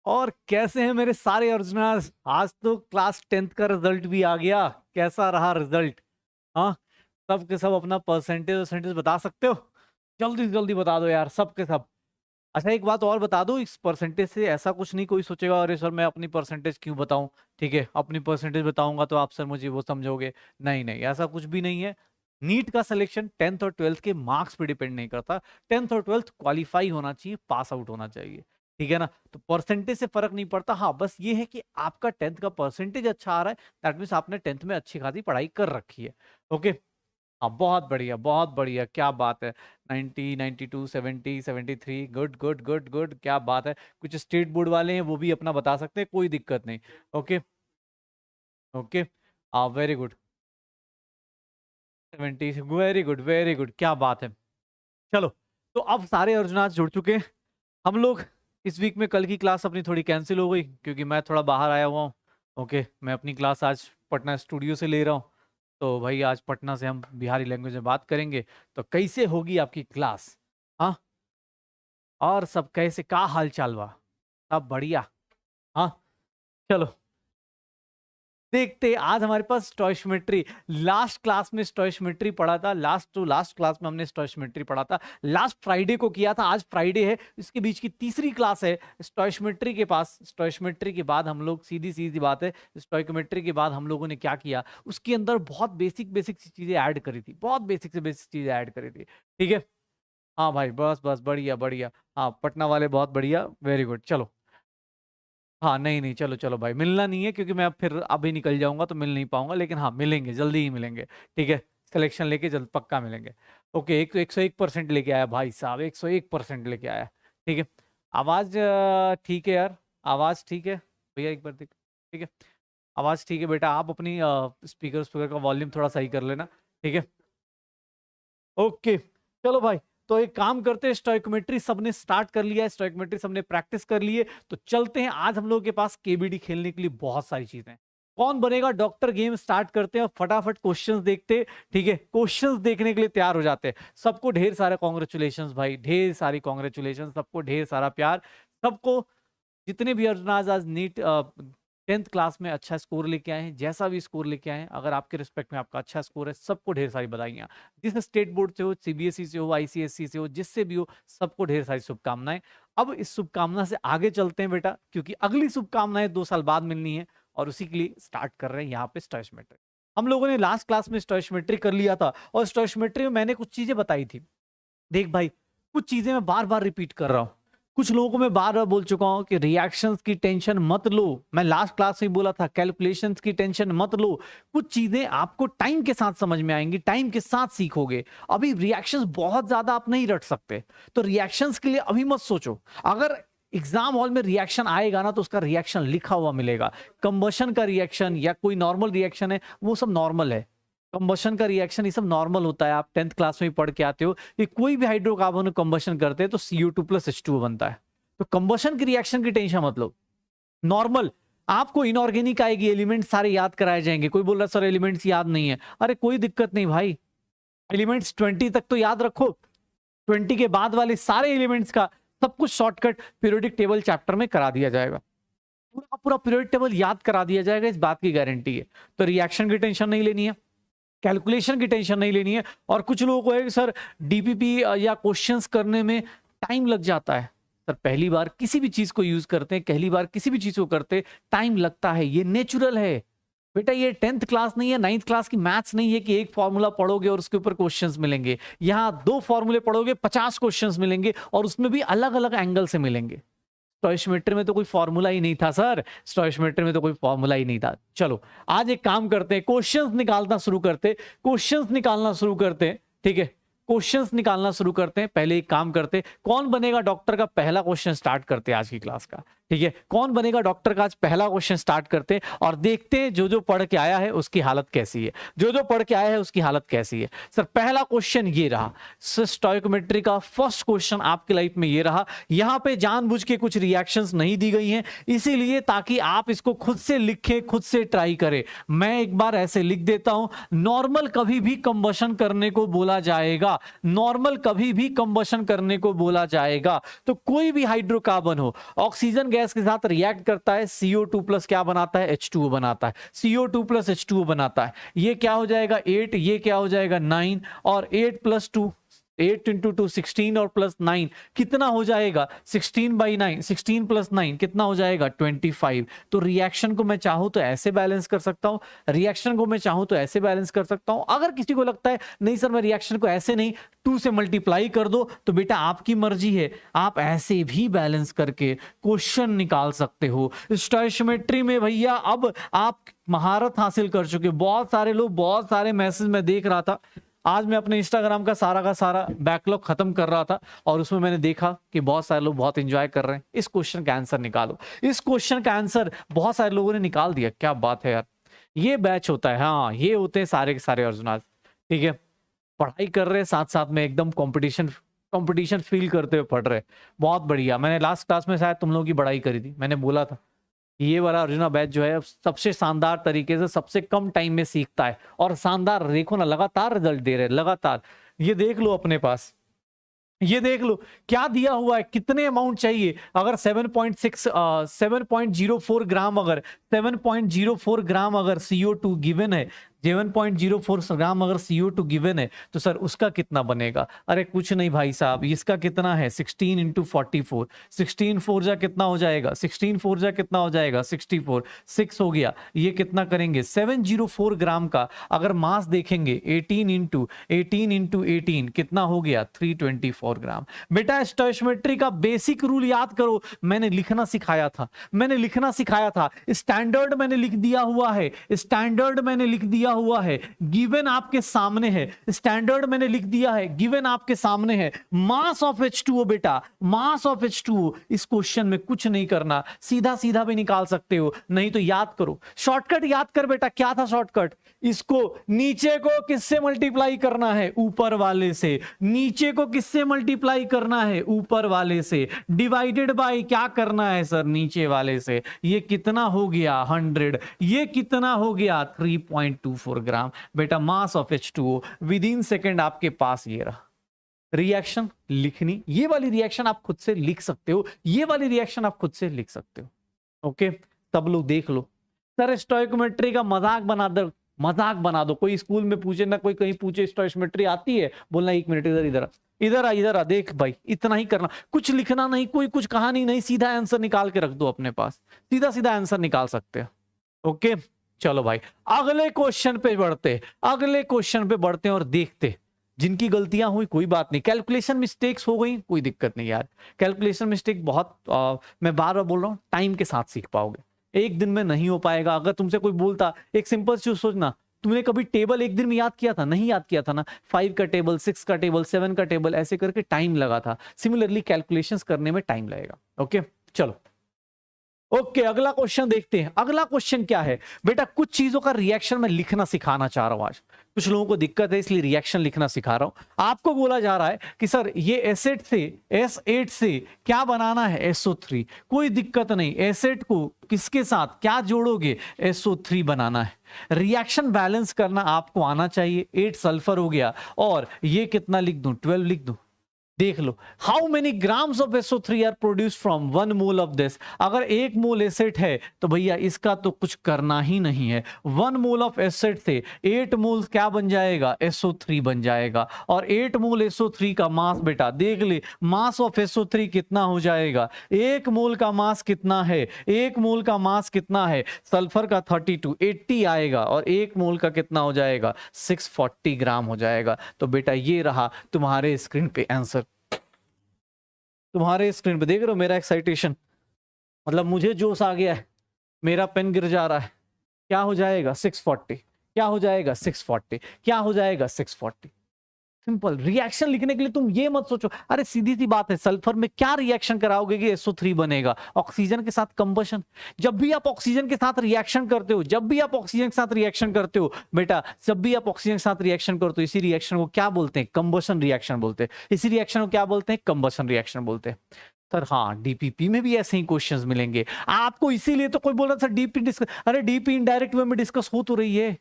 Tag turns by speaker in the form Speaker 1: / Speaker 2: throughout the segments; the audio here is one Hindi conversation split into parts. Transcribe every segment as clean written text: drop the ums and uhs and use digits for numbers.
Speaker 1: और कैसे हैं मेरे सारे अर्जुनास? आज तो क्लास 10th का रिजल्ट भी आ गया। कैसा रहा रिजल्ट? हाँ, सब के सब अपना परसेंटेज बता सकते हो? जल्दी से जल्दी बता दो यार, सब के सब। अच्छा, एक बात और बता दो, इस परसेंटेज से ऐसा कुछ नहीं कोई सोचेगा अरे सर मैं अपनी परसेंटेज क्यों बताऊं। ठीक है, अपनी परसेंटेज बताऊंगा तो आप सर मुझे वो समझोगे। नहीं नहीं, ऐसा कुछ भी नहीं है। नीट का सिलेक्शन 10th और 12th के मार्क्स पे डिपेंड नहीं करता। 10th और 12th क्वालिफाई होना चाहिए, पास आउट होना चाहिए। ठीक है ना? तो परसेंटेज से फर्क नहीं पड़ता। हाँ, बस ये है कि आपका 10th का परसेंटेज अच्छा आ रहा है, दैट मीन्स आपने 10th में अच्छी खासी पढ़ाई कर रखी है। ओके। हाँ, बहुत बढ़िया बहुत बढ़िया, क्या बात है। 90, 92, 70, 73, गुड गुड गुड गुड, क्या बात है। कुछ स्टेट बोर्ड वाले हैं वो भी अपना बता सकते हैं, कोई दिक्कत नहीं। ओके। ओके। हाँ, very good. 70, very good very good, क्या बात है। चलो, तो अब सारे अर्जुनाथ जुड़ चुके हैं। हम लोग इस वीक में कल की क्लास अपनी थोड़ी कैंसिल हो गई क्योंकि मैं थोड़ा बाहर आया हुआ हूँ। ओके, मैं अपनी क्लास आज पटना स्टूडियो से ले रहा हूँ। तो भाई आज पटना से हम बिहारी लैंग्वेज में बात करेंगे। तो कैसे होगी आपकी क्लास? हाँ, और सब कैसे, का हाल चाल बा? सब बढ़िया? हाँ। चलो, देखते हैं। आज हमारे पास स्टोइशियोमेट्री, लास्ट क्लास में स्टोइशियोमेट्री पढ़ा था। लास्ट टू लास्ट क्लास में हमने स्टोइशियोमेट्री पढ़ा था। लास्ट फ्राइडे को किया था, आज फ्राइडे है, इसके बीच की तीसरी क्लास है स्टोइशियोमेट्री के पास। स्टोइशियोमेट्री के बाद हम लोग, सीधी सीधी बात है, स्टोइकोमेट्री के बाद हम लोगों ने क्या किया, उसके अंदर बहुत बेसिक बेसिक चीजें ऐड करी थी, बहुत बेसिक से बेसिक चीजें ऐड करी थी। ठीक है। हाँ भाई, बस बस, बढ़िया बढ़िया। हाँ, पटना वाले बहुत बढ़िया, वेरी गुड। चलो, हाँ, नहीं नहीं, चलो चलो भाई, मिलना नहीं है क्योंकि मैं अब फिर अभी निकल जाऊंगा तो मिल नहीं पाऊंगा, लेकिन हाँ मिलेंगे, जल्दी ही मिलेंगे। ठीक है, सिलेक्शन लेके जल्द पक्का मिलेंगे। ओके, 101% लेके आया भाई साहब, 101% लेके आया। ठीक है। आवाज ठीक है यार, आवाज ठीक है भैया, एक बार देख। ठीक है, आवाज ठीक है बेटा, आप अपनी स्पीकर स्पीकर का वॉल्यूम थोड़ा सही कर लेना। ठीक है। ओके, चलो भाई, तो एक काम करते हैं, स्टोइकोमेट्री सबने स्टार्ट कर लिया है, स्टोइकोमेट्री सबने प्रैक्टिस कर ली है, तो चलते हैं। आज हम लोगों के पास केबीडी खेलने के लिए बहुत सारी चीजें हैं। कौन बनेगा डॉक्टर गेम स्टार्ट करते हैं और फटाफट क्वेश्चंस देखते हैं। ठीक है, क्वेश्चंस देखने के लिए तैयार हो जाते हैं। सबको ढेर सारे कॉन्ग्रेचुलेशंस भाई, ढेर सारी कॉन्ग्रेचुलेशन, सबको ढेर सारा प्यार। सबको, जितने भी अर्जुन आज नीट 10th क्लास में अच्छा स्कोर लेके आए हैं, जैसा भी स्कोर लेके आए हैं, अगर आपके रिस्पेक्ट में आपका अच्छा स्कोर है, सबको ढेर सारी बधाइयां। जिस स्टेट बोर्ड से हो, सीबीएसई से हो, आईसीएसई से हो, जिससे भी हो, सबको ढेर सारी शुभकामनाएं। अब इस शुभकामना से आगे चलते हैं बेटा, क्योंकि अगली शुभकामनाएं 2 साल बाद मिलनी है, और उसी के लिए स्टार्ट कर रहे हैं यहाँ पे स्टोइशियोमेट्री। हम लोगों ने लास्ट क्लास में स्टोइशियोमेट्री कर लिया था, और स्टोइशियोमेट्री में मैंने कुछ चीजें बताई थी। देख भाई, कुछ चीजें मैं बार बार रिपीट कर रहा हूं। कुछ लोगों को मैं बार बार बोल चुका हूं कि रिएक्शंस की टेंशन मत लो। मैं लास्ट क्लास में बोला था, कैलकुलेशंस की टेंशन मत लो। कुछ चीजें आपको टाइम के साथ समझ में आएंगी, टाइम के साथ सीखोगे। अभी रिएक्शंस बहुत ज्यादा आप नहीं रट सकते, तो रिएक्शंस के लिए अभी मत सोचो। अगर एग्जाम हॉल में रिएक्शन आएगा ना, तो उसका रिएक्शन लिखा हुआ मिलेगा। कंबशन का रिएक्शन या कोई नॉर्मल रिएक्शन है, वो सब नॉर्मल है। कंबशन का रिएक्शन ये सब नॉर्मल होता है, आप 10th क्लास में ही पढ़ के आते हो कि कोई भी हाइड्रोकार्बन कंबशन करते हैं तो CO2+H2O बनता है। तो कंबशन की रिएक्शन की टेंशन मत लो, नॉर्मल। आपको इनऑर्गेनिक आएगी, एलिमेंट सारे याद कराए जाएंगे। कोई बोल रहा सर एलिमेंट्स याद नहीं है, अरे कोई दिक्कत नहीं भाई, एलिमेंट्स 20 तक तो याद रखो। 20 के बाद वाले सारे एलिमेंट्स का सब कुछ शॉर्टकट पीरियोडिक टेबल चैप्टर में करा दिया जाएगा। पूरा पूरा पीरियोडिक टेबल याद करा दिया जाएगा, इस बात की गारंटी है। तो रिएक्शन की टेंशन नहीं लेनी है, कैलकुलेशन की टेंशन नहीं लेनी है। और कुछ लोगों को है कि सर डीपीपी या क्वेश्चंस करने में टाइम लग जाता है। सर पहली बार किसी भी चीज को यूज करते हैं, पहली बार किसी भी चीज को करते, टाइम लगता है, ये नेचुरल है बेटा। ये 10th क्लास नहीं है, 9th क्लास की मैथ्स नहीं है कि एक फॉर्मूला पढ़ोगे और उसके ऊपर क्वेश्चंस मिलेंगे। यहाँ 2 फॉर्मूले पढ़ोगे, 50 क्वेश्चंस मिलेंगे, और उसमें भी अलग अलग एंगल से मिलेंगे। स्टोइशियोमेट्री में तो कोई फॉर्मूला ही नहीं था सर, स्टोइशियोमेट्री में तो कोई फॉर्मूला ही नहीं था। चलो, आज एक काम करते हैं, क्वेश्चंस निकालना शुरू करते, क्वेश्चंस निकालना शुरू करते हैं। ठीक है, क्वेश्चंस निकालना शुरू करते हैं। पहले एक काम करते हैं, कौन बनेगा डॉक्टर का पहला क्वेश्चन स्टार्ट करते हैं आज की क्लास का। ठीक है, कौन बनेगा डॉक्टर का आज पहला क्वेश्चन स्टार्ट करते हैं, और देखते हैं जो जो पढ़ के आया है उसकी हालत कैसी है, जो जो पढ़ के आया है उसकी हालत कैसी है। सर पहला क्वेश्चन ये रहा, स्टोइकोमेट्री का फर्स्ट क्वेश्चन आपकी लाइफ में ये रहा। यहां पे जानबूझ के कुछ रिएक्शंस नहीं दी गई हैं, इसीलिए ताकि आप इसको खुद से लिखें, खुद से ट्राई करें। मैं एक बार ऐसे लिख देता हूं, नॉर्मल कभी भी कंबशन करने को बोला जाएगा। जाएगा, नॉर्मल कभी भी कंबशन करने को बोला जाएगा। तो कोई भी हाइड्रोकार्बन हो, ऑक्सीजन गैस के साथ रिएक्ट करता है, CO2 प्लस क्या बनाता है, H2O बनाता है, CO2 प्लस H2O बनाता है। ये क्या हो जाएगा 8, ये क्या हो जाएगा 9, और 8 प्लस 2, 8 इंटू 2 16, और प्लस 9 कितना हो जाएगा 16/9, 16 प्लस 9 कितना हो जाएगा 25। तो रिएक्शन को मैं चाहूं तो ऐसे बैलेंस कर सकता हूं, रिएक्शन को मैं चाहूं तो ऐसे बैलेंस कर सकता हूं। अगर किसी को लगता है नहीं सर मैं रिएक्शन को ऐसे नहीं 2 से मल्टीप्लाई कर दो, तो बेटा आपकी मर्जी है, आप ऐसे भी बैलेंस करके क्वेश्चन निकाल सकते हो। स्टोइचियोमेट्री में भैया अब आप महारत हासिल कर चुके हो। बहुत सारे लोग, बहुत सारे मैसेज मैं देख रहा था, आज मैं अपने इंस्टाग्राम का सारा बैकलॉग खत्म कर रहा था और उसमें मैंने देखा कि बहुत सारे लोग बहुत एंजॉय कर रहे हैं। इस क्वेश्चन का आंसर निकालो, इस क्वेश्चन का आंसर बहुत सारे लोगों ने निकाल दिया। क्या बात है यार, ये बैच होता है। हाँ, ये होते हैं सारे के सारे अर्जुनाज, ठीक है, पढ़ाई कर रहे हैं साथ साथ में, एकदम कंपटीशन फील करते हुए पढ़ रहे। बहुत बढ़िया। मैंने लास्ट क्लास में शायद तुम लोगों की बड़ाई करी थी, मैंने बोला था ये वाला अर्जुना बैच जो है सबसे शानदार तरीके से सबसे कम टाइम में सीखता है, और शानदार देखो ना, लगातार रिजल्ट दे रहे हैं, लगातार। ये देख लो अपने पास, ये देख लो क्या दिया हुआ है, कितने अमाउंट चाहिए। अगर 7.04 ग्राम, अगर 7.04 ग्राम अगर CO2 गिवन है, 7.04 ग्राम अगर CO2 गिवन है, तो सर उसका कितना बनेगा। अरे कुछ नहीं भाई साहब, इसका कितना है 16 इंटू 44, 16 4 जा कितना हो जाएगा, 16 4 जा कितना हो जाएगा 64, 6 हो गया। ये कितना करेंगे 704 ग्राम का अगर मास देखेंगे 18 इंटू 18 कितना हो गया 324 ग्राम। बेटा स्टोइचियोमेट्री का बेसिक रूल याद करो, मैंने लिखना सिखाया था, स्टैंडर्ड मैंने लिख दिया हुआ है, स्टैंडर्ड मैंने लिख दिया हुआ है, गिवन आपके सामने है, स्टैंडर्ड मैंने लिख दिया है, गिवन आपके सामने है। मास ऑफ H2O बेटा, मास ऑफ H2O। इस क्वेश्चन में कुछ नहीं करना, सीधा सीधा भी निकाल सकते हो, नहीं तो याद करो, शॉर्टकट याद कर बेटा। क्या था शॉर्टकट, इसको नीचे को किससे मल्टीप्लाई करना है, ऊपर वाले से। नीचे को किससे मल्टीप्लाई करना है, ऊपर वाले से, डिवाइडेड बाय क्या करना है सर, नीचे वाले से। ये कितना हो गया 100, ये कितना हो गया 3.24 ग्राम। बेटा mass of H2O with in second आपके पास ये रहा। रिएक्शन लिखनी, ये वाली रिएक्शन आप खुद से लिख सकते हो, ये वाली रिएक्शन आप खुद से लिख सकते हो। ओके, सब लोग देख लो। सर स्टोइचियोमेट्री का मजाक बना दो, कोई स्कूल में पूछे ना, कोई कहीं पूछे स्टोइचियोमेट्री आती है, बोलना 1 मिनट इधर आ देख भाई, इतना ही करना, कुछ लिखना नहीं, कोई कुछ कहानी नहीं, सीधा आंसर निकाल के रख दो अपने पास, सीधा सीधा आंसर निकाल सकते हैं। ओके चलो भाई, अगले क्वेश्चन पे बढ़ते हैं और देखते। जिनकी गलतियां हुई कोई बात नहीं, कैलकुलेशन मिस्टेक्स हो गई कोई दिक्कत नहीं यार, कैलकुलेशन मिस्टेक बहुत मैं बार बार बोल रहा हूं, टाइम के साथ सीख पाओगे, एक दिन में नहीं हो पाएगा। अगर तुमसे कोई बोलता, एक सिंपल चीज सोचना, तुमने कभी टेबल एक दिन में याद किया था, नहीं याद किया था ना, 5 का टेबल, 6 का टेबल, 7 का टेबल, ऐसे करके टाइम लगा था। सिमिलरली कैलकुलेशंस करने में टाइम लगेगा। ओके चलो, ओके अगला क्वेश्चन देखते हैं। अगला क्वेश्चन क्या है बेटा, कुछ चीजों का रिएक्शन मैं लिखना सिखाना चाह रहा हूं आज, कुछ लोगों को दिक्कत है इसलिए रिएक्शन लिखना सिखा रहा हूं। आपको बोला जा रहा है कि सर ये एसिड से S8 से क्या बनाना है SO3, कोई दिक्कत नहीं, एसिड को किसके साथ क्या जोड़ोगे, SO3 बनाना है। रिएक्शन बैलेंस करना आपको आना चाहिए। 8 सल्फर हो गया, और ये कितना लिख दूं, 12 लिख दूं। देख लो, how many grams of SO3 are produce from 1 mole of this. अगर 1 मोल एसिड है तो भैया इसका तो कुछ करना ही नहीं है। 1 मोल ऑफ एसिड से 8 मोल क्या बन जाएगा, SO3 बन जाएगा। और 8 मोल SO3 का मास बेटा देख ले, मास ऑफ SO3 कितना हो जाएगा, 1 मोल का मास कितना है, 1 मोल का मास कितना है, सल्फर का 32 80 आएगा, और 1 मोल का कितना हो जाएगा 640 ग्राम हो जाएगा। तो बेटा ये रहा तुम्हारे स्क्रीन पे आंसर, तुम्हारे स्क्रीन पे देख रहे हो मेरा एक्साइटेशन, मतलब मुझे जोश आ गया है, मेरा पेन गिर जा रहा है। क्या हो जाएगा 640, क्या हो जाएगा 640, क्या हो जाएगा 640। सिंपल रिएक्शन लिखने के लिए तुम ये मत सोचो, अरे सीधी सी बात है, सल्फर में क्या रिएक्शन कराओगे कि SO3 बनेगा, ऑक्सीजन के साथ कंबशन। जब भी आप ऑक्सीजन के साथ रिएक्शन करते हो, जब भी आप ऑक्सीजन के साथ रिएक्शन करते हो बेटा, जब भी आप ऑक्सीजन के साथ रिएक्शन करते हो, इसी रिएक्शन को क्या बोलते हैं, कंबशन रिएक्शन बोलते हैं। इसी रिएक्शन को क्या बोलते हैं, कंबशन रिएक्शन बोलते हैं। सर हाँ, डीपीपी में भी ऐसे ही क्वेश्चंस मिलेंगे आपको, इसीलिए तो कोई बोल रहा था डीपी डिस्कस, अरे डीपी इनडायरेक्ट वे में डिस्कस हो तो रही है,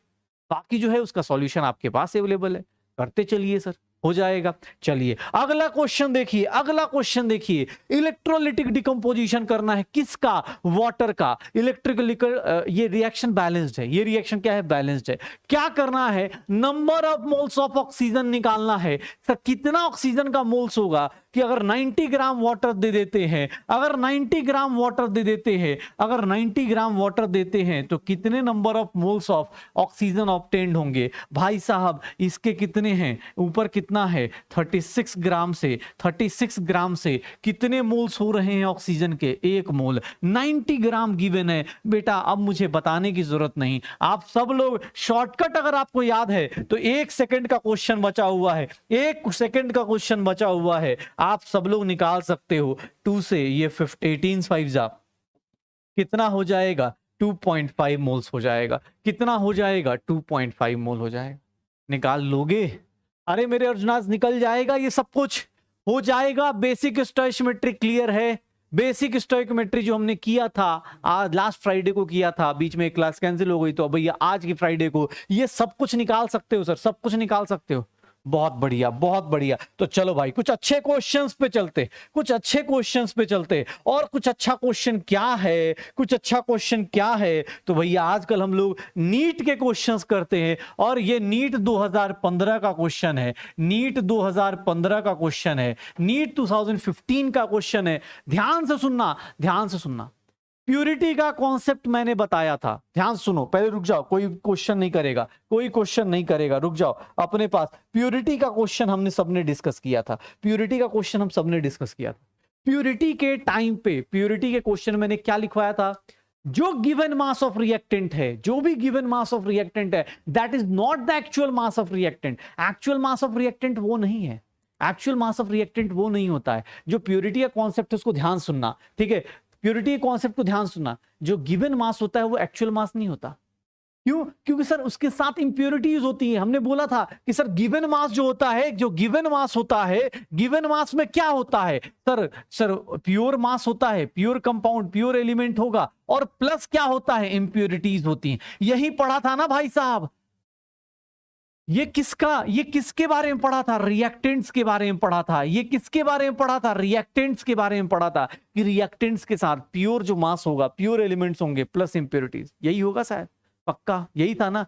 Speaker 1: बाकी जो है उसका सॉल्यूशन आपके पास अवेलेबल है, करते चलिए सर। हो जाएगा। चलिए अगला क्वेश्चन देखिए, अगला क्वेश्चन देखिए, इलेक्ट्रोलिटिक डिकम्पोजिशन करना है किसका, वाटर का। इलेक्ट्रिकल ये रिएक्शन बैलेंस्ड है, ये रिएक्शन क्या है, बैलेंस्ड है। क्या करना है, number of moles of oxygen निकालना है। सर कितना ऑक्सीजन का मोल्स होगा कि अगर 90 ग्राम वाटर दे देते हैं, अगर 90 ग्राम वाटर दे देते हैं, अगर 90 ग्राम वाटर देते हैं तो कितने number of moles of oxygen obtained होंगे। भाई साहब इसके कितने हैं, ऊपर कितना है 36 ग्राम से, 36 ग्राम से कितने मोल्स हो रहे हैं ऑक्सीजन के, 1 मोल। 90 ग्राम गिवन है बेटा, अब मुझे बताने की जरूरत नहीं, आप सब लोग शॉर्टकट अगर आपको याद है तो 1 सेकंड का क्वेश्चन बचा हुआ है, 1 सेकंड का क्वेश्चन बचा हुआ है, आप सब लोग निकाल सकते हो। 2 से ये 18 5 जा कितना हो जाएगा, 2.5 मोल्स हो जाएगा। कितना हो जाएगा, 2.5 मोल हो जाएगा। निकाल लोगे, अरे मेरे अर्जुनाज निकल जाएगा, ये सब कुछ हो जाएगा। बेसिक स्टोइकियोमेट्री क्लियर है, बेसिक स्टोइकियोमेट्री जो हमने किया था आज लास्ट फ्राइडे को किया था, बीच में एक क्लास कैंसिल हो गई तो भैया आज की फ्राइडे को ये सब कुछ निकाल सकते हो सर, सब कुछ निकाल सकते हो। बहुत बढ़िया, बहुत बढ़िया। तो चलो भाई कुछ अच्छे क्वेश्चंस पे चलते, कुछ अच्छे क्वेश्चंस पे चलते। और कुछ अच्छा क्वेश्चन क्या है, कुछ अच्छा क्वेश्चन क्या है, तो भैया आजकल हम लोग नीट के क्वेश्चंस करते हैं और ये नीट 2015 का क्वेश्चन है, नीट 2015 का क्वेश्चन है, नीट 2015 का क्वेश्चन है। ध्यान से सुनना, ध्यान से सुनना। प्यूरिटी का कॉन्सेप्ट मैंने बताया था, ध्यान सुनो, पहले रुक जाओ, कोई क्वेश्चन नहीं करेगा, कोई क्वेश्चन नहीं करेगा, रुक जाओ। अपने पास प्यूरिटी का क्वेश्चन हमने सबने डिस्कस किया था, प्यूरिटी का क्वेश्चन हम सबने डिस्कस किया था। प्यूरिटी के टाइम पे प्यूरिटी के क्वेश्चन मैंने क्या लिखवाया था, जो गिवन मास ऑफ रिएक्टेंट है, जो भी गिवन मास ऑफ रिएक्टेंट है, that is not the actual mass of reactant. Actual mass of reactant वो नहीं है, एक्चुअल मास ऑफ रिएक्टेंट वो नहीं होता है। जो प्यूरिटी का कॉन्सेप्ट है उसको ध्यान सुनना, ठीक है, प्यूरिटी कॉन्सेप्ट को ध्यान सुनना। जो गिवन मास होता है वो एक्चुअल मास नहीं होता। क्यों? क्योंकि सर उसके साथ इंप्योरिटीज होती है। हमने बोला था कि सर गिवन मास जो होता है, जो गिवन मास होता है, गिवन मास में क्या होता है सर प्योर मास होता है, प्योर कंपाउंड, प्योर एलिमेंट होगा, और प्लस क्या होता है, इंप्योरिटीज होती हैं। यही पढ़ा था ना भाई साहब। ये किसके बारे में पढ़ा था, रिएक्टेंट्स के बारे में पढ़ा था। ये किसके बारे में पढ़ा था, रिएक्टेंट्स के बारे में पढ़ा था कि रिएक्टेंट्स के साथ प्योर जो मास होगा, प्योर एलिमेंट्स होंगे प्लस इंप्योरिटीज, यही होगा शायद, पक्का यही था ना।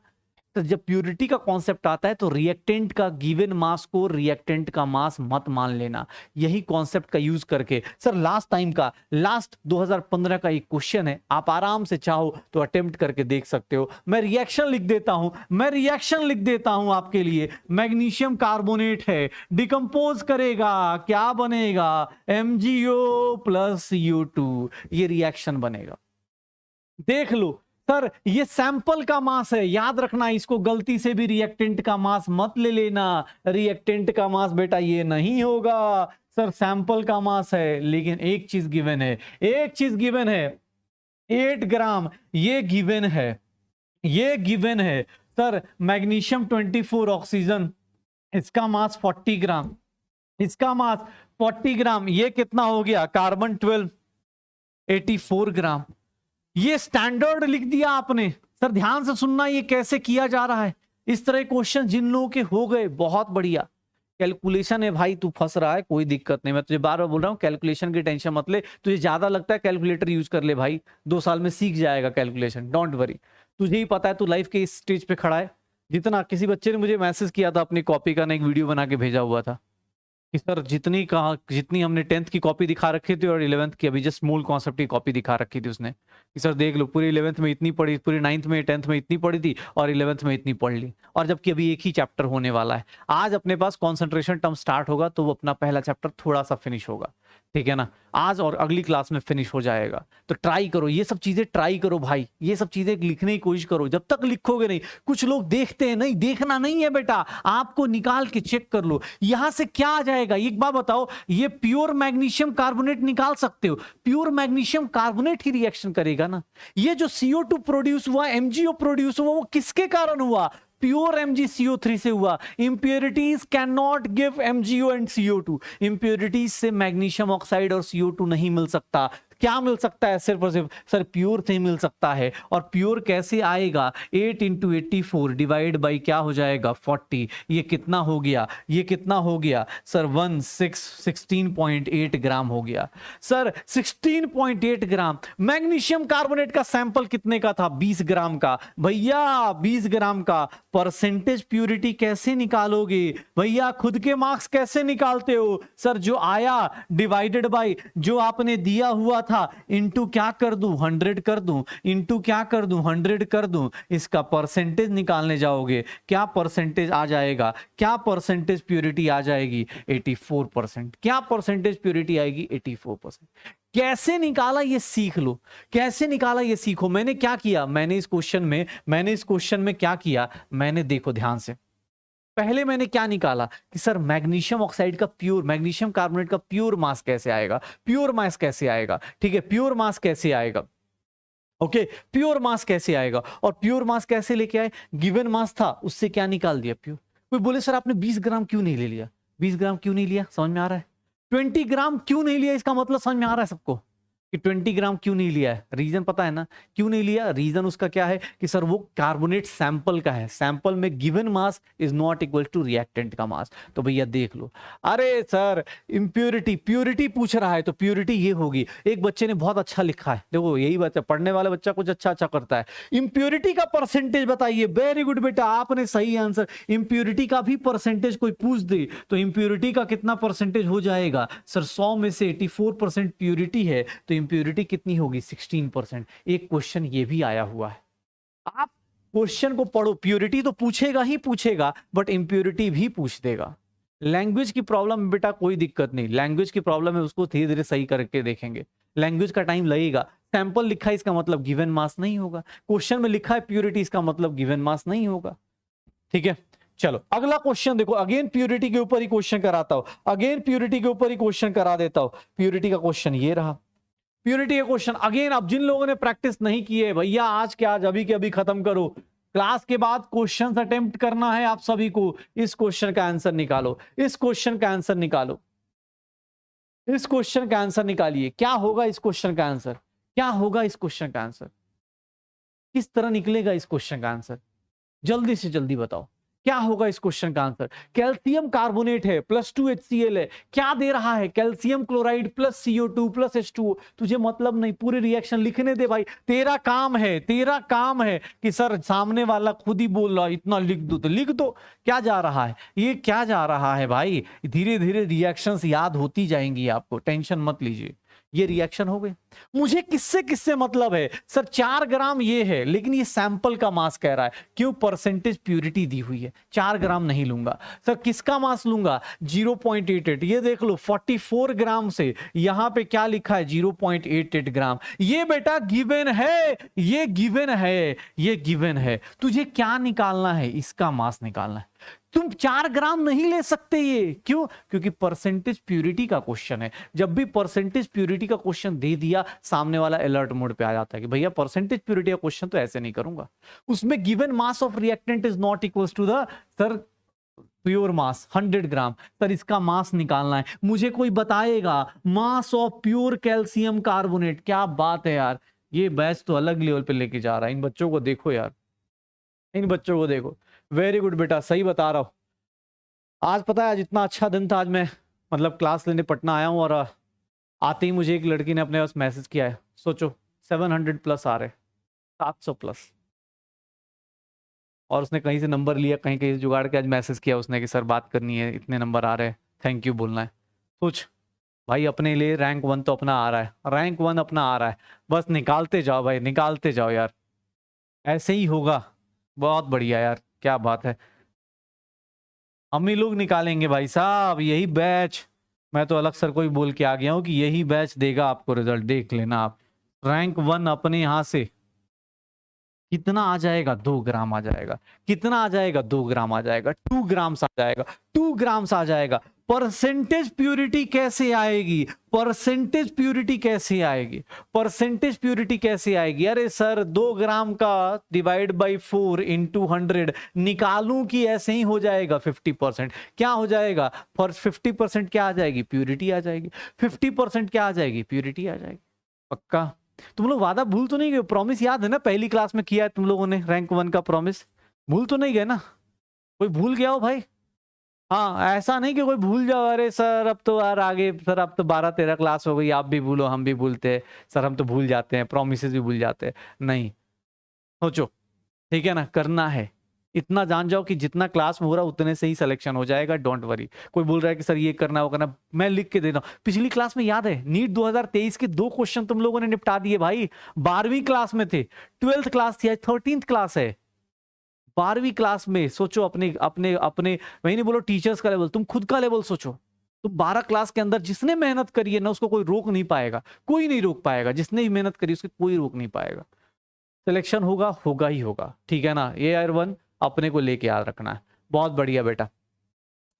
Speaker 1: तो जब प्यूरिटी का कॉन्सेप्ट आता है तो रिएक्टेंट का गिवन मास को रिएक्टेंट का मास मत मान लेना। यही कॉन्सेप्ट का यूज करके सर लास्ट टाइम का, लास्ट 2015 का एक क्वेश्चन है, आप आराम से चाहो तो अटेम्प्ट करके देख सकते हो। मैं रिएक्शन लिख देता हूं, मैं रिएक्शन लिख देता हूं आपके लिए। मैग्नीशियम कार्बोनेट है, डिकम्पोज करेगा, क्या बनेगा, MgO प्लस CO2, ये रिएक्शन बनेगा। देख लो सर, ये सैंपल का मास है, याद रखना, इसको गलती से भी रिएक्टेंट का मास मत ले लेना। रिएक्टेंट का मास बेटा ये नहीं होगा सर, सैंपल का मास है। लेकिन एक चीज गिवन है, एक चीज गिवन है, 8 ग्राम ये गिवन है, ये गिवन है सर। मैग्नीशियम 24, ऑक्सीजन इसका मास 40 ग्राम, इसका मास 40 ग्राम, ये कितना हो गया, कार्बन 12 84 ग्राम। ये स्टैंडर्ड लिख दिया आपने। सर ध्यान से सुनना, ये कैसे किया जा रहा है। इस तरह क्वेश्चन जिन लोगों के हो गए, बहुत बढ़िया। कैलकुलेशन है भाई, तू फंस रहा है, कोई दिक्कत नहीं, मैं तुझे बार बार बोल रहा हूँ, कैलकुलेशन की टेंशन मत ले। तुझे ज्यादा लगता है कैलकुलेटर यूज कर ले भाई, 2 साल में सीख जाएगा कैलकुलेशन, डोंट वरी। तुझे ही पता है तू लाइफ के इस स्टेज पे खड़ा है। जितना किसी बच्चे ने मुझे मैसेज किया था, अपनी कॉपी का ना एक वीडियो बना के भेजा हुआ था कि सर जितनी हमने 10th की कॉपी दिखा रखी थी और 11th की, अभी जस्ट मूल कॉन्सेप्ट की कॉपी दिखा रखी थी उसने, कि सर देख लो पूरी 11th में इतनी पढ़ी, पूरी 9th में 10th में इतनी पढ़ी थी और 11th में इतनी पढ़ ली, और जबकि अभी एक ही चैप्टर होने वाला है। आज अपने पास कॉन्सेंट्रेशन टर्म स्टार्ट होगा तो वो अपना पहला चैप्टर थोड़ा सा फिनिश होगा, ठीक है ना, आज और अगली क्लास में फिनिश हो जाएगा। तो ट्राई करो, ये सब चीजें ट्राई करो भाई, ये सब चीजें लिखने की कोशिश करो। जब तक लिखोगे नहीं, कुछ लोग देखते हैं, नहीं देखना नहीं है बेटा, आपको निकाल के चेक कर लो यहां से क्या आ जाएगा। एक बात बताओ, ये प्योर मैग्नीशियम कार्बोनेट निकाल सकते हो, प्योर मैग्नीशियम कार्बोनेट ही रिएक्शन करेगा ना। ये जो CO2 प्रोड्यूस हुआ, MgO प्रोड्यूस हुआ, वो किसके कारण हुआ, प्योर MgCO3 से हुआ। Impurities can not give MgO and CO2, impurities से मैग्नीशियम ऑक्साइड और CO2 नहीं मिल सकता। क्या मिल सकता है सिर्फ और सिर्फ सर प्योर नहीं मिल सकता है। और प्योर कैसे आएगा, 8 इंटू 84 डिवाइड बाई क्या हो जाएगा 40, ये कितना हो गया, ये कितना हो गया सर 16.8 ग्राम हो गया सर 16.8 ग्राम। मैग्नीशियम कार्बोनेट का सैंपल कितने का था, 20 ग्राम का भैया, 20 ग्राम का। परसेंटेज प्यूरिटी कैसे निकालोगे भैया, खुद के मार्क्स कैसे निकालते हो सर, जो आया डिवाइडेड बाय जो आपने दिया हुआ था इंटू क्या कर दूं 100 कर दूं, इंटू क्या कर दूं 100 कर दूं, इसका परसेंटेज निकालने जाओगे क्या परसेंटेज आ जाएगा, क्या परसेंटेज प्यूरिटी आ जाएगी 84%। क्या परसेंटेज प्यूरिटी आएगी 84%। कैसे निकाला ये सीख लो, कैसे निकाला ये सीखो। मैंने क्या किया, मैंने इस क्वेश्चन में क्या किया, मैंने देखो ध्यान से, पहले मैंने क्या निकाला कि सर मैग्नीशियम ऑक्साइड का प्योर, मैग्नीशियम कार्बोनेट का प्योर मास कैसे आएगा, प्योर मास कैसे आएगा, ठीक है, प्योर मास कैसे आएगा, ओके प्योर मास कैसे आएगा। और प्योर मास कैसे लेके आए, गिवन मास था उससे क्या निकाल दिया प्योर। कोई बोले सर आपने 20 ग्राम क्यों नहीं ले लिया, 20 ग्राम क्यों नहीं लिया, समझ में आ रहा है। 20 ग्राम क्यों नहीं लिया, इसका मतलब समझ में आ रहा है सबको कि 20 ग्राम क्यों नहीं लिया है। रीजन पता है ना क्यों नहीं लिया, रीजन उसका क्या है कि सर वो कार्बोनेट सैंपल का है, सैंपल में given mass is not equal to reactant का मास। तो भैया देख लो, अरे सर इंप्योरिटी, प्योरिटी पूछ रहा है तो प्योरिटी ये होगी। एक बच्चे ने बहुत अच्छा लिखा है, देखो यही बच्चा, पढ़ने वाला बच्चा कुछ अच्छा अच्छा करता है। इंप्योरिटी का परसेंटेज बताइए, वेरी गुड बेटा, आपने सही आंसर। इंप्योरिटी का भी परसेंटेज कोई पूछ दे तो इंप्योरिटी का कितना परसेंटेज हो जाएगा सर, 100 में से 84% प्योरिटी है तो इंप्योरिटी कितनी होगी 16%। एक क्वेश्चन ये भी आया हुआ है, आप क्वेश्चन को पढ़ो, प्योरिटी तो पूछेगा ही पूछेगा बट इंप्योरिटी भी पूछ देगा। लैंग्वेज की प्रॉब्लम बेटा कोई दिक्कत नहीं, लैंग्वेज की प्रॉब्लम है उसको धीरे धीरे सही करके देखेंगे, लैंग्वेज का टाइम लगेगा। सैंपल लिखा है इसका मतलब गिवन मास नहीं होगा, क्वेश्चन में लिखा है प्योरिटी इसका मतलब गिवन मास नहीं होगा, ठीक है। चलो अगला क्वेश्चन देखो, अगेन प्योरिटी के ऊपर ही क्वेश्चन कराता हूं, अगेन प्योरिटी के ऊपर ही क्वेश्चन करा देता हूं। प्योरिटी का क्वेश्चन ये रहा, प्योरिटी का क्वेश्चन अगेन। अब जिन लोगों ने प्रैक्टिस नहीं की है भैया, आज के आज अभी के अभी खत्म करो, क्लास के बाद क्वेश्चन अटेम्प्ट करना है आप सभी को। इस क्वेश्चन का आंसर निकालो, इस क्वेश्चन का आंसर निकालो, इस क्वेश्चन का आंसर निकालिए। क्या होगा इस क्वेश्चन का आंसर, क्या होगा इस क्वेश्चन का आंसर, किस तरह निकलेगा इस क्वेश्चन का आंसर, जल्दी से जल्दी बताओ क्या होगा इस क्वेश्चन का आंसर। कैल्शियम कार्बोनेट है प्लस 2 HCl है, क्या दे रहा है calcium chloride plus CO2 plus H2O। तुझे मतलब नहीं, पूरी रिएक्शन लिखने दे भाई, तेरा काम है, तेरा काम है कि सर सामने वाला खुद ही बोल रहा इतना लिख दो तो लिख दो। क्या जा रहा है, ये क्या जा रहा है भाई, धीरे धीरे रिएक्शंस याद होती जाएंगी आपको, टेंशन मत लीजिए। ये रिएक्शन हो गए, मुझे किससे किससे मतलब है सर, 4 ग्राम ये है लेकिन ये सैंपल का मास कह रहा है, क्यों परसेंटेज प्यूरिटी दी हुई है, 4 ग्राम नहीं लूंगा सर, किसका मास लूंगा 0.88। ये देख लो 44 ग्राम से यहां पे क्या लिखा है 0.88 ग्राम। ये बेटा गिवन है, ये गिवन है, ये गिवन है। तुझे क्या निकालना है, इसका मास निकालना है। तुम 4 ग्राम नहीं ले सकते, ये क्यों, क्योंकि परसेंटेज प्यूरिटी का क्वेश्चन है। जब भी परसेंटेज प्यूरिटी का क्वेश्चन दे दिया, सामने वाला अलर्ट मोड पे आ जाता है कि भैया परसेंटेज प्यूरिटी का क्वेश्चन तो ऐसे नहीं करूंगा, उसमें given mass of reactant is not equal to the sir pure mass 100 gram. Sir इसका मास निकालना है, मुझे कोई बताएगा mass of pure calcium carbonate. क्या बात है यार, ये बैच तो अलग लेवल पे लेके जा रहा है। इन बच्चों को देखो यार, इन बच्चों को देखो, वेरी गुड बेटा, सही बता रहा हूं। आज पता है आज इतना अच्छा दिन था, आज मैं मतलब क्लास लेने पटना आया हूं और आते ही मुझे एक लड़की ने अपने पास मैसेज किया है, सोचो 700 प्लस आ रहे, 700 प्लस, और उसने कहीं से नंबर लिया, कहीं कहीं से जुगाड़ के आज मैसेज किया उसने कि सर बात करनी है, इतने नंबर आ रहे हैं, थैंक यू बोलना है। सोच भाई, अपने लिए रैंक 1 तो अपना आ रहा है, रैंक 1 अपना आ रहा है, बस निकालते जाओ भाई, निकालते जाओ यार, ऐसे ही होगा। बहुत बढ़िया यार, क्या बात है, हम ही लोग निकालेंगे भाई साहब, यही बैच। मैं तो अलग सर को ही बोल के आ गया हूं कि यही बैच देगा आपको रिजल्ट, देख लेना आप। रैंक 1 अपने यहां से कितना आ जाएगा, 2 ग्राम आ जाएगा। कितना आ जाएगा, 2 ग्राम आ जाएगा, 2 ग्राम्स आ जाएगा, 2 ग्राम्स आ जाएगा। परसेंटेज प्यूरिटी कैसे आएगी, परसेंटेज प्यूरिटी कैसे आएगी, परसेंटेज प्यूरिटी कैसे आएगी। अरे सर 2 ग्राम का डिवाइड बाई 4 इंटू 100 निकालूं कि ऐसे ही हो जाएगा 50%। क्या हो जाएगा, 50% क्या आ जाएगी, प्यूरिटी आ जाएगी। 50% क्या आ जाएगी, प्यूरिटी आ जाएगी। पक्का? तुम लोग वादा भूल तो नहीं गए? प्रॉमिस याद है ना, पहली क्लास में किया है तुम लोगों ने रैंक 1 का प्रॉमिस? भूल तो नहीं गए ना? कोई भूल गया हो भाई? हाँ, ऐसा नहीं कि कोई भूल जाओ, अरे सर अब तो यार आगे, सर अब तो 12-13 क्लास हो गई, आप भी भूलो हम भी भूलते हैं, सर हम तो भूल जाते हैं, प्रोमिसेस भी भूल जाते हैं। नहीं, सोचो, ठीक है ना, करना है। इतना जान जाओ कि जितना क्लास में हो रहा उतने से ही सिलेक्शन हो जाएगा, डोंट वरी। कोई बोल रहा है कि सर ये करना वो करना, मैं लिख के दे रहा हूँ। पिछली क्लास में याद है, नीट 2023 के 2 क्वेश्चन तुम लोगों ने निपटा दिए भाई, 12वीं क्लास में थे, 12th क्लास थी, आज 13th क्लास है। 12वीं क्लास में सोचो, अपने अपने अपने वही नहीं बोलो टीचर्स का लेवल, तुम खुद का लेवल सोचो। तुम 12 क्लास के अंदर जिसने मेहनत करी है ना, उसको कोई रोक नहीं पाएगा, कोई नहीं रोक पाएगा। जिसने भी मेहनत करी उसको कोई रोक नहीं पाएगा। सिलेक्शन होगा, होगा ही होगा, ठीक है ना। ये आर 1 अपने को लेके याद रखना है। बहुत बढ़िया बेटा,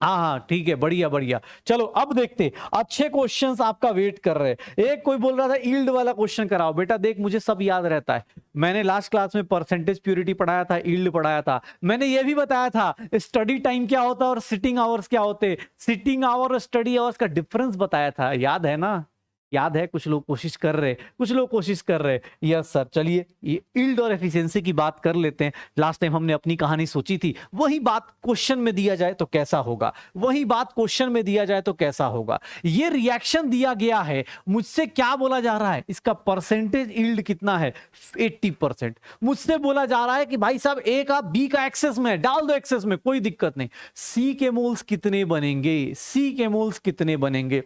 Speaker 1: हाँ हाँ ठीक है, बढ़िया बढ़िया। चलो अब देखते, अच्छे क्वेश्चंस आपका वेट कर रहे हैं। एक कोई बोल रहा था ईल्ड वाला क्वेश्चन कराओ। बेटा देख, मुझे सब याद रहता है, मैंने लास्ट क्लास में परसेंटेज प्योरिटी पढ़ाया था, ईल्ड पढ़ाया था, मैंने ये भी बताया था स्टडी टाइम क्या होता है और सिटिंग आवर्स क्या होते, सिटिंग आवर और स्टडी आवर्स का डिफरेंस बताया था, याद है ना? याद है? कुछ लोग कोशिश कर रहे, कुछ लोग कोशिश कर रहे। यस सर, चलिए ये ईल्ड और एफिशिएंसी की बात कर लेते हैं। लास्ट टाइम हमने अपनी कहानी सोची थी, वही बात क्वेश्चन में दिया जाए तो कैसा होगा, वही बात क्वेश्चन में दिया जाए तो कैसा होगा। ये रिएक्शन दिया गया है, मुझसे क्या बोला जा रहा है, इसका परसेंटेज ईल्ड कितना है, 80%। मुझसे बोला जा रहा है कि भाई साहब ए का बी का एक्सेस में डाल दो, एक्सेस में कोई दिक्कत नहीं। सी के मोल्स कितने बनेंगे, सी के मोल्स कितने बनेंगे,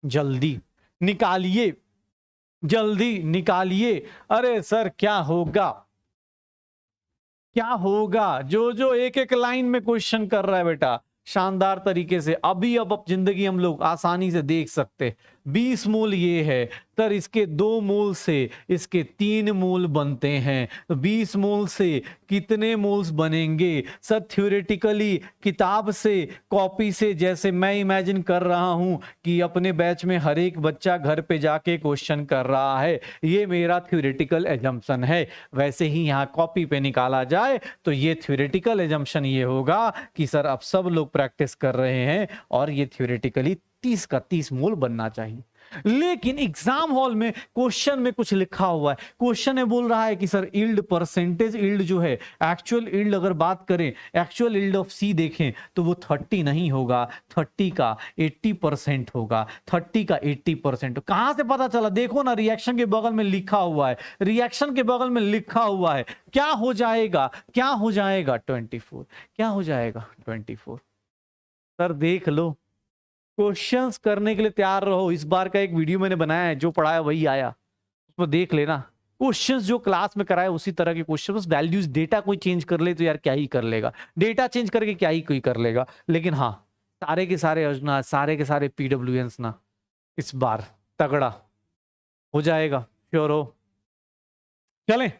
Speaker 1: जल्दी निकालिए, जल्दी निकालिए। अरे सर क्या होगा, क्या होगा? जो जो एक एक लाइन में क्वेश्चन कर रहा है बेटा, शानदार तरीके से अभी अब जिंदगी हम लोग आसानी से देख सकते। 20 मूल ये है सर, इसके 2 मूल से इसके 3 मूल बनते हैं, तो 20 मूल से कितने मूल्स बनेंगे सर? थ्योरेटिकली किताब से, कॉपी से, जैसे मैं इमेजिन कर रहा हूं कि अपने बैच में हर एक बच्चा घर पे जाके क्वेश्चन कर रहा है, ये मेरा थ्योरेटिकल एजम्पशन है। वैसे ही यहां कॉपी पे निकाला जाए तो ये थ्योरेटिकल एजम्पशन ये होगा कि सर अब सब लोग प्रैक्टिस कर रहे हैं और ये थ्योरेटिकली 30 का 30 मूल बनना चाहिए। लेकिन एग्जाम हॉल में क्वेश्चन में कुछ लिखा हुआ है, क्वेश्चन में बोल रहा है कि सर ईल्ड, परसेंटेज ईल्ड जो है, एक्चुअल ईल्ड अगर बात करें, एक्चुअल ईल्ड ऑफ सी देखें तो वो 30 नहीं होगा, 30 का 80% होगा, 30 का 80%। कहां से पता चला? देखो ना, रिएक्शन के बगल में लिखा हुआ है, रिएक्शन के बगल में लिखा हुआ है। क्या हो जाएगा, क्या हो जाएगा? 24। क्या हो जाएगा? 24। सर देख लो, क्वेश्चंस करने के लिए तैयार रहो। इस बार का एक वीडियो मैंने बनाया है, जो पढ़ाया वही आया, उसको देख लेना। क्वेश्चंस जो क्लास में कराए उसी तरह के क्वेश्चन, बस वैल्यूज डेटा कोई चेंज कर ले तो यार क्या ही कर लेगा, डेटा चेंज करके क्या ही कोई कर लेगा। लेकिन हाँ, सारे के सारे योजना, सारे के सारे पीडब्ल्यूएंस ना इस बार तगड़ा हो जाएगा, श्योर हो। चलें,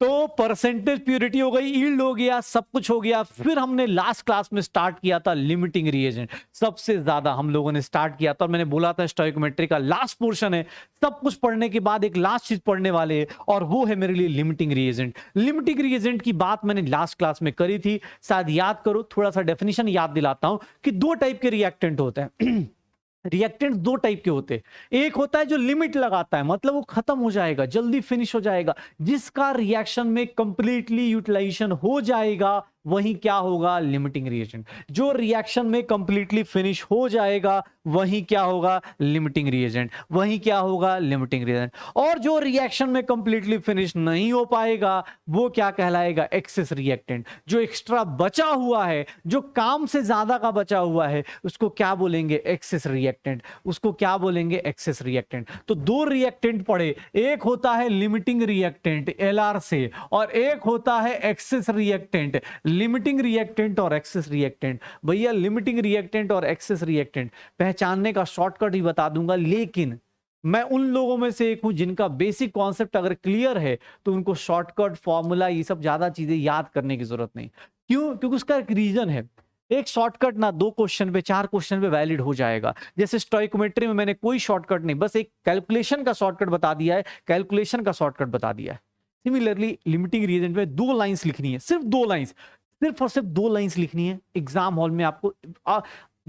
Speaker 1: तो परसेंटेज प्योरिटी हो गई, यील्ड हो गया, सब कुछ हो गया। फिर हमने लास्ट क्लास में स्टार्ट किया था लिमिटिंग रिएजेंट, सबसे ज्यादा हम लोगों ने स्टार्ट किया था। और मैंने बोला था स्टोइकोमेट्री का लास्ट पोर्शन है, सब कुछ पढ़ने के बाद एक लास्ट चीज पढ़ने वाले हैं और वो है मेरे लिए लिमिटिंग रिएजेंट। लिमिटिंग रिएजेंट की बात मैंने लास्ट क्लास में करी थी, शायद याद करो, थोड़ा सा डेफिनेशन याद दिलाता हूं कि 2 टाइप के रिएक्टेंट होते हैं। रिएक्टेंट 2 टाइप के होते हैं, एक होता है जो लिमिट लगाता है, मतलब वो खत्म हो जाएगा, जल्दी फिनिश हो जाएगा, जिसका रिएक्शन में कंप्लीटली यूटिलाइजेशन हो जाएगा, वही क्या होगा? Limiting reagent. जो रिएक्शन में कंप्लीटली फिनिश हो जाएगा वही क्या होगा? Limiting reagent. वही क्या होगा? Limiting reagent. और जो रिएक्शन में कंप्लीटली फिनिश नहीं हो पाएगा वो क्या कहलाएगा? Access reactant. जो एक्स्ट्रा बचा हुआ है, जो काम से ज्यादा का बचा हुआ है, उसको क्या बोलेंगे? Excess reactant. उसको क्या बोलेंगे? Excess reactant. तो 2 रिएक्टेंट पढ़े, एक होता है लिमिटिंग रिएक्टेंट एलआर से, और एक होता है एक्सेस रिएक्टेंट। लिमिटिंग रिएक्टेंट और एक्सेस रिएक्टेंट, भैया लिमिटिंग रिएक्टेंट और एक्सेस रिएक्टेंट पहचानने का शॉर्टकट ही बता दूंगा, लेकिन मैं उन लोगों में से एक हूं जिनका बेसिक कॉन्सेप्ट अगर क्लियर है तो उनको शॉर्टकट, फॉर्मूला, ये सब ज्यादा चीजें याद करने की जरूरत नहीं। क्यों? क्योंकि उसका एक रीजन है। एक शॉर्टकट ना 2 क्वेश्चन पे, 4 क्वेश्चन पे वैलिड हो जाएगा। जैसे स्टोइकोमेट्री में मैंने कोई शॉर्टकट नहीं, बस एक कैलकुलेशन का शॉर्टकट बता दिया है, कैलकुलेशन का शॉर्टकट बता दिया है। सिमिलरली लिमिटिंग रिएजेंट में 2 लाइंस लिखनी है, सिर्फ 2 लाइंस, सिर्फ और सिर्फ 2 लाइंस लिखनी है। एग्जाम हॉल में आपको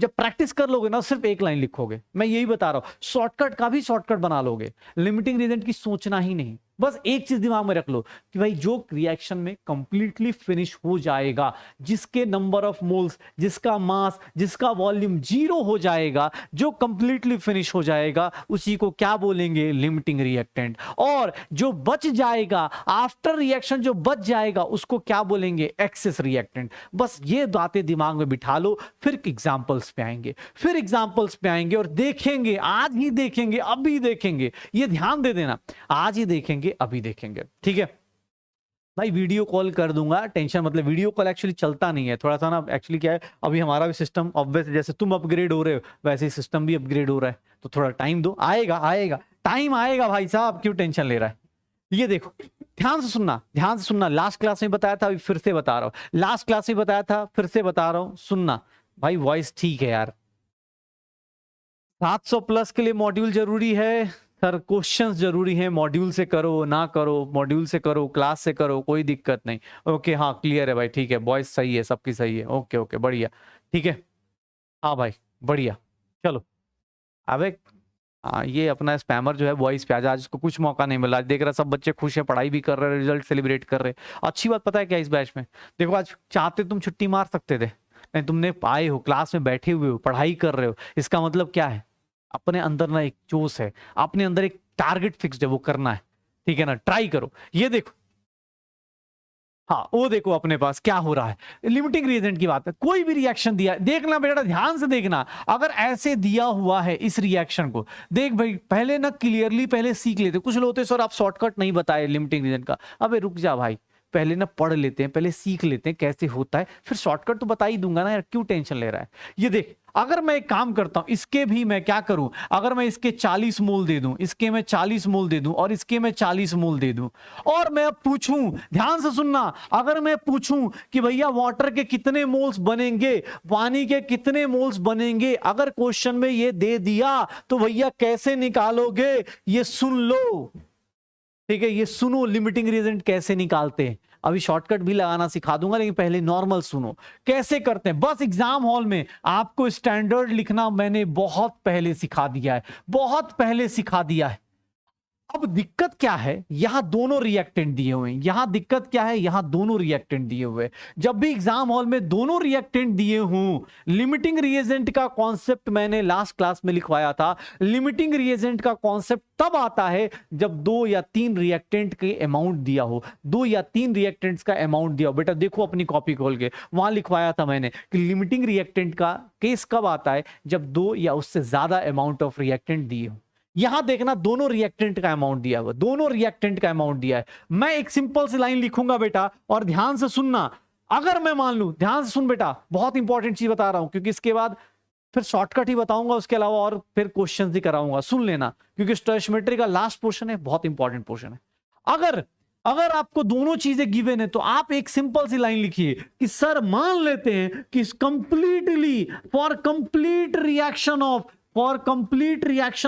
Speaker 1: जब प्रैक्टिस कर लोगे ना सिर्फ एक लाइन लिखोगे, मैं यही बता रहा हूं, शॉर्टकट का भी शॉर्टकट बना लोगे, लिमिटिंग रीजन की सोचना ही नहीं। बस एक चीज दिमाग में रख लो कि भाई जो रिएक्शन में कंप्लीटली फिनिश हो जाएगा, जिसके नंबर ऑफ मोल्स, जिसका मास, जिसका वॉल्यूम 0 हो जाएगा, जो कंप्लीटली फिनिश हो जाएगा, उसी को क्या बोलेंगे, लिमिटिंग रिएक्टेंट। और जो बच जाएगा आफ्टर रिएक्शन, जो बच जाएगा उसको क्या बोलेंगे, एक्सेस रिएक्टेंट। बस ये बातें दिमाग में बिठा लो, फिर एग्जांपल्स पे आएंगे, फिर एग्जांपल्स पे आएंगे और देखेंगे, आज ही देखेंगे, अभी देखेंगे, ये ध्यान दे देना, आज ही देखेंगे, अभी देखेंगे, ठीक है भाई। वीडियो कॉल कर दूंगा, टेंशन मतलब, वीडियो कॉल एक्चुअली चलता नहीं है थोड़ा सा ना, एक्चुअली क्या है अभी हमारा भी सिस्टम ऑब्वियस, जैसे तुम अपग्रेड हो रहे हो वैसे ही सिस्टम भी अपग्रेड हो रहा है, तो थोड़ा टाइम दो, आएगा आएगा टाइम आएगा भाई साहब, क्यों टेंशन ले रहा है। ये देखो ध्यान से सुनना, ध्यान से सुनना, लास्ट क्लास में बताया था, अभी फिर से बता रहा हूं, लास्ट क्लास में बताया था, फिर से बता रहा हूं, सुनना भाई, वॉइस ठीक है यार। 700 प्लस के लिए मॉड्यूल जरूरी है सर, क्वेश्चंस जरूरी है, मॉड्यूल से करो ना करो, मॉड्यूल से करो, क्लास से करो, कोई दिक्कत नहीं। ओके हाँ क्लियर है भाई, ठीक है, वॉइस सही है, सबकी सही है, ओके ओके बढ़िया, ठीक है हाँ भाई बढ़िया। चलो अबे हाँ, ये अपना स्पैमर जो है वॉइस पे आज उसको कुछ मौका नहीं मिला, देख रहा सब बच्चे खुश है, पढ़ाई भी कर रहे हैं, रिजल्ट सेलिब्रेट कर रहे हैं। अच्छी बात पता है क्या इस बैच में, देखो आज चाहते तुम छुट्टी मार सकते थे, नहीं तुमने आए हो, क्लास में बैठे हुए हो, पढ़ाई कर रहे हो, इसका मतलब क्या है, अपने अंदर ना एक जोश है, अपने अंदर एक टारगेट फिक्स्ड है, वो करना है, ठीक है ना, ट्राई करो। ये देखो हाँ वो देखो अपने पास क्या हो रहा है, लिमिटिंग रिएजेंट की बात है, कोई भी रिएक्शन दिया, देखना बेटा ध्यान से देखना, अगर ऐसे दिया हुआ है इस रिएक्शन को, देख भाई पहले ना क्लियरली पहले सीख लेते, कुछ लोग होते सर आप शॉर्टकट नहीं बताए लिमिटिंग रिएजेंट का, अबे रुक जा भाई, पहले ना पढ़ लेते हैं, पहले सीख लेते हैं कैसे होता है, फिर शॉर्टकट तो बता ही दूंगा ना यार, क्यों टेंशन ले रहा है। ये देख अगर मैं एक काम करता हूं, इसके भी मैं क्या करूं, अगर मैं इसके 40 मोल दे दूं, इसके मैं 40 मोल दे दूं, और इसके मैं 40 मोल दे दूं, और मैं अब पूछूं, ध्यान से सुनना, अगर मैं पूछूं कि भैया वाटर के कितने मोल्स बनेंगे, पानी के कितने मोल्स बनेंगे, अगर क्वेश्चन में ये दे दिया तो भैया कैसे निकालोगे, ये सुन लो, ठीक है, ये सुनो लिमिटिंग रिएजेंट कैसे निकालते हैं, अभी शॉर्टकट भी लगाना सिखा दूंगा, लेकिन पहले नॉर्मल सुनो कैसे करते हैं। बस एग्जाम हॉल में आपको स्टैंडर्ड लिखना मैंने बहुत पहले सिखा दिया है, बहुत पहले सिखा दिया है। अब दिक्कत क्या है, यहां दोनों रिएक्टेंट दिए हुए हैं, यहां दिक्कत क्या है, यहां दोनों रिएक्टेंट दिए हुए हैं। जब भी एग्जाम हॉल में दोनों रिएक्टेंट दिए हों, लिमिटिंग रिएजेंट का कॉन्सेप्ट मैंने लास्ट क्लास में लिखवाया था, लिमिटिंग रिएजेंट का कॉन्सेप्ट तब आता है जब 2 या 3 रिएक्टेंट के अमाउंट दिया हो, 2 या 3 रिएक्टेंट्स का अमाउंट दिया हो। बेटा देखो अपनी कॉपी खोल के, वहां लिखवाया था मैंने कि लिमिटिंग रिएक्टेंट का केस कब आता है, जब 2 या उससे ज्यादा अमाउंट ऑफ रिएक्टेंट दिए हो। यहां देखना दोनों रिएक्टेंट का अमाउंट दिया हुआ, दोनों रिएक्टेंट का अमाउंट दिया है। मैं एक सिंपल सी लाइन लिखूंगा बेटा, और ध्यान से सुनना, अगर मैं मान लूं, ध्यान से सुन बेटा, बहुत इंपॉर्टेंट चीज बता रहा हूं, क्योंकि इसके बाद फिर शॉर्टकट ही बताऊंगा, उसके अलावा और फिर क्वेश्चन भी कराऊंगा, सुन लेना, क्योंकि स्टोइचियोमेट्री का लास्ट पोर्शन है, बहुत इंपॉर्टेंट पोर्शन है। अगर आपको दोनों चीजें गिवन है, तो आप एक सिंपल सी लाइन लिखिए कि सर मान लेते हैं कि completely for complete reaction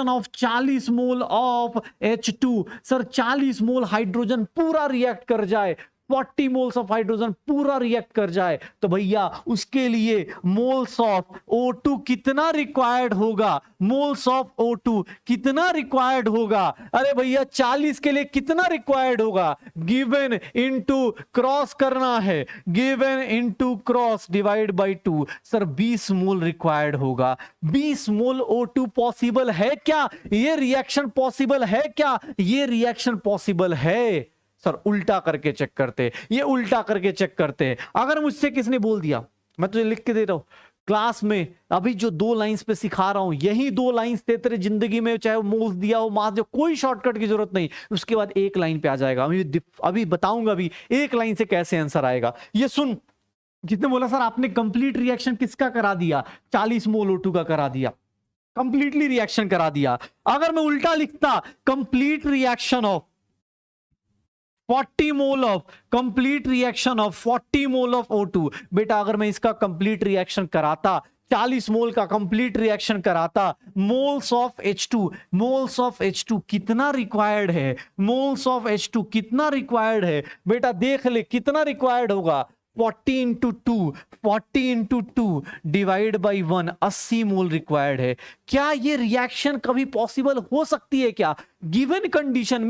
Speaker 1: of 40 mole of H2, sir 40 mole hydrogen पूरा रिएक्ट कर जाए, 40 मोल्स ऑफ हाइड्रोजन पूरा रिएक्ट कर जाए, तो भैया उसके लिए मोल्स ऑफ O2 कितना रिक्वायर्ड होगा, मोल्स ऑफ O2 कितना रिक्वायर्ड होगा, अरे भैया 40 के लिए कितना रिक्वायर्ड होगा, गिवन इनटू क्रॉस करना है, given into cross divide by 2, sir 20 mole required होगा। 20 मोल O2 पॉसिबल है क्या, ये रिएक्शन पॉसिबल है क्या, ये रिएक्शन पॉसिबल है सर, उल्टा करके चेक करते, ये उल्टा करके चेक करते। अगर मुझसे किसने बोल दिया, मैं तुझे लिख के दे रहा हूं क्लास में, अभी जो 2 लाइंस पे सिखा रहा हूं, यही 2 लाइंस थे तेरे जिंदगी में, चाहे वो मोल्स दिया हो, मास दिया, कोई शॉर्टकट की जरूरत नहीं, उसके बाद एक लाइन पे आ जाएगा, अभी बताऊंगा अभी एक लाइन से कैसे आंसर आएगा। ये सुन, जितने बोला सर आपने कंप्लीट रिएक्शन किसका करा दिया, 40 मोल O2 का करा दिया, कंप्लीटली रिएक्शन करा दिया। अगर मैं उल्टा लिखता, complete reaction of 40 mole of, complete reaction of 40 mole of O2, बेटा अगर मैं इसका कंप्लीट रिएक्शन कराता, 40 मोल का कंप्लीट रिएक्शन कराता, मोल्स ऑफ H2 कितना रिक्वायर्ड है, मोल्स ऑफ H2 कितना रिक्वायर्ड है, बेटा देख ले कितना रिक्वायर्ड होगा, 40 into 2, 40 into 2 divide by 1, 80 mole required है। क्या ये रिएक्शन कभी पॉसिबल हो सकती है क्या? गिवन कंडीशन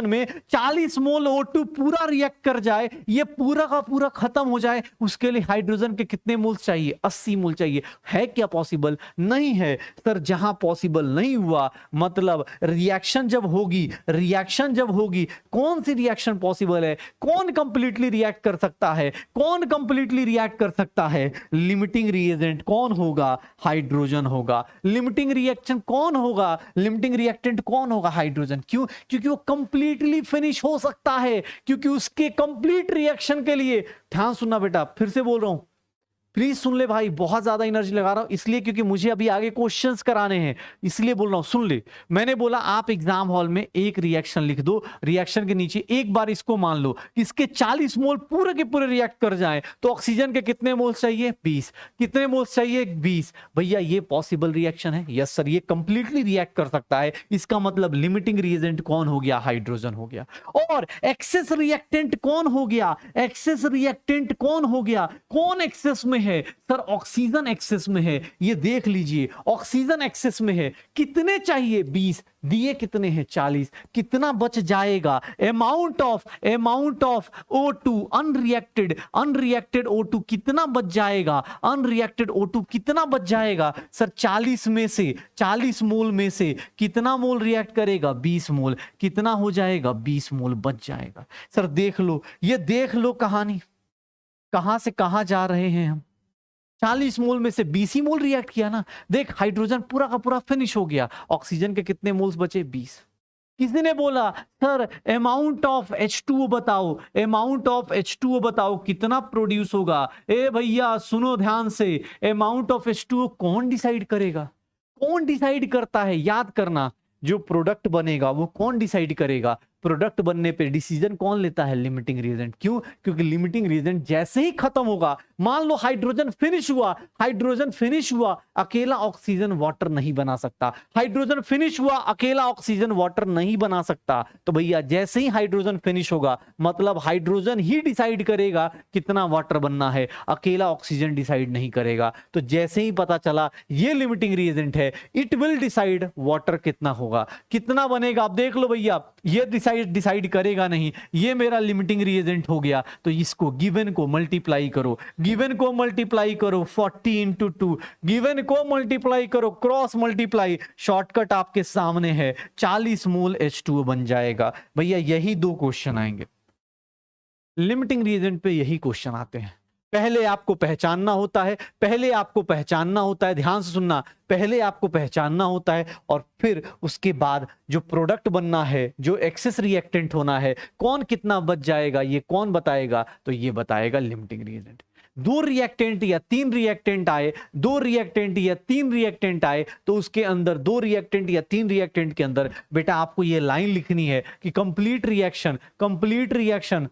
Speaker 1: में 40 मोल O2 पूरा रिएक्ट कर जाए, ये पूरा का पूरा खत्म हो जाए, उसके लिए हाइड्रोजन के कितने मोल्स चाहिए? 80 मोल चाहिए। है क्या पॉसिबल? नहीं है सर। जहां पॉसिबल नहीं हुआ, मतलब रिएक्शन जब होगी, कौन सी रिएक्शन पॉसिबल है? कौन कंप्लीटली रिएक्ट कर सकता है? लिमिटिंग रिएजेंट कौन होगा? हाइड्रोजन होगा। लिमिटिंग रिएक्शन कौन होगा? लिमिटिंग रिएक्टेंट कौन होगा? हाइड्रोजन। क्यों? क्योंकि वो कंप्लीटली फिनिश हो सकता है, क्योंकि उसके कंप्लीट रिएक्शन के लिए, ध्यान सुनना बेटा, फिर से बोल रहा हूं, प्लीज सुन ले भाई, बहुत ज्यादा एनर्जी लगा रहा हूं इसलिए क्योंकि मुझे अभी आगे क्वेश्चंस कराने हैं, इसलिए बोल रहा हूं, सुन ले। मैंने बोला आप एग्जाम हॉल में एक रिएक्शन लिख दो, रिएक्शन के नीचे एक बार इसको मान लो, इसके 40 मोल पूरे के पूरे रिएक्ट कर जाएं, तो ऑक्सीजन के कितने मोल्स चाहिए? 20। कितने मोल्स चाहिए? 20। भैया ये पॉसिबल रिएक्शन है? यस सर, ये कंप्लीटली रिएक्ट कर सकता है। इसका मतलब लिमिटिंग रिएजेंट कौन हो गया? हाइड्रोजन हो गया। और एक्सेस रिएक्टेंट कौन हो गया? कौन एक्सेस में है? सर ऑक्सीजन एक्सेस में है। ये देख लीजिए, ऑक्सीजन एक्सेस में है। कितने चाहिए? 20। दिए कितने हैं? 40। कितना बच जाएगा? Amount of O2 unreacted O2 कितना बच जाएगा? अनरिएक्टेड O2 कितना बच जाएगा? सर 40 मोल में से कितना मोल रिएक्ट करेगा? 20 मोल। कितना हो जाएगा? 20 मोल बच जाएगा। सर देख लो, ये देख लो कहानी, कहां से कहां जा रहे हैं हम। 40 मोल में से 20 ही मोल रिएक्ट किया ना। देख हाइड्रोजन पूरा का पूरा फिनिश हो गया, ऑक्सीजन के कितने मोल्स बचे? 20। किसी ने बोला सर अमाउंट ऑफ H2O बताओ, कितना प्रोड्यूस होगा? ए भैया सुनो ध्यान से, अमाउंट ऑफ H2O कौन डिसाइड करेगा? कौन डिसाइड करता है? याद करना, जो प्रोडक्ट बनेगा वो कौन डिसाइड करेगा? प्रोडक्ट बनने पे डिसीजन कौन लेता है? Limiting reagent. क्यों? क्योंकि लिमिटिंग रिएजेंट जैसे ही खत्म होगा, मान लो हाइड्रोजन फिनिश हुआ, अकेला ऑक्सीजन वाटर नहीं बना सकता। तो भैया जैसे ही हाइड्रोजन फिनिश होगा, मतलब हाइड्रोजन ही डिसाइड करेगा कितना वाटर बनना है, अकेला ऑक्सीजन डिसाइड नहीं करेगा। तो जैसे ही पता चला ये लिमिटिंग रिएजेंट है, इट विल डिसाइड वाटर कितना होगा, कितना बनेगा। आप देख लो भैया, ये डिसाइड करेगा नहीं, ये मेरा लिमिटिंग रिएजेंट हो गया। तो इसको गिवन को मल्टीप्लाई करो, 40 इंटू 2, गिवन को मल्टीप्लाई करो, क्रॉस मल्टीप्लाई, शॉर्टकट आपके सामने है, 40 मोल H2O बन जाएगा। भैया यही 2 क्वेश्चन आएंगे लिमिटिंग रिएजेंट पे, यही क्वेश्चन आते हैं। पहले आपको पहचानना होता है, ध्यान से सुनना, पहले आपको पहचानना होता है और फिर उसके बाद जो प्रोडक्ट बनना है, जो एक्सेस रिएक्टेंट होना है, कौन कितना बच जाएगा, ये कौन बताएगा? तो ये बताएगा लिमिटिंग रिएजेंट। 2 रिएक्टेंट या 3 रिएक्टेंट आए, तो उसके अंदर 2 रिएक्टेंट या 3 रिएक्टेंट के अंदर बेटा आपको ये लाइन लिखनी है कि कंप्लीट रिएक्शन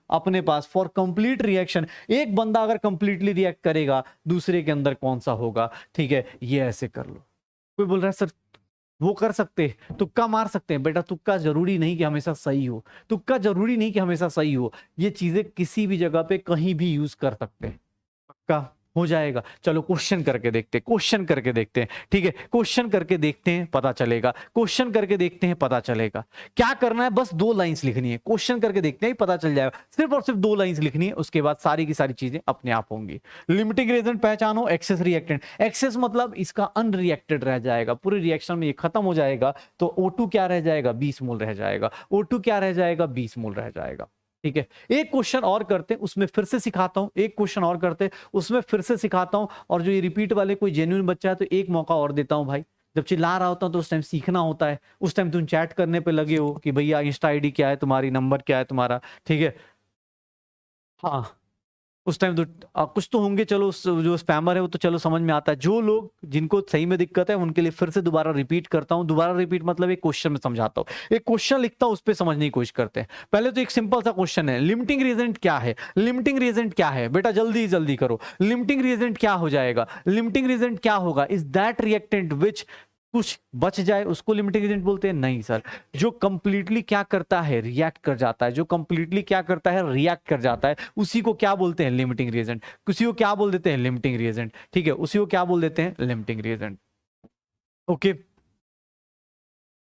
Speaker 1: अपने पास, फॉर कंप्लीट रिएक्शन एक बंदा अगर कंप्लीटली रिएक्ट करेगा, दूसरे के अंदर कौन सा होगा। ठीक है, ये ऐसे कर लो। कोई बोल रहा है सर वो कर सकते, तुक्का मार सकते हैं। बेटा तुक्का जरूरी नहीं कि हमेशा सही हो, ये चीजें किसी भी जगह पे कहीं भी यूज कर सकते हैं, पक्का हो जाएगा। चलो क्वेश्चन करके देखते हैं, ठीक है, क्वेश्चन करके देखते हैं, पता चलेगा। क्या करना है? बस 2 लाइंस लिखनी है, क्वेश्चन करके देखते हैं, पता चल जाएगा। सिर्फ और सिर्फ 2 लाइंस लिखनी है, उसके बाद सारी की सारी चीजें अपने आप होंगी। लिमिटिंग रिएजेंट पहचानो, एक्सेस रिएक्टेंट। एक्सेस मतलब इसका अनरिएक्टेड रह जाएगा, पूरे रिएक्शन में ये खत्म हो जाएगा, तो O2 क्या रह जाएगा? 20 मोल रह जाएगा। O2 क्या रह जाएगा? 20 मोल रह जाएगा। ठीक है, एक क्वेश्चन और करते, उसमें फिर से सिखाता हूं, और जो ये रिपीट वाले कोई जेन्युइन बच्चा है तो एक मौका और देता हूं भाई। जब चिल्ला रहा होता हूं तो उस टाइम सीखना होता है, उस टाइम तुम चैट करने पे लगे हो कि भैया इंस्टा आईडी क्या है तुम्हारी, नंबर क्या है तुम्हारा, ठीक है। हाँ उस टाइम तो कुछ तो होंगे, चलो जो स्पैमर है वो तो चलो समझ में आता है। जो लोग जिनको सही में दिक्कत है उनके लिए फिर से दोबारा रिपीट करता हूं। दोबारा रिपीट मतलब एक क्वेश्चन में समझाता हूं, एक क्वेश्चन लिखता हूं, उस पर समझने की कोशिश करते हैं। पहले तो एक सिंपल सा क्वेश्चन है, लिमिटिंग रिएजेंट क्या है? बेटा जल्दी करो, लिमिटिंग रिएजेंट क्या हो जाएगा? लिमिटिंग रिएजेंट क्या होगा? इज दैट रिएक्टेंट विच कुछ बच जाए उसको लिमिटिंग रीजेंट बोलते हैं? नहीं सर, जो कंप्लीटली क्या करता है, रिएक्ट कर जाता है, जो कंप्लीटली क्या करता है, रिएक्ट कर जाता है, उसी को क्या बोलते हैं, लिमिटिंग रीजेंट। किसी को क्या बोल देते हैं, लिमिटिंग रीजेंट, ठीक है, उसी को क्या बोल देते हैं, लिमिटिंग रीजेंट। ओके,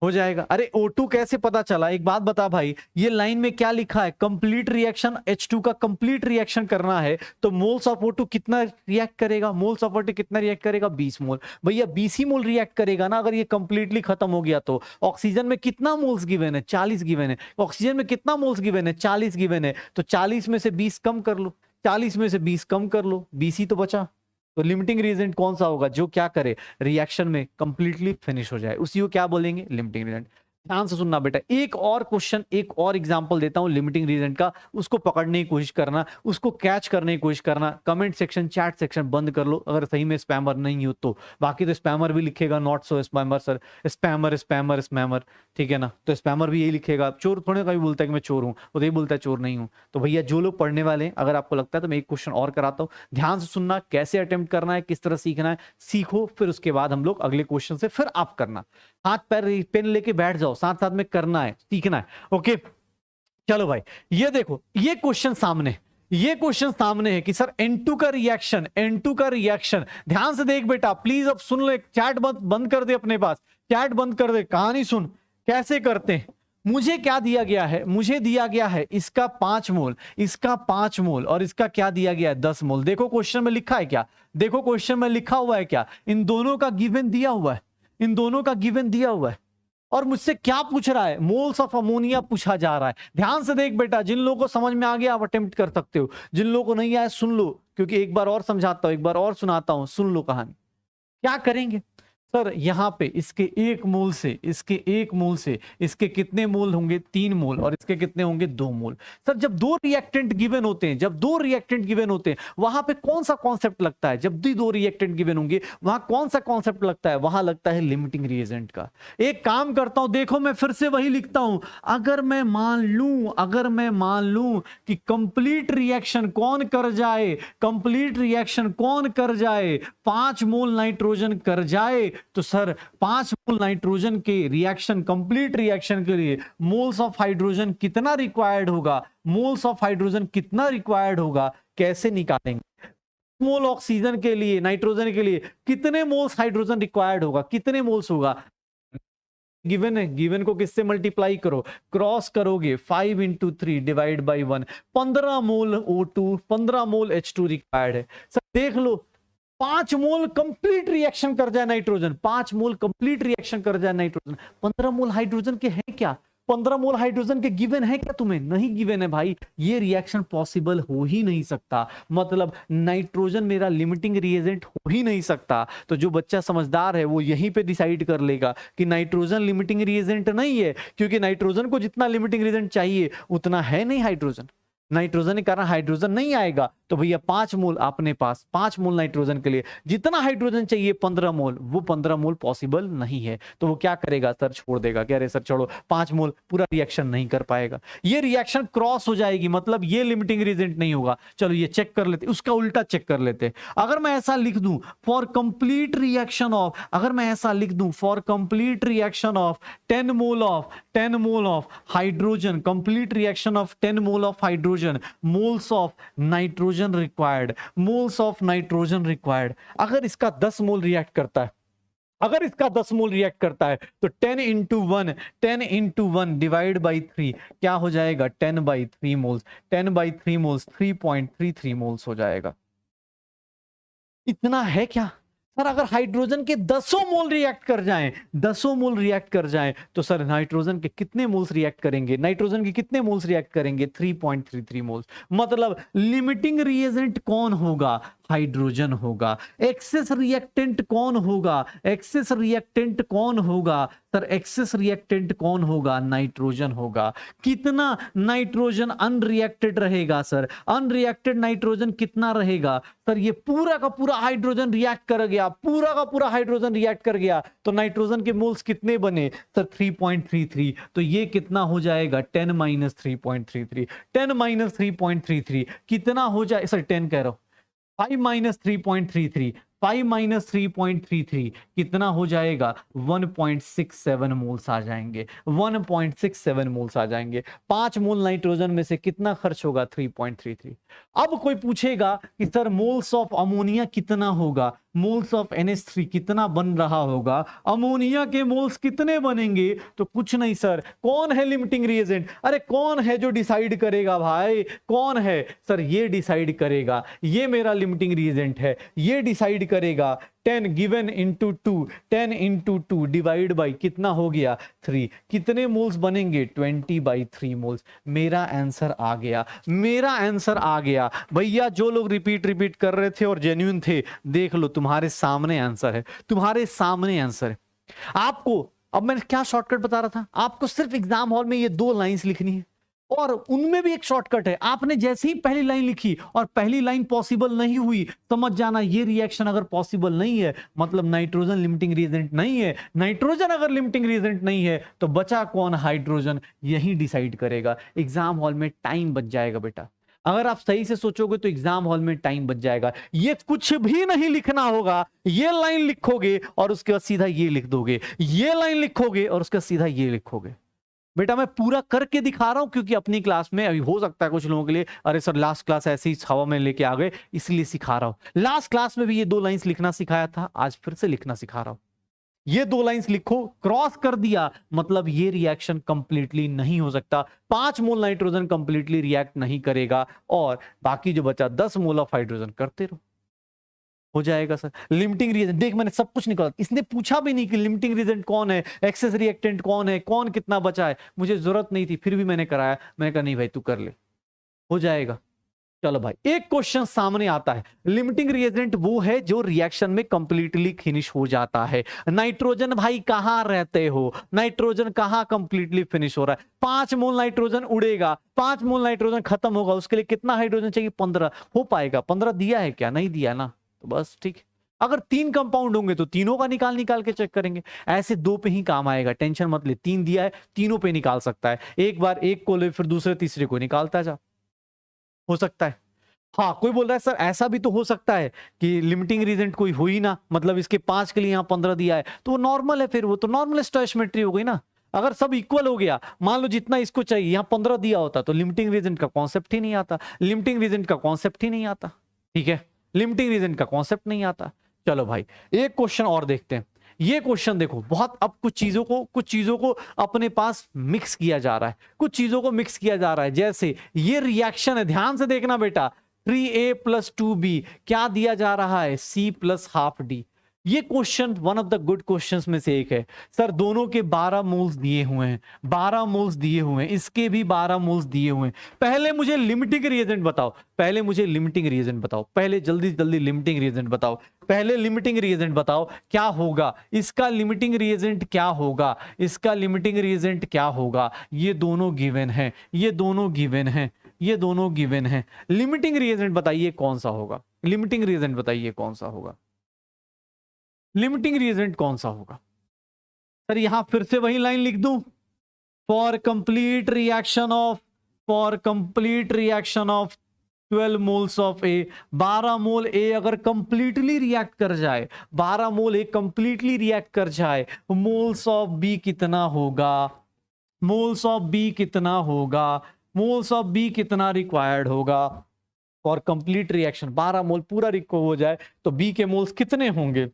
Speaker 1: हो जाएगा। अरे O2 कैसे पता चला, एक बात बता भाई, ये लाइन में क्या लिखा है, कंप्लीट रिएक्शन, H2 का कंप्लीट रिएक्शन करना है तो मोल्स ऑफ O2 कितना रिएक्ट करेगा, मोल्स ऑफ O2 कितना रिएक्ट करेगा, 20 मोल। भैया 20 ही मोल रिएक्ट करेगा ना, अगर ये कंप्लीटली खत्म हो गया तो। ऑक्सीजन में कितना मोल्स गिवन है, 40 गिवन है। ऑक्सीजन में कितना मोल्स गिवन है, 40 गिवन है। तो 40 में से 20 कम कर लो, 40 में से 20 कम कर लो, 20 ही तो बचा। तो लिमिटिंग रीजेंट कौन सा होगा, जो क्या करे, रिएक्शन में कंप्लीटली फिनिश हो जाए, उसी को क्या बोलेंगे, लिमिटिंग रीजेंट। ध्यान से सुनना बेटा, एक और क्वेश्चन, एक और एग्जांपल देता हूं लिमिटिंग रीजेंट का, उसको पकड़ने की कोशिश करना, उसको कैच करने की कोशिश करना। कमेंट सेक्शन, चैट सेक्शन बंद कर लो अगर सही में स्पैमर नहीं हो तो, बाकी तो स्पैमर भी लिखेगा not so spammer sir, spammer spammer spammer, ठीक है ना। तो स्पैमर भी यही लिखेगा, चोर थोड़े कभी बोलता है कि मैं चोर हूं, वो तो यही बोलता है चोर नहीं हूं। तो भैया जो लोग पढ़ने वाले हैं, अगर आपको लगता है तो मैं एक क्वेश्चन और कराता हूं, ध्यान से सुनना, कैसे अटेम्प्ट करना है, किस तरह सीखना है, सीखो, फिर उसके बाद हम लोग अगले क्वेश्चन से फिर आप करना। हाथ पैर पेन लेके बैठ जाओ, साथ साथ में करना है, सीखना है। ओके चलो भाई, ये देखो, ये क्वेश्चन सामने, ये क्वेश्चन सामने है कि सर N2 का रिएक्शन, N2 का रिएक्शन, ध्यान से देख बेटा प्लीज, अब सुन ले, चैट बंद कर दे अपने पास, चैट बंद कर दे, कहानी सुन कैसे करते हैं। मुझे क्या दिया गया है, मुझे दिया गया है इसका 5 मोल, इसका 5 मोल, और इसका क्या दिया गया है, 10 मोल। देखो क्वेश्चन में लिखा है क्या, देखो क्वेश्चन में लिखा हुआ है क्या, इन दोनों का गिवन दिया हुआ है, इन दोनों का गिवन दिया हुआ है। और मुझसे क्या पूछ रहा है, मोल्स ऑफ अमोनिया पूछा जा रहा है। ध्यान से देख बेटा, जिन लोगों को समझ में आ गया आप अटेम्प्ट कर सकते हो, जिन लोगों को नहीं आया सुन लो, क्योंकि एक बार और समझाता हूं, एक बार और सुनाता हूं, सुन लो कहानी। क्या करेंगे सर, यहां पे इसके 1 मोल से, इसके 1 मोल से इसके कितने मोल होंगे, 3 मोल, और इसके कितने होंगे, 2 मोल। सर जब 2 रिएक्टेंट गिवन होते हैं, जब 2 रिएक्टेंट गिवन होते हैं, वहां पे कौन सा कॉन्सेप्ट लगता है, जब भी 2 रिएक्टेंट गिवन होंगे वहां कौन सा कॉन्सेप्ट लगता है, वहां लगता है लिमिटिंग रिएजेंट का। एक काम करता हूं, देखो मैं फिर से वही लिखता हूं, अगर मैं मान लूं कि कंप्लीट रिएक्शन कौन कर जाए, कंप्लीट रिएक्शन कौन कर जाए, 5 मोल नाइट्रोजन कर जाए, तो सर 5 मोल नाइट्रोजन के रिएक्शन, कंप्लीट रिएक्शन के लिए मोल्स ऑफ हाइड्रोजन कितना रिक्वायर्ड होगा, मोल्स ऑफ हाइड्रोजन कितना रिक्वायर्ड होगा, कैसे निकालेंगे। मोल ऑक्सीजन के लिए, नाइट्रोजन के लिए कितने मोल्स हाइड्रोजन रिक्वायर्ड होगा, कितने मोल्स होगा, गिवन है, गिवन को किससे मल्टीप्लाई करो, क्रॉस करोगे, 5 × 3 divide by 1, 15 mole O2, 15 mole H2 required है। सर देख लो, 5 मोल कंप्लीट रिएक्शन कर जाए नाइट्रोजन, 5 मोल कंप्लीट रिएक्शन कर जाए नाइट्रोजन, 15 मोल हाइड्रोजन के हैं क्या, 15 मोल हाइड्रोजन के गिवन है क्या, तुम्हें नहीं गिवन है भाई, ये रिएक्शन पॉसिबल हो ही नहीं सकता, मतलब नाइट्रोजन मेरा लिमिटिंग रिएजेंट हो ही नहीं सकता। तो जो बच्चा समझदार है वो यहीं पे डिसाइड कर लेगा कि नाइट्रोजन लिमिटिंग रिएजेंट नहीं है, क्योंकि नाइट्रोजन को जितना लिमिटिंग रिएजेंट चाहिए उतना है नहीं हाइड्रोजन, नाइट्रोजन के कारण हाइड्रोजन नहीं आएगा। तो भैया 5 मोल अपने पास, 5 मोल नाइट्रोजन के लिए जितना हाइड्रोजन चाहिए 15 मोल, वो 15 मोल पॉसिबल नहीं है। तो वो क्या करेगा सर, छोड़ देगा, कह रहे सर छोड़ो 5 मोल पूरा रिएक्शन नहीं कर पाएगा, ये रिएक्शन क्रॉस हो जाएगी, मतलब ये लिमिटिंग रिएजेंट नहीं होगा। चलो ये चेक कर लेते, उसका उल्टा चेक कर लेते। अगर मैं ऐसा लिख दूं फॉर कंप्लीट रिएक्शन ऑफ, अगर मैं ऐसा लिख दूं for complete reaction of 10 mole of hydrogen, complete reaction of 10 mole of hydrogen, moles of nitrogen required, moles of nitrogen required. अगर इसका 10 मोल रिएक्ट करता है, अगर इसका 10 मोल रिएक्ट करता है तो 10 × 1 डिवाइड बाई 3 क्या हो जाएगा, 10/3 मोल्स, 10/3 मोल्स 3.33 मोल्स हो जाएगा। इतना है क्या सर, अगर हाइड्रोजन के 10 मोल रिएक्ट कर जाएं, 10 मोल रिएक्ट कर जाएं, तो सर नाइट्रोजन के कितने मोल्स रिएक्ट करेंगे, नाइट्रोजन के कितने मोल्स रिएक्ट करेंगे, 3.33 मोल्स। मतलब लिमिटिंग रिएजेंट कौन होगा, हाइड्रोजन होगा। एक्सेस रिएक्टेंट कौन होगा, एक्सेस रिएक्टेंट कौन होगा सर, एक्सेस रिएक्टेंट कौन होगा, नाइट्रोजन होगा। कितना नाइट्रोजन अनरिएक्टेड रहेगा सर, अनरिएक्टेड नाइट्रोजन कितना रहेगा सर, ये पूरा का पूरा हाइड्रोजन रिएक्ट कर गया, पूरा का पूरा हाइड्रोजन रिएक्ट कर गया, तो नाइट्रोजन के मोल्स कितने बने सर, 3.33। तो ये कितना हो जाएगा, 10 - 3.33, 10 - 3.33 कितना हो जाए सर, 10 कह रहा हूं, 5 - 3.33 5 माइनस 3.33 कितना हो जाएगा? 1.67 मोल्स आ जाएंगे, 1.67 मोल्स आ जाएंगे। 5 मोल नाइट्रोजन में से कितना खर्च होगा? 3.33। अब कोई पूछेगा कि सर मोल्स ऑफ अमोनिया कितना होगा, मोल्स ऑफ NH3 कितना बन रहा होगा, अमोनिया के मोल्स कितने बनेंगे? तो कुछ नहीं सर, कौन है लिमिटिंग रिएजेंट? अरे कौन है जो डिसाइड करेगा भाई? कौन है सर? ये डिसाइड करेगा, ये मेरा लिमिटिंग रिएजेंट है, ये डिसाइड करेगा। 10 given into 2, 10 into 2 divide by कितना हो गया? 3। कितने मोल्स बनेंगे? 20/3 मोल्स। मेरा आंसर आ गया, मेरा आंसर आ गया भैया। जो लोग रिपीट कर रहे थे और जेन्युइन थे, देख लो तुम्हारे सामने आंसर है, तुम्हारे सामने आंसर है। आपको अब मैं क्या शॉर्टकट बता रहा था, आपको सिर्फ एग्जाम हॉल में ये 2 लाइंस लिखनी है और उनमें भी एक शॉर्टकट है। आपने जैसे ही पहली लाइन लिखी और पहली लाइन पॉसिबल नहीं हुई, समझ जाना ये रिएक्शन अगर पॉसिबल नहीं है मतलब नाइट्रोजन लिमिटिंग रिएजेंट नहीं है। नाइट्रोजन अगर लिमिटिंग रिएजेंट नहीं है तो बचा कौन? हाइड्रोजन। यही डिसाइड करेगा। एग्जाम हॉल में टाइम बच जाएगा बेटा, अगर आप सही से सोचोगे तो एग्जाम हॉल में टाइम बच जाएगा। ये कुछ भी नहीं लिखना होगा, ये लाइन लिखोगे और उसके बाद सीधा ये लिख दोगे, ये लाइन लिखोगे और उसके बाद सीधा ये लिखोगे। बेटा मैं पूरा करके दिखा रहा हूं क्योंकि अपनी क्लास में अभी हो सकता है कुछ लोगों के लिए अरे सर लास्ट क्लास ऐसे ही हवा में लेके आ गए इसलिए सिखा रहा हूं। लास्ट क्लास में भी ये 2 लाइंस लिखना सिखाया था, आज फिर से लिखना सिखा रहा हूं। ये 2 लाइंस लिखो, क्रॉस कर दिया मतलब ये रिएक्शन कंप्लीटली नहीं हो सकता। 5 मोल नाइट्रोजन कंप्लीटली रिएक्ट नहीं करेगा और बाकी जो बचा 10 मोल ऑफ हाइड्रोजन करते रहो, हो जाएगा सर। लिमिटिंग रिएजेंट देख मैंने सब कुछ निकाला, इसने पूछा भी नहीं कि लिमिटिंग रिएजेंट कौन है, एक्सेस रिएक्टेंट कौन है, कौन कितना बचा है, मुझे जरूरत नहीं थी फिर भी मैंने कराया। मैंने कहा नहीं भाई तू कर ले, हो जाएगा। चलो भाई एक क्वेश्चन सामने आता है, लिमिटिंग रिएजेंट वो है जो रिएक्शन में कंप्लीटली फिनिश हो जाता है। नाइट्रोजन भाई कहां रहते हो, नाइट्रोजन कहां कंप्लीटली फिनिश हो रहा है? 5 मोल नाइट्रोजन उड़ेगा, 5 मोल नाइट्रोजन खत्म होगा, उसके लिए कितना हाइड्रोजन चाहिए? 15। हो पाएगा? 15 दिया है क्या? नहीं दिया ना, तो बस ठीक। अगर 3 कंपाउंड होंगे तो तीनों का निकाल के चेक करेंगे। ऐसे 2 पे ही काम आएगा, टेंशन मत ले। 3 दिया है, तीनों पे निकाल सकता है, एक बार एक को ले फिर दूसरे तीसरे को निकालता जा, हो सकता है। हाँ कोई बोल रहा है सर ऐसा भी तो हो सकता है कि लिमिटिंग रिएजेंट कोई हो ही ना, मतलब इसके 5 के लिए यहाँ 15 दिया है तो वो नॉर्मल है, फिर वो तो नॉर्मल स्टोइचियोमेट्री हो गई ना। अगर सब इक्वल हो गया, मान लो जितना इसको चाहिए यहाँ 15 दिया होता तो लिमिटिंग रिएजेंट का कॉन्सेप्ट ही नहीं आता, लिमिटिंग रिएजेंट का कॉन्सेप्ट ही नहीं आता। ठीक है, लिमिटिंग रिएजेंट का कॉन्सेप्ट नहीं आता। चलो भाई एक क्वेश्चन और देखते हैं। ये क्वेश्चन देखो बहुत, अब कुछ चीजों को अपने पास मिक्स किया जा रहा है, कुछ चीजों को मिक्स किया जा रहा है। जैसे ये रिएक्शन है, ध्यान से देखना बेटा, 3A + 2B क्या दिया जा रहा है? C + ½ D। ये question one of the good questions में से एक है। सर दोनों के 12 मोल्स दिए हुए हैं, 12 मोल्स दिए हुए हैं, इसके भी 12 मोल्स दिए हुए हैं। पहले मुझे लिमिटिंग रिएजेंट बताओ, पहले मुझे लिमिटिंग रिएजेंट बताओ, पहले जल्दी जल्दी लिमिटिंग रिएजेंट बताओ, पहले लिमिटिंग रिएजेंट बताओ क्या होगा इसका, लिमिटिंग रिएजेंट क्या होगा इसका, लिमिटिंग रिएजेंट क्या होगा। ये दोनों गिवन है, ये दोनों गिवन है, ये दोनों गिवन है। लिमिटिंग रिएजेंट बताइए कौन सा होगा, लिमिटिंग रिएजेंट बताइए कौन सा होगा, लिमिटिंग रिएजेंट कौन सा होगा? सर यहां फिर से वही लाइन लिख दूं, for complete reaction of 12 moles of A, 12 mole A अगर कंप्लीटली रिएक्ट कर जाए, 12 मोल ए कंप्लीटली रिएक्ट कर जाए, मोल्स ऑफ बी कितना होगा, मोल्स ऑफ बी कितना होगा, मोल्स ऑफ बी कितना रिक्वायर्ड होगा फॉर कंप्लीट रिएक्शन? 12 मोल पूरा रिको हो जाए तो बी के मोल्स कितने होंगे?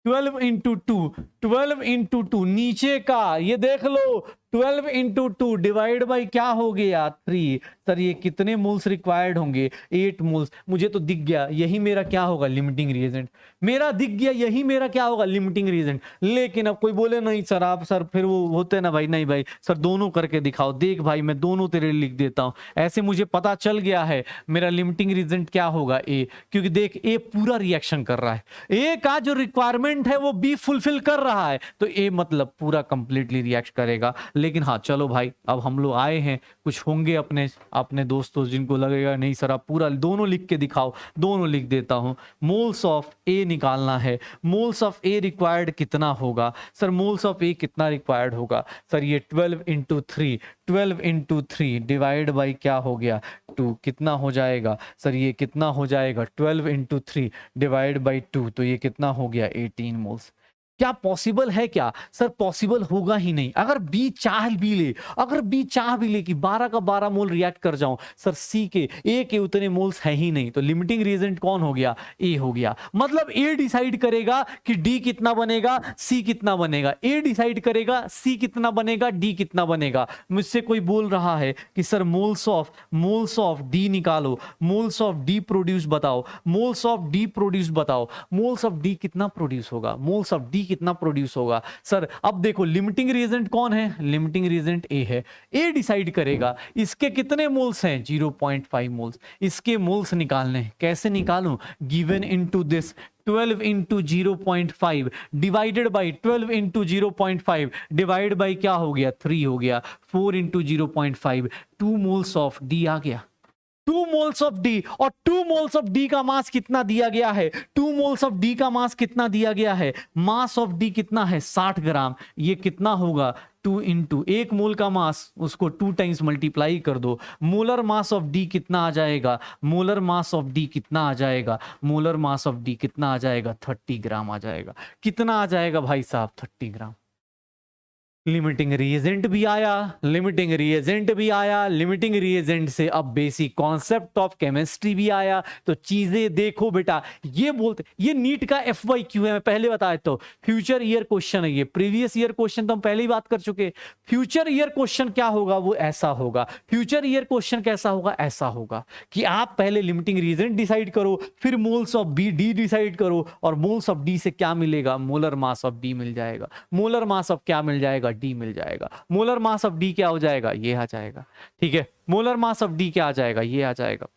Speaker 1: 12 × 2, 12 × 2 नीचे का ये देख लो, 12 × 2 डिवाइड बाई क्या हो गया? 3। सर ये कितने मोल्स रिक्वायर्ड होंगे? 8 मोल्स। मुझे तो दिख गया यही मेरा क्या होगा? Limiting reagent. मेरा दिख गया यही मेरा क्या होगा? Limiting reagent. लेकिन अब कोई बोले नहीं सर आप, सर फिर वो होते ना भाई, नहीं भाई सर दोनों करके दिखाओ। देख भाई मैं दोनों तेरे लिख देता हूं, ऐसे मुझे पता चल गया है मेरा लिमिटिंग रिएजेंट क्या होगा? ए, क्योंकि देख ए पूरा रिएक्शन कर रहा है, ए का जो रिक्वायरमेंट है वो बी फुलफिल कर रहा है, तो ए मतलब पूरा कंप्लीटली रिएक्ट करेगा। लेकिन हाँ चलो भाई अब हम लोग आए हैं, कुछ होंगे अपने दोस्तों जिनको लगेगा नहीं सर आप पूरा दोनों लिख के दिखाओ, दोनों लिख देता हूं। मोल्स ऑफ ए निकालना है, मोल्स ऑफ ए रिक्वायर्ड कितना होगा? सर मोल्स ऑफ ए कितना रिक्वायर्ड होगा? सर ये 12 × 3 डिवाइड बाई क्या हो गया? 2 कितना हो जाएगा सर? ये कितना हो जाएगा? 12 इंटू 3 डिवाइड बाई 2, तो ये कितना हो गया? 18 मोल्स। क्या पॉसिबल है क्या सर? पॉसिबल होगा ही नहीं। अगर बी चाह भी ले, अगर बी चाह भी ले कि 12 का 12 मोल रिएक्ट कर जाऊं, सर सी के ए के उतने मोल्स है ही नहीं, तो लिमिटिंग रिएजेंट कौन हो गया? ए हो गया। मतलब ए डिसाइड करेगा कि डी कितना बनेगा, सी कितना बनेगा। ए डिसाइड करेगा सी कितना बनेगा, डी कितना बनेगा। मुझसे कोई बोल रहा है कि सर मोल्स ऑफ डी निकालो, मोल्स ऑफ डी प्रोड्यूस बताओ, मोल्स ऑफ डी प्रोड्यूस बताओ। मोल्स ऑफ डी कितना प्रोड्यूस होगा? मोल्स ऑफ डी कितना प्रोड्यूस होगा सर? अब देखो लिमिटिंग रिएजेंट कौन है? लिमिटिंग रिएजेंट ए है। ए डिसाइड करेगा इसके कितने मोल्स हैं, 0.5 मोल्स। इसके मोल्स निकालने हैं। कैसे निकालूं? Given into this 12 into 0.5 divided by 12 into 0.5 divide by क्या हो गया? 3 हो गया। 4 इंटू 0.5 2 मोल्स ऑफ डी आ गया। 2 मोल्स ऑफ डी। और 2 मोल्स ऑफ डी का मास कितना दिया गया है? 2 मोल्स ऑफ डी का मास कितना दिया गया है? मास ऑफ डी कितना है? 60 ग्राम। ये कितना होगा? 2 इंटू 1 मोल का मास, उसको 2 टाइम्स मल्टीप्लाई कर दो। मोलर मास ऑफ डी कितना आ जाएगा? मोलर मास ऑफ डी कितना आ जाएगा? मोलर मास ऑफ डी कितना आ जाएगा? 30 ग्राम आ जाएगा। कितना आ जाएगा भाई साहब? 30 ग्राम। लिमिटिंग रिएजेंट भी आया, लिमिटिंग रिएजेंट भी आया, लिमिटिंग रिएजेंट से अब बेसिक कॉन्सेप्ट ऑफ केमिस्ट्री भी आया। तो चीजें देखो बेटा, ये बोलते, ये नीट का FYQ है, मैं पहले बताया तो फ्यूचर ईयर क्वेश्चन है। ये प्रीवियस ईयर क्वेश्चन तो हम पहले ही बात कर चुके। फ्यूचर ईयर क्वेश्चन क्या होगा? वो ऐसा होगा। फ्यूचर ईयर क्वेश्चन कैसा होगा? ऐसा होगा कि आप पहले लिमिटिंग रिएजेंट डिसाइड करो, फिर moles of b d decide करो, और मोल्स ऑफ डी से क्या मिलेगा? मोलर मास ऑफ डी मिल जाएगा। मोलर मास ऑफ क्या मिल जाएगा? डी मिल जाएगा। मोलर मास ऑफ डी क्या हो जाएगा? ये आ जाएगा। ठीक है, मोलर मास ऑफ डी क्या आ जाएगा? ये आ जाएगा।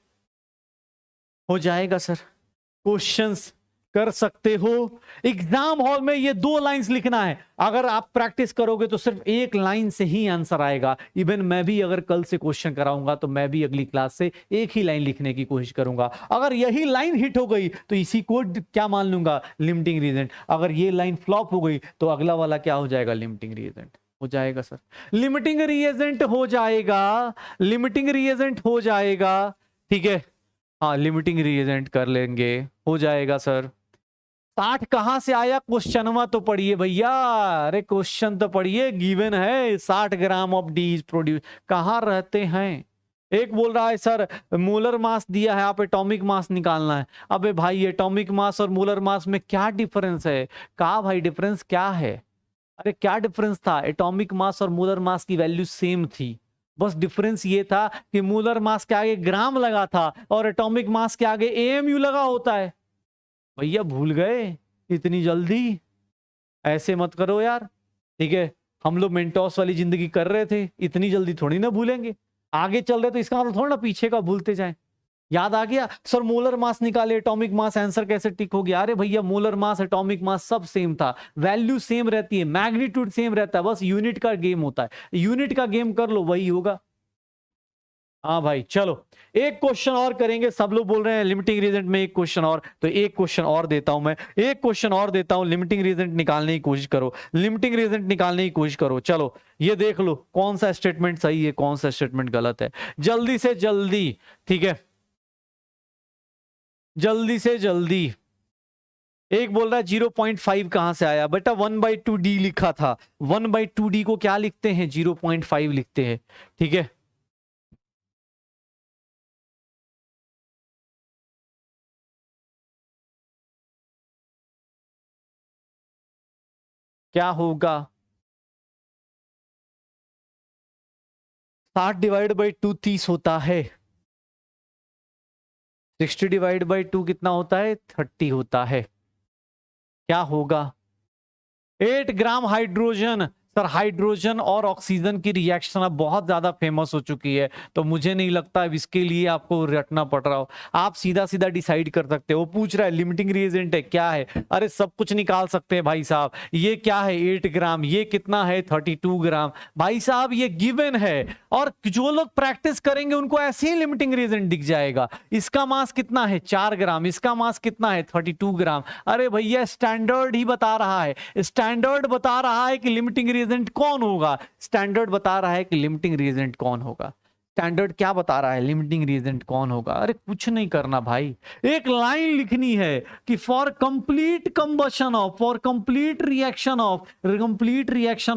Speaker 1: हो जाएगा सर। क्वेश्चंस कर सकते हो। एग्जाम हॉल में ये 2 लाइंस लिखना है। अगर आप प्रैक्टिस करोगे तो सिर्फ 1 लाइन से ही आंसर आएगा। इवन मैं भी अगर कल से क्वेश्चन कराऊंगा तो मैं भी अगली क्लास से 1 ही लाइन लिखने की कोशिश करूंगा। अगर यही लाइन हिट हो गई तो इसी को क्या मान लूंगा? Limiting reagent. अगर ये लाइन फ्लॉप हो गई तो अगला वाला क्या हो जाएगा? लिमिटिंग रिएजेंट हो जाएगा सर। लिमिटिंग रिएजेंट हो जाएगा, लिमिटिंग रिएजेंट हो जाएगा। ठीक है, हाँ लिमिटिंग रिएजेंट कर लेंगे, हो जाएगा सर। 60 कहां से आया? क्वेश्चनवा तो पढ़िए भैया। अरे क्वेश्चन तो पढ़िए, गिवन है 60 gram of D is produce. कहां रहते हैं? एक बोल रहा है सर मोलर मास दिया है, आप एटॉमिक मास निकालना है। अबे भाई एटॉमिक मास और मोलर मास में क्या डिफरेंस है? कहा भाई डिफरेंस क्या है? अरे क्या डिफरेंस था? एटॉमिक मास और मोलर मास की वैल्यू सेम थी। बस डिफरेंस ये था कि मोलर मास के आगे ग्राम लगा था और एटॉमिक मास के आगे AMU लगा होता है। भैया भूल गए इतनी जल्दी? ऐसे मत करो यार। ठीक है, हम लोग मेंटोस वाली जिंदगी कर रहे थे, इतनी जल्दी थोड़ी ना भूलेंगे। आगे चल रहे तो इसका मतलब थोड़ा ना पीछे का भूलते जाएं। याद आ गया सर? मोलर मास निकाले, एटॉमिक मास, आंसर कैसे टिक हो गया? अरे भैया मोलर मास एटॉमिक मास सब सेम था, वैल्यू सेम रहती है, मैग्नीट्यूड सेम रहता है, बस यूनिट का गेम होता है। यूनिट का गेम कर लो, वही होगा। हाँ भाई चलो एक क्वेश्चन और करेंगे। सब लोग बोल रहे हैं लिमिटिंग रिएजेंट में एक क्वेश्चन और, तो एक क्वेश्चन और देता हूं मैं, एक क्वेश्चन और देता हूं। लिमिटिंग रिएजेंट निकालने की कोशिश करो, लिमिटिंग रिएजेंट निकालने की कोशिश करो। चलो ये देख लो कौन सा स्टेटमेंट सही है, कौन सा स्टेटमेंट गलत है, जल्दी से जल्दी। ठीक है, जल्दी से जल्दी। एक बोल रहा है 0.5 कहां से आया? बेटा 1/2d लिखा था, 1/2d को क्या लिखते हैं? 0.5 लिखते हैं। ठीक है, क्या होगा? 60 डिवाइड बाई 2 30 होता है। 60 डिवाइड बाई 2 कितना होता है? 30 होता है। क्या होगा? 8 ग्राम हाइड्रोजन। सर हाइड्रोजन और ऑक्सीजन की रिएक्शन अब बहुत ज्यादा फेमस हो चुकी है, तो मुझे नहीं लगता इसके लिए आपको रटना पड़ रहा हो। आप सीधा सीधा डिसाइड कर सकते हो। वो पूछ रहा है लिमिटिंग रिएजेंट है क्या है? अरे सब कुछ निकाल सकते हैं भाई साहब। ये क्या है? 8 ग्राम। ये कितना है? 32 ग्राम। भाई साहब ये गिवन है, और जो लोग प्रैक्टिस करेंगे उनको ऐसे ही लिमिटिंग रिएजेंट दिख जाएगा। इसका मास कितना है? 4 ग्राम। इसका मास कितना है? 32 ग्राम। अरे भैया स्टैंडर्ड ही बता रहा है, स्टैंडर्ड बता रहा है कि लिमिटिंग रिएजेंट कौन होगा। स्टैंडर्ड बता रहा है कि लिमिटिंग रिएजेंट कौन होगा। स्टैंडर्ड क्या बता रहा है, लिमिटिंग रिएजेंट कौन होगा? अरे कुछ नहीं करना भाई, एक लाइन लिखनी है कि for complete combustion of, for complete reaction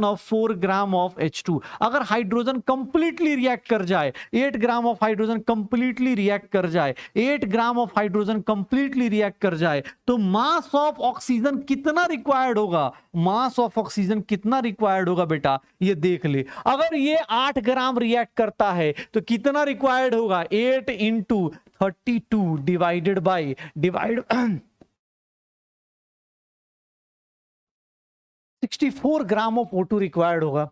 Speaker 1: of 4 gram of H2, अगर हाइड्रोजन कंप्लीटली रिएक्ट कर जाए, 8 gram of hydrogen completely react कर जाए, 8 gram of hydrogen completely react कर जाए, तो मास ऑफ ऑक्सीजन कितना रिक्वायर्ड होगा? मास ऑफ ऑक्सीजन कितना रिक्वायर्ड होगा बेटा, ये देख ले। अगर ये 8 ग्राम रिएक्ट करता है तो कितना रिक्वायर्ड होगा? 8 into 32 divide 64 gram of O2 required होगा,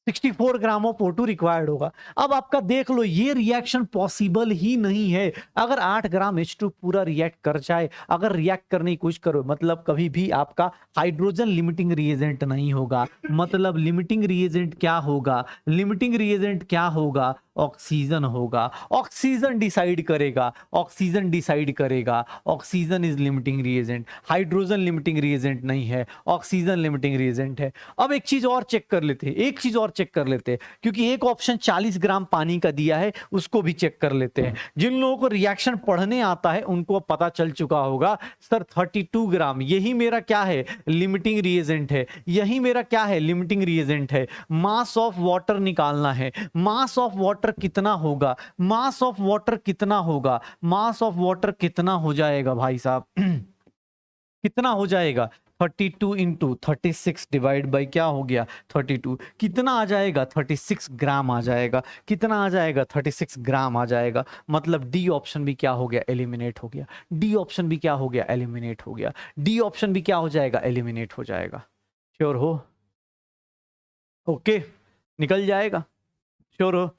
Speaker 1: 64 ग्राम ऑफ O2 रिक्वायर्ड होगा। अब आपका देख लो, ये रिएक्शन पॉसिबल ही नहीं है। अगर 8 ग्राम H2 पूरा रिएक्ट कर जाए, अगर रिएक्ट करने की कोशिश करो, मतलब कभी भी आपका हाइड्रोजन लिमिटिंग रिएजेंट नहीं होगा। मतलब लिमिटिंग रिएजेंट क्या होगा? लिमिटिंग रिएजेंट क्या होगा? ऑक्सीजन होगा। ऑक्सीजन डिसाइड करेगा, ऑक्सीजन डिसाइड करेगा। Oxygen is limiting reagent, hydrogen limiting reagent नहीं है, ऑक्सीजन लिमिटिंग रिएजेंट है। अब एक चीज और चेक कर लेते हैं, एक चीज और चेक कर लेते हैं, क्योंकि एक ऑप्शन 40 ग्राम पानी का दिया है, उसको भी चेक कर लेते हैं। जिन लोगों को रिएक्शन पढ़ने आता है उनको पता चल चुका होगा, सर 32 ग्राम यही मेरा क्या है? लिमिटिंग रिएजेंट है। यही मेरा क्या है? लिमिटिंग रिएजेंट है। मास ऑफ वाटर निकालना है। मास ऑफ वाटर कितना होगा? मास ऑफ वाटर कितना होगा? मास ऑफ वाटर कितना हो जाएगा भाई साहब? कितना हो जाएगा? 32 इंटू 36 डिवाइड बाई क्या हो गया? 32। कितना आ जाएगा? 36 ग्राम आ जाएगा। कितना आ जाएगा? 36 ग्राम आ जाएगा। मतलब डी ऑप्शन भी क्या हो गया? एलिमिनेट हो गया। डी ऑप्शन भी क्या हो गया? एलिमिनेट हो गया। डी ऑप्शन भी क्या हो जाएगा? एलिमिनेट हो जाएगा। श्योर हो? ओके, निकल जाएगा। श्योर हो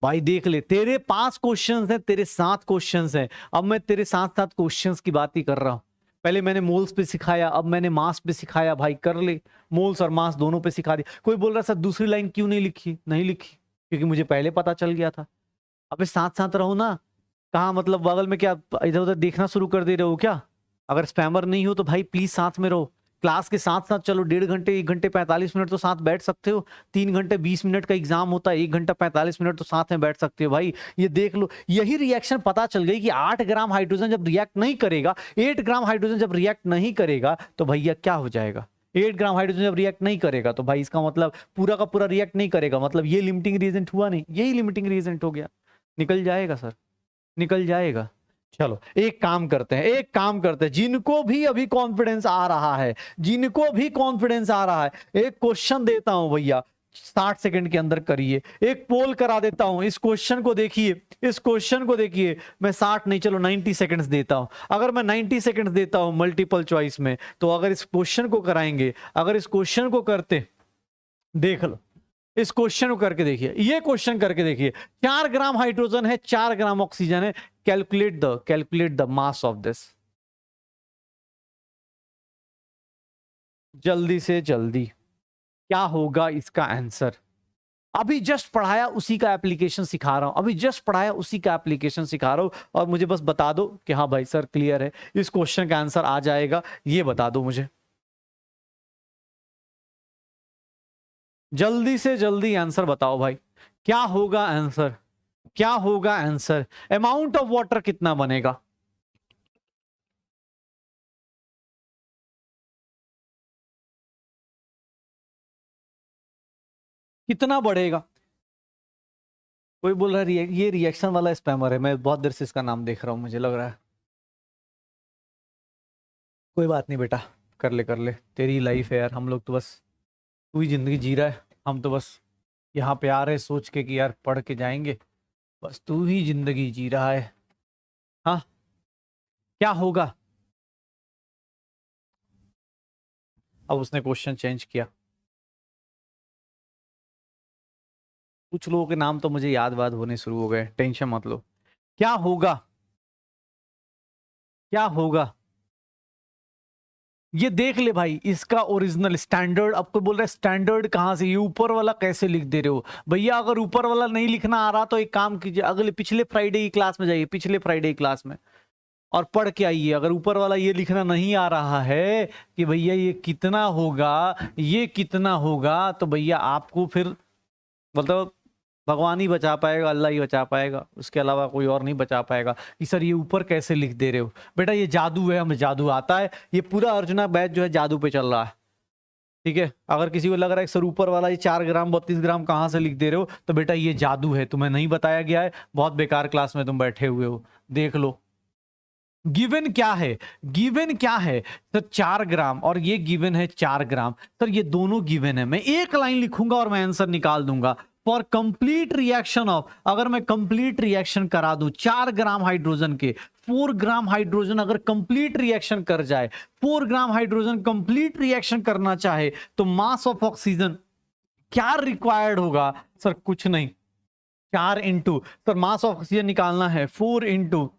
Speaker 1: भाई? देख ले, तेरे 5 क्वेश्चंस हैं, तेरे 7 क्वेश्चंस हैं। अब मैं तेरे साथ साथ क्वेश्चंस की बात ही कर रहा हूं। पहले मैंने मोल्स पे सिखाया, अब मैंने मास पे सिखाया। भाई कर ले, मोल्स और मास दोनों पे सिखा दिया। कोई बोल रहा सर दूसरी लाइन क्यों नहीं लिखी? नहीं लिखी क्योंकि मुझे पहले पता चल गया था। अबे साथ साथ रहो ना। कहाँ मतलब बगल में क्या इधर उधर देखना शुरू कर दे रहे हो क्या? अगर स्पैमर नहीं हो तो भाई प्लीज साथ में रहो। क्लास के साथ साथ चलो, 1.5 घंटे 1 घंटे 45 मिनट तो साथ बैठ सकते हो। 3 घंटे 20 मिनट का एग्जाम होता है, 1 घंटा 45 मिनट तो साथ में बैठ सकते हो भाई। ये देख लो, यही रिएक्शन पता चल गई कि 8 ग्राम हाइड्रोजन जब रिएक्ट नहीं करेगा, 8 ग्राम हाइड्रोजन जब रिएक्ट नहीं करेगा तो भैया क्या हो जाएगा? 8 ग्राम हाइड्रोजन जब रिएक्ट नहीं करेगा तो भाई इसका मतलब पूरा का पूरा रिएक्ट नहीं करेगा, मतलब ये लिमिटिंग रिएजेंट हुआ नहीं, यही लिमिटिंग रिएजेंट हो गया। निकल जाएगा सर, निकल जाएगा। चलो एक काम करते हैं, एक काम करते हैं, जिनको भी अभी कॉन्फिडेंस आ रहा है, जिनको भी कॉन्फिडेंस आ रहा है, एक क्वेश्चन देता हूं भैया, 60 सेकंड के अंदर करिए। एक पोल करा देता हूं, इस क्वेश्चन को देखिए, इस क्वेश्चन को देखिए। मैं 60 नहीं, चलो 90 सेकंड्स देता हूं। अगर मैं 90 सेकंड्स देता हूं मल्टीपल चॉइस में, तो अगर इस क्वेश्चन को कराएंगे, अगर इस क्वेश्चन को करते, देख लो इस क्वेश्चन को करके देखिए, ये क्वेश्चन करके देखिए। 4 ग्राम हाइड्रोजन है, 4 ग्राम ऑक्सीजन है। Calculate the mass of this. जल्दी से जल्दी, क्या होगा इसका आंसर? अभी जस्ट पढ़ाया उसी का एप्लीकेशन सिखा रहा हूं, अभी जस्ट पढ़ाया उसी का एप्लीकेशन सिखा रहा हूं, और मुझे बस बता दो कि हाँ भाई सर क्लियर है, इस क्वेश्चन का आंसर आ जाएगा, ये बता दो मुझे। जल्दी से जल्दी आंसर बताओ भाई, क्या होगा आंसर? क्या होगा आंसर? अमाउंट ऑफ वाटर कितना बनेगा? कितना बढ़ेगा? कोई बोल रहा है ये रिएक्शन वाला स्पैमर है, मैं बहुत देर से इसका नाम देख रहा हूं, मुझे लग रहा है। कोई बात नहीं बेटा, कर ले कर ले, तेरी लाइफ है यार, हम लोग तो बस, तू ही जिंदगी जी रहा है, हम तो बस यहाँ पे आ रहे सोच के कि यार पढ़ के जाएंगे, बस तू ही जिंदगी जी रहा है। हाँ, क्या होगा? अब उसने क्वेश्चन चेंज किया। कुछ लोगों के नाम तो मुझे याद वाद होने शुरू हो गए, टेंशन मत लो। क्या होगा? क्या होगा? ये देख ले भाई, इसका ओरिजिनल स्टैंडर्ड। आपको बोल रहा है स्टैंडर्ड कहां से, ये ऊपर वाला कैसे लिख दे रहे हो भैया? अगर ऊपर वाला नहीं लिखना आ रहा तो एक काम कीजिए, अगले पिछले फ्राइडे की क्लास में जाइए, पिछले फ्राइडे की क्लास में, और पढ़ के आइए। अगर ऊपर वाला ये लिखना नहीं आ रहा है कि भैया ये कितना होगा, ये कितना होगा, तो भैया आपको फिर मतलब भगवान ही बचा पाएगा, अल्लाह ही बचा पाएगा, उसके अलावा कोई और नहीं बचा पाएगा। कि सर ये ऊपर कैसे लिख दे रहे हो? बेटा ये जादू है, हमें जादू आता है। ये पूरा अर्जुना बैच जो है जादू पे चल रहा है, ठीक है। अगर किसी को लग रहा है सर ऊपर वाला ये 4 ग्राम 32 ग्राम कहाँ से लिख दे रहे हो, तो बेटा ये जादू है, तुम्हें नहीं बताया गया है, बहुत बेकार क्लास में तुम बैठे हुए हो। देख लो गिवन क्या है, गिवन क्या है सर 4 ग्राम, और ये गिवन है 4 ग्राम। सर ये दोनों गिवन है, मैं एक लाइन लिखूंगा और मैं आंसर निकाल दूंगा। फॉर कंप्लीट रिएक्शन ऑफ, अगर मैं कंप्लीट रिएक्शन करा दूं 4 ग्राम हाइड्रोजन के, 4 ग्राम हाइड्रोजन अगर कंप्लीट रिएक्शन कर जाए, 4 ग्राम हाइड्रोजन कंप्लीट रिएक्शन करना चाहे, तो मास ऑफ ऑक्सीजन क्या रिक्वायर्ड होगा? सर कुछ नहीं, 4 into, sir mass of oxygen निकालना है 4 इंटू,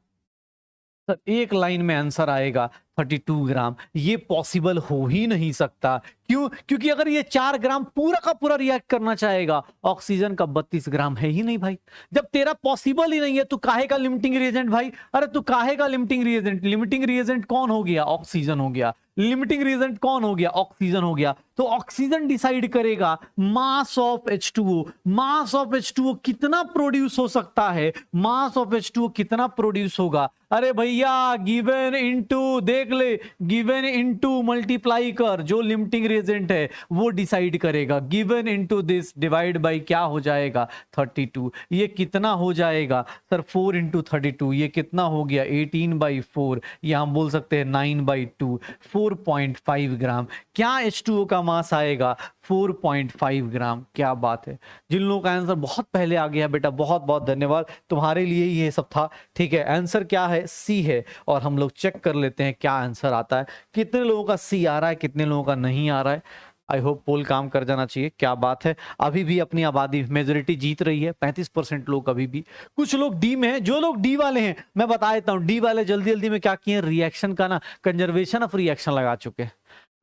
Speaker 1: सर एक लाइन में आंसर आएगा 32 ग्राम। ये पॉसिबल हो ही नहीं सकता। क्यों? क्योंकि अगर ये 4 ग्राम पूरा का पूरा रिएक्ट करना चाहेगा, ऑक्सीजन का 32 ग्राम है ही नहीं भाई। जब तेरा पॉसिबल ही नहीं है, तो काहे का लिमिटिंग रिएजेंट भाई? अरे तू काहे का लिमिटिंग रिएजेंट? लिमिटिंग रिएजेंट कौन हो गया? ऑक्सीजन हो गया। लिमिटिंग रिएजेंट कौन हो गया? ऑक्सीजन हो गया। तो ऑक्सीजन डिसाइड करेगा mass of H2O। Mass of H2O कितना प्रोड्यूस हो सकता है? मास ऑफ H2O कितना प्रोड्यूस होगा? अरे भैया गिवन इनटू, देख ले, गिवन इनटू मल्टीप्लाई कर, जो लिमिटिंग रिएजेंट है वो डिसाइड करेगा। Given into this divide by क्या हो जाएगा? 32। ये कितना हो जाएगा सर? 4 इंटू 32, ये कितना हो गया? 18/4, या हम बोल सकते हैं 9/2, 4.5 ग्राम। क्या H2O का मास आएगा? 4.5 ग्राम। क्या बात है। जिन लोगों का आंसर बहुत पहले आ गया बेटा, बहुत बहुत धन्यवाद, तुम्हारे लिए ये सब था, ठीक है। आंसर क्या है? सी है। और हम लोग चेक कर लेते हैं क्या आंसर आता है, कितने लोगों का सी आ रहा है, कितने लोगों का नहीं आ रहा है। आई होप पोल काम कर जाना चाहिए। क्या बात है, अभी भी अपनी आबादी मेजोरिटी जीत रही है, 35% लोग अभी भी। कुछ लोग डी में हैं, जो लोग डी वाले हैं मैं बता देता हूं, डी वाले जल्दी जल्दी में क्या किए, रिएक्शन का ना कंजर्वेशन ऑफ रिएक्शन लगा चुके हैं।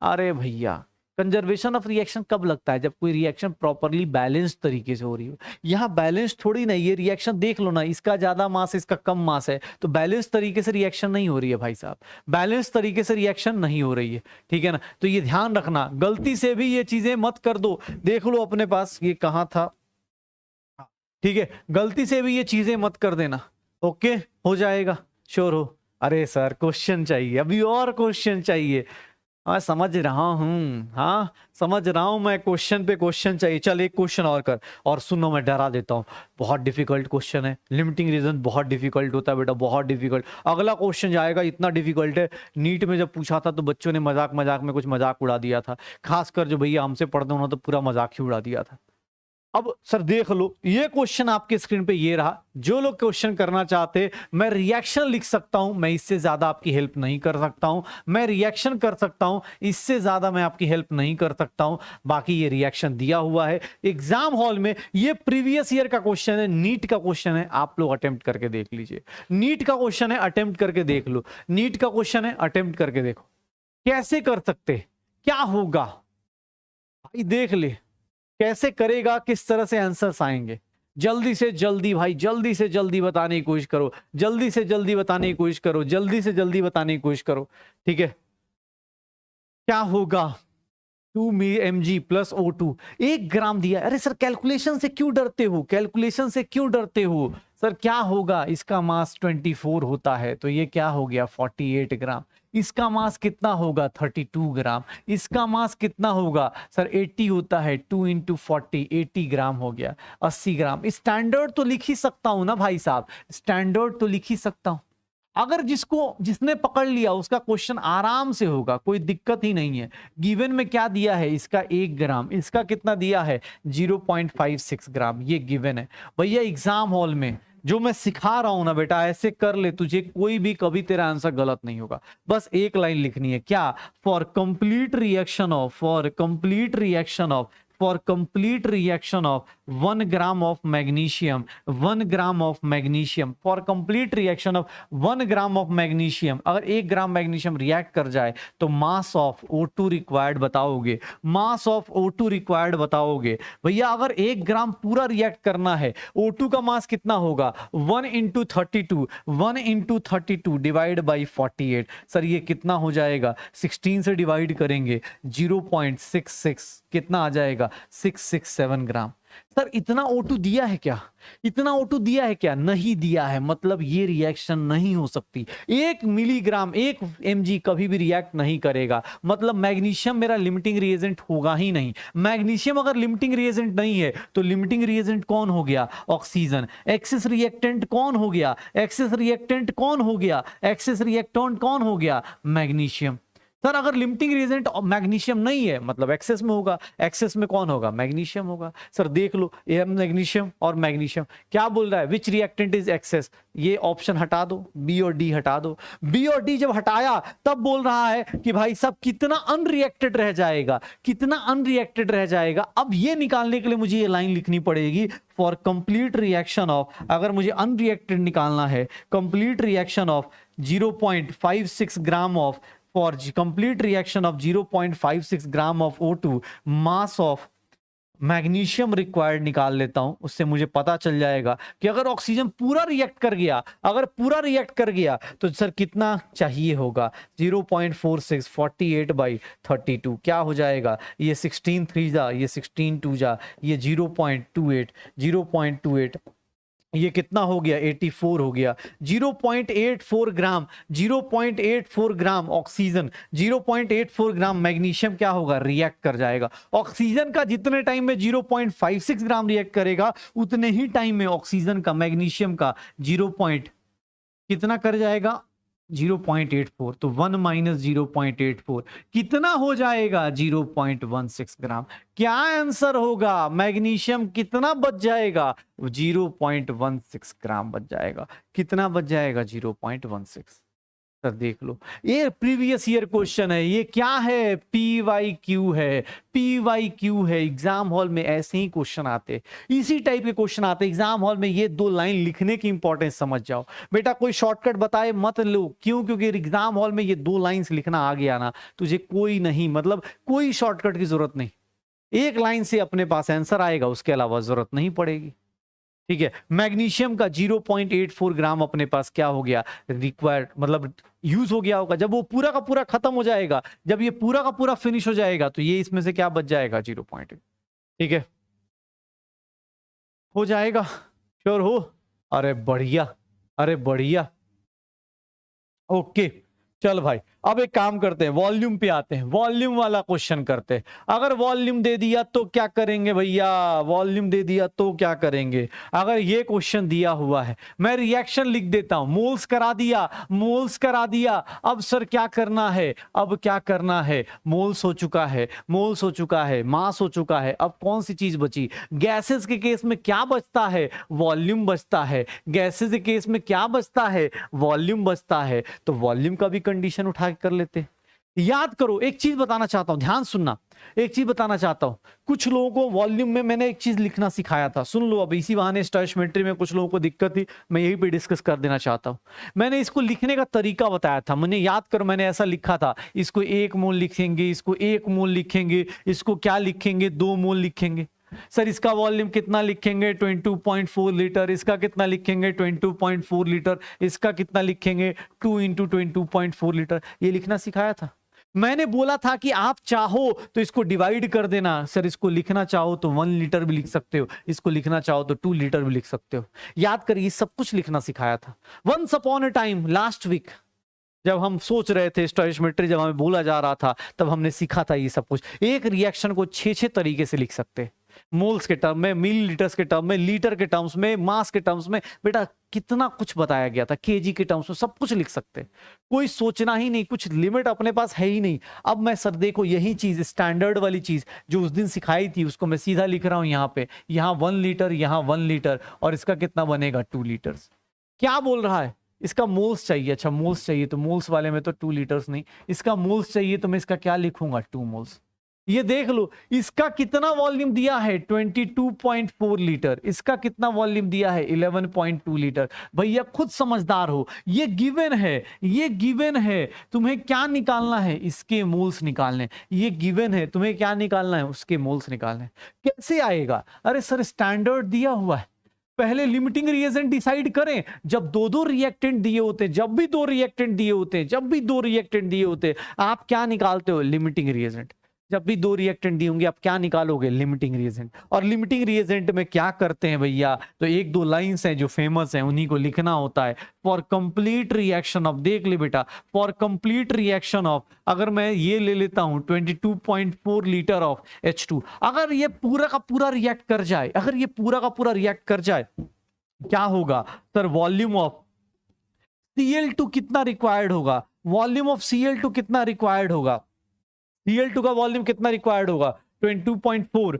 Speaker 1: अरे भैया कंजर्वेशन ऑफ रिएक्शन कब लगता है? जब कोई रिएक्शन प्रॉपरली बैलेंस तरीके से हो रही हो। यहाँ बैलेंस थोड़ी नहीं, ये रिएक्शन देख लो ना, इसका ज्यादा मास इसका कम मास है, तो बैलेंस तरीके से रिएक्शन नहीं हो रही है भाई साहब, बैलेंस तरीके से रिएक्शन नहीं हो रही है, ठीक है ना। तो ये ध्यान रखना, गलती से भी ये चीजें मत कर दो। देख लो अपने पास ये कहाँ था, ठीक है, गलती से भी ये चीजें मत कर देना। ओके हो जाएगा, श्योर हो? अरे सर क्वेश्चन चाहिए, अभी और क्वेश्चन चाहिए। हाँ समझ रहा हूँ, हाँ समझ रहा हूँ मैं, क्वेश्चन पे क्वेश्चन चाहिए। चल एक क्वेश्चन और कर, और सुनो मैं डरा देता हूँ, बहुत डिफिकल्ट क्वेश्चन है। लिमिटिंग रीजन बहुत डिफिकल्ट होता है बेटा, बहुत डिफिकल्ट। अगला क्वेश्चन जाएगा, इतना डिफिकल्ट है, नीट में जब पूछा था तो बच्चों ने मजाक मजाक में कुछ मजाक उड़ा दिया था, खासकर जो भैया हमसे पढ़ते उन्होंने तो पूरा मजाक ही उड़ा दिया था। अब सर देख लो, ये क्वेश्चन आपके स्क्रीन पे ये रहा। जो लोग क्वेश्चन करना चाहते, मैं रिएक्शन लिख सकता हूं, मैं इससे ज्यादा आपकी हेल्प नहीं कर सकता हूं। मैं रिएक्शन कर सकता हूं, इससे ज्यादा मैं आपकी हेल्प नहीं कर सकता हूं। बाकी ये रिएक्शन दिया हुआ है एग्जाम हॉल में, ये प्रीवियस ईयर का क्वेश्चन है, नीट का क्वेश्चन है, आप लोग अटेम्प्ट करके देख लीजिए। नीट का क्वेश्चन है, अटेम्प्ट करके देख लो। नीट का क्वेश्चन है, अटेम्प्ट करके देखो कैसे कर सकते, क्या होगा भाई, देख ले कैसे करेगा, किस तरह से आंसर्स आएंगे। जल्दी से जल्दी भाई, जल्दी से जल्दी बताने की कोशिश करो, जल्दी से जल्दी बताने की कोशिश करो, जल्दी से जल्दी बताने की कोशिश करो, ठीक है। क्या होगा 2 mg प्लस O2, 1 ग्राम दिया। अरे सर कैलकुलेशन से क्यों डरते हो, कैलकुलेशन से क्यों डरते हो? सर क्या होगा, इसका मास 24 होता है, तो ये क्या हो गया 48 ग्राम। इसका मास कितना होगा 32 ग्राम। इसका मास कितना होगा सर 80 होता है, 2 इंटू 40, 80 ग्राम हो गया, 80 ग्राम। स्टैंडर्ड तो लिख ही सकता हूं ना भाई साहब, स्टैंडर्ड तो लिख ही सकता हूं। अगर जिसने पकड़ लिया उसका क्वेश्चन आराम से होगा, कोई दिक्कत ही नहीं है। गिवन में क्या दिया है, इसका 1 ग्राम, इसका कितना दिया है 0.56 ग्राम, ये गिवन है भैया। एग्जाम हॉल में जो मैं सिखा रहा हूं ना बेटा, ऐसे कर ले, तुझे कोई भी कभी तेरा आंसर गलत नहीं होगा। बस एक लाइन लिखनी है, क्या? For complete reaction of, for complete reaction of, for complete reaction of 1 gram of magnesium, 1 gram of magnesium, for complete reaction of 1 gram of magnesium, अगर 1 ग्राम मैग्नीशियम रिएक्ट कर जाए तो मास ऑफ O2 रिक्वायर्ड बताओगे, मास ऑफ O2 रिक्वायर्ड बताओगे भैया। अगर 1 ग्राम पूरा रिएक्ट करना है, O2 का मास कितना होगा 1 into 32, 1 into 32 divide by 48। Sir ये कितना हो जाएगा, 16 से डिवाइड करेंगे 0.66, कितना आ जाएगा 667 ग्राम। सर इतना O2 दिया है क्या, इतना O2 दिया है क्या, नहीं दिया है, मतलब ये रिएक्शन नहीं हो सकती। 1 मिलीग्राम 1 mg कभी भी रिएक्ट नहीं करेगा, मतलब मैग्नीशियम मेरा लिमिटिंग रिएजेंट होगा ही नहीं। मैग्नीशियम अगर लिमिटिंग रिएजेंट नहीं है तो लिमिटिंग रिएजेंट कौन हो गया, ऑक्सीजन। एक्सेस रिएक्टेंट कौन हो गया, एक्सेस रिएक्टेंट कौन हो गया, एक्सेस रिएक्टेंट कौन हो गया, मैग्नीशियम। सर अगर लिमिटिंग रिएजेंट मैग्नीशियम नहीं है मतलब एक्सेस में होगा, एक्सेस में कौन होगा, मैग्नीशियम होगा। सर देख लो ये मैग्नीशियम और मैग्नीशियम क्या बोल रहा है, विच रिएक्टेंट इज एक्सेस, ये ऑप्शन हटा दो, बी और डी हटा दो। बी और डी जब हटाया तब बोल रहा है कि भाई साहब कितना अनरिएक्टेड रह जाएगा, कितना अनरिएक्टेड रह जाएगा। अब ये निकालने के लिए मुझे ये लाइन लिखनी पड़ेगी, फॉर कंप्लीट रिएक्शन ऑफ, अगर मुझे अनरिएक्टेड निकालना है, complete reaction of 0.56 gram of, for complete reaction of 0.56 gram of O2 mass of magnesium required निकाल लेता हूं, उससे मुझे पता चल जाएगा कि अगर ऑक्सीजन पूरा रिएक्ट कर गया, अगर पूरा रिएक्ट कर गया तो सर कितना चाहिए होगा, 0.46 48/32 क्या हो जाएगा, ये 16 3 जा, ये 16 2 जा, ये 0.28 ये कितना हो गया, 84 हो गया। 0.84 ग्राम, 0.84 ग्राम ऑक्सीजन, 0.84 ग्राम मैग्नीशियम क्या होगा, रिएक्ट कर जाएगा। ऑक्सीजन का जितने टाइम में 0.56 ग्राम रिएक्ट करेगा उतने ही टाइम में ऑक्सीजन का, मैग्नीशियम का 0. कितना कर जाएगा, 0.84, तो 1 - 0.84 कितना हो जाएगा, 0.16 ग्राम। क्या आंसर होगा, मैग्नीशियम कितना बच जाएगा, 0.16 ग्राम बच जाएगा। कितना बच जाएगा, 0.16। सर देख लो ये प्रीवियस ईयर क्वेश्चन है, ये क्या है, PYQ है, PYQ है। एग्जाम हॉल में ऐसे ही क्वेश्चन आते, इसी टाइप के क्वेश्चन आते एग्जाम हॉल में। ये 2 लाइन लिखने की इंपॉर्टेंस समझ जाओ बेटा, कोई शॉर्टकट बताए मत लो, क्यों, क्योंकि एग्जाम हॉल में ये 2 लाइंस लिखना आ गया ना, तुझे कोई नहीं, मतलब कोई शॉर्टकट की जरूरत नहीं, एक लाइन से अपने पास आंसर आएगा, उसके अलावा जरूरत नहीं पड़ेगी। ठीक है, मैग्नीशियम का 0.84 ग्राम अपने पास क्या हो गया, रिक्वायर्ड, मतलब यूज हो गया होगा। जब वो पूरा का पूरा खत्म हो जाएगा, जब ये पूरा का पूरा फिनिश हो जाएगा तो ये इसमें से क्या बच जाएगा, 0.8। ठीक है, हो जाएगा, श्योर हो, अरे बढ़िया, अरे बढ़िया, ओके। चल भाई अब एक काम करते हैं, वॉल्यूम पे आते हैं, वॉल्यूम वाला क्वेश्चन करते हैं। अगर वॉल्यूम दे दिया तो क्या करेंगे भैया, वॉल्यूम दे दिया तो क्या करेंगे। अगर ये क्वेश्चन दिया हुआ है, मैं रिएक्शन लिख देता हूं, मोल्स करा दिया, मोल्स करा दिया। अब सर क्या करना है, अब क्या करना है, मोल्स हो चुका है, मोल्स हो चुका है, मास हो चुका है, अब कौन सी चीज बची। गैसेस के केस में क्या बचता है, वॉल्यूम बचता है। गैसेस के केस में क्या बचता है, वॉल्यूम बचता है। तो वॉल्यूम का भी कंडीशन उठा कर लेते। याद करो, एक चीज बताना चाहता हूं, ध्यान सुनना, एक चीज बताना चाहता हूं। कुछ लोगों को वॉल्यूम में मैंने एक चीज लिखना सिखाया था, सुन लो। अब इसी बहाने स्टोइचियोमेट्री में कुछ लोगों को दिक्कत थी, मैं यही पे डिस्कस कर देना चाहता हूं। मैंने इसको लिखने का तरीका बताया था, मैंने याद करो, मैंने ऐसा लिखा था, इसको 1 मोल लिखेंगे, इसको 1 मोल लिखेंगे, इसको क्या लिखेंगे, 2 मोल लिखेंगे। सर इसका वॉल्यूम कितना लिखेंगे, 22.4 लीटर। इसका कितना लिखेंगे, 22.4 लीटर। इसका कितना लिखेंगे, 2 × 22.4 लीटर। ये लिखना सिखाया था। मैंने बोला था कि आप चाहो तो इसको डिवाइड कर देना। सर इसको लिखना चाहो तो 1 लीटर भी लिख सकते हो, इसको लिखना चाहो तो 2 लीटर भी लिख सकते हो। याद करिए, सब कुछ लिखना सिखाया था। Once upon a time, last week जब हम सोच रहे थे स्टोइचियोमेट्री, जब हमें बोला जा रहा था, तब हमने सीखा था ये सब कुछ। एक रिएक्शन को 6 तरीके से लिख सकते हैं, मोल्स के टर्म में, मिलीलीटर्स के टर्म में, लीटर के टर्म्स में, मास के टर्म्स में। बेटा कितना कुछ बताया गया था, केजी के टर्म्स में, सब कुछ लिख सकते हैं। कोई सोचना ही नहीं, कुछ लिमिट अपने पास है ही नहीं। अब मैं सर देखो, यही चीज स्टैंडर्ड वाली चीज जो उस दिन सिखाई थी, उसको मैं सीधा लिख रहा हूं यहाँ पे। यहाँ 1 लीटर, यहाँ 1 लीटर, और इसका कितना बनेगा, 2 लीटर्स। क्या बोल रहा है, इसका मोल्स चाहिए। अच्छा मोल्स चाहिए, तो मोल्स वाले में तो 2 लीटर्स नहीं, इसका मोल्स चाहिए, तो मैं इसका क्या लिखूंगा, 2 मोल्स। ये देख लो, इसका कितना वॉल्यूम दिया है, 22.4 लीटर। इसका कितना वॉल्यूम दिया है, 11.2 लीटर। भैया खुद समझदार हो, ये गिवन है, ये गिवन है। तुम्हें क्या निकालना है, इसके मोल्स निकालने। ये गिवन है, तुम्हें क्या निकालना है, उसके मोल्स निकालने। कैसे आएगा, अरे सर स्टैंडर्ड दिया हुआ है। पहले लिमिटिंग रिएजेंट डिसाइड करें, जब 2 रिएक्टेंट दिए होते, जब भी 2 रिएक्टेंट दिए होते, जब भी 2 रिएक्टेंट दिए होते, आप क्या निकालते हो, लिमिटिंग रिएजेंट। जब भी दो रिएक्टेंट दी होंगे आप क्या निकालोगे, लिमिटिंग रिएजेंट। और लिमिटिंग रिएजेंट में क्या करते हैं भैया, तो एक दो लाइंस हैं जो फेमस हैं, उन्हीं को लिखना होता है। फॉर कंप्लीट रिएक्शन ऑफ, देख ले बेटा, फॉर कंप्लीट रिएक्शन ऑफ, अगर मैं ये ले लेता हूं 22.4 लीटर ऑफ H2, अगर ये पूरा का पूरा रिएक्ट कर जाए, अगर ये पूरा का पूरा रिएक्ट कर जाए, क्या होगा सर, वॉल्यूम ऑफ Cl2 कितना रिक्वायर्ड होगा, वॉल्यूम ऑफ Cl2 कितना रिक्वायर्ड होगा, Cl2 का वॉल्यूम कितना रिक्वायर्ड होगा, 22.4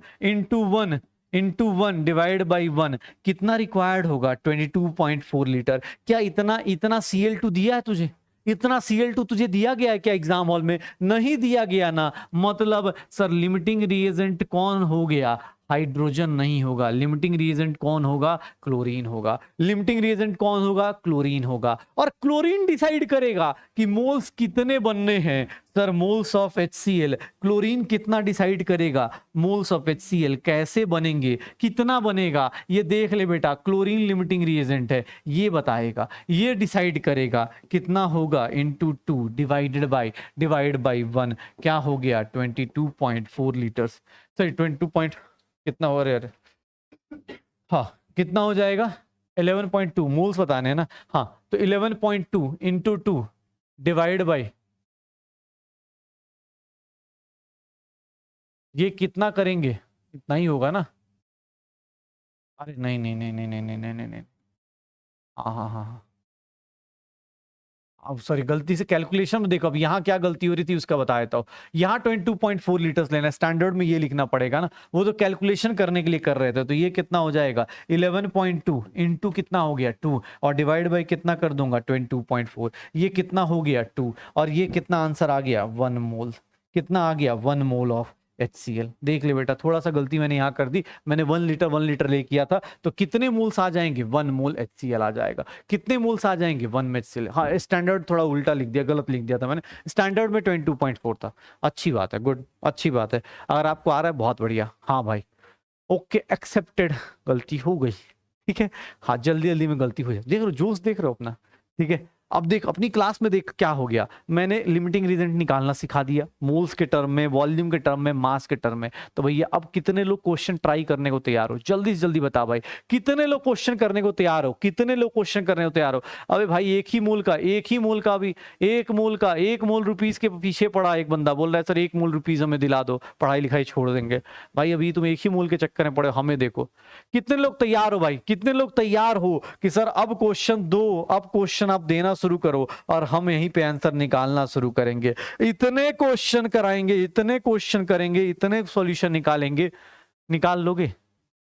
Speaker 1: इंटू वन डिवाइड बाई 1, कितना रिक्वायर्ड होगा, 22.4 लीटर। क्या इतना Cl2 दिया है तुझे, इतना Cl2 तुझे दिया गया है क्या एग्जाम हॉल में, नहीं दिया गया ना, मतलब सर लिमिटिंग रिएजेंट कौन हो गया, हाइड्रोजन नहीं होगा। लिमिटिंग रिएजेंट कौन होगा, क्लोरीन होगा। लिमिटिंग रिएजेंट कौन होगा, क्लोरीन होगा। और क्लोरीन डिसाइड करेगा कि मोल्स कितने बनने हैं, sir moles of HCl। Chlorine कितना डिसाइड करेगा, मोल्स ऑफ HCl कैसे बनेंगे, कितना बनेगा, ये देख ले बेटा, क्लोरीन लिमिटिंग रिएजेंट है, ये बताएगा, ये डिसाइड करेगा कितना होगा, इंटू 2 डिवाइड बाई 1, क्या हो गया 22.4 लीटर्स, सॉरी 22 कितना हो रहा है, हाँ कितना हो जाएगा 11.2 मोल्स बताने हैं ना, हाँ तो 11.2 इंटू 2 डिवाइड बाई, ये कितना करेंगे, इतना ही होगा ना, अरे नहीं नहीं नहीं नहीं नहीं नहीं नहीं नहीं नहीं, हाँ हाँ हाँ हाँ, अब सॉरी गलती से कैलकुलेशन में देखो, अब यहाँ क्या गलती हो रही थी उसका बता देता हूँ। यहाँ 22.4 लीटर्स लेना है, स्टैंडर्ड में ये लिखना पड़ेगा ना, वो तो कैलकुलेशन करने के लिए कर रहे थे, तो ये कितना हो जाएगा 11.2 इंटू कितना हो गया 2, और डिवाइड बाई कितना कर दूंगा 22.4, ये कितना हो गया 2, और ये कितना आंसर आ गया 1 मोल, कितना आ गया 1 मोल ऑफ HCl। देख ले बेटा, थोड़ा सा गलती मैंने यहाँ कर दी, मैंने 1 लीटर ले किया था, तो कितने मोल्स आ जाएंगे 1 मोल HCl आ जाएगा, कितने मोल्स आ जाएंगे 1 HCl। हाँ स्टैंडर्ड थोड़ा उल्टा लिख दिया, गलत लिख दिया था मैंने, स्टैंडर्ड में 22.4 था। अच्छी बात है, गुड, अच्छी बात है, अगर आपको आ रहा है बहुत बढ़िया, हाँ भाई ओके एक्सेप्टेड, गलती हो गई, ठीक है, हाँ जल्दी जल्दी में गलती हो जाए, देख रहे हो जोश, देख रहे हो अपना, ठीक है। अब देख अपनी क्लास में देख क्या हो गया, मैंने लिमिटिंग रिएजेंट निकालना सिखा दिया, मोल्स के टर्म में, वॉल्यूम के टर्म में, मास के टर्म में। तो भैया अब कितने लोग क्वेश्चन ट्राई करने को तैयार हो, जल्दी से जल्दी बता भाई, कितने लोग क्वेश्चन करने को तैयार हो, कितने लोग क्वेश्चन करने को तैयार हो। अबे भाई एक ही मोल का अभी 1 मोल रुपीज के पीछे पड़ा, एक बंदा बोल रहा है सर 1 मोल रुपीज हमें दिला दो, पढ़ाई लिखाई छोड़ देंगे। भाई अभी तुम 1 ही मोल के चक्कर में पड़े, हमें देखो कितने लोग तैयार हो भाई, कितने लोग तैयार हो कि सर अब क्वेश्चन दो, अब क्वेश्चन आप देना शुरू करो और हम यहीं पे आंसर निकालना शुरू करेंगे। इतने क्वेश्चन कराएंगे, इतने क्वेश्चन करेंगे, इतने सॉल्यूशन निकालेंगे, निकाल लोगे,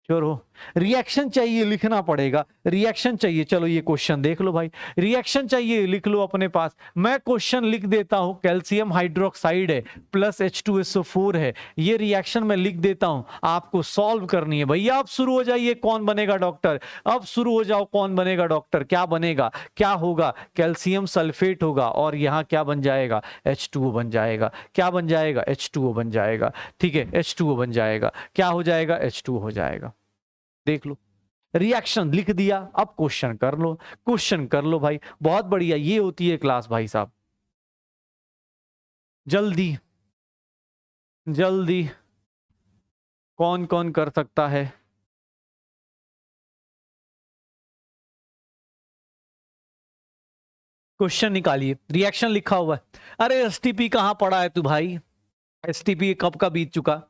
Speaker 1: श्योर हो। रिएक्शन चाहिए, लिखना पड़ेगा, रिएक्शन चाहिए। चलो ये क्वेश्चन देख लो भाई, रिएक्शन चाहिए लिख लो अपने पास। मैं क्वेश्चन लिख देता हूं, कैल्शियम हाइड्रोक्साइड है प्लस H2SO4 है, ये रिएक्शन मैं लिख देता हूं, आपको सॉल्व करनी है। भैया अब शुरू हो जाइए, कौन बनेगा डॉक्टर, अब शुरू हो जाओ, कौन बनेगा डॉक्टर, क्या बनेगा, क्या होगा, कैल्शियम सल्फेट होगा और यहां क्या बन जाएगा, H2O बन जाएगा। क्या बन जाएगा, H2O बन जाएगा, ठीक है, H2O बन जाएगा। क्या हो जाएगा, H2O हो जाएगा। देख लो रिएक्शन लिख दिया, अब क्वेश्चन कर लो, क्वेश्चन कर लो भाई, बहुत बढ़िया, ये होती है क्लास भाई साहब। जल्दी जल्दी कौन कौन कर सकता है, क्वेश्चन निकालिए, रिएक्शन लिखा हुआ है। अरे एसटीपी कहां पड़ा है तू भाई, एसटीपी कब का बीत चुका।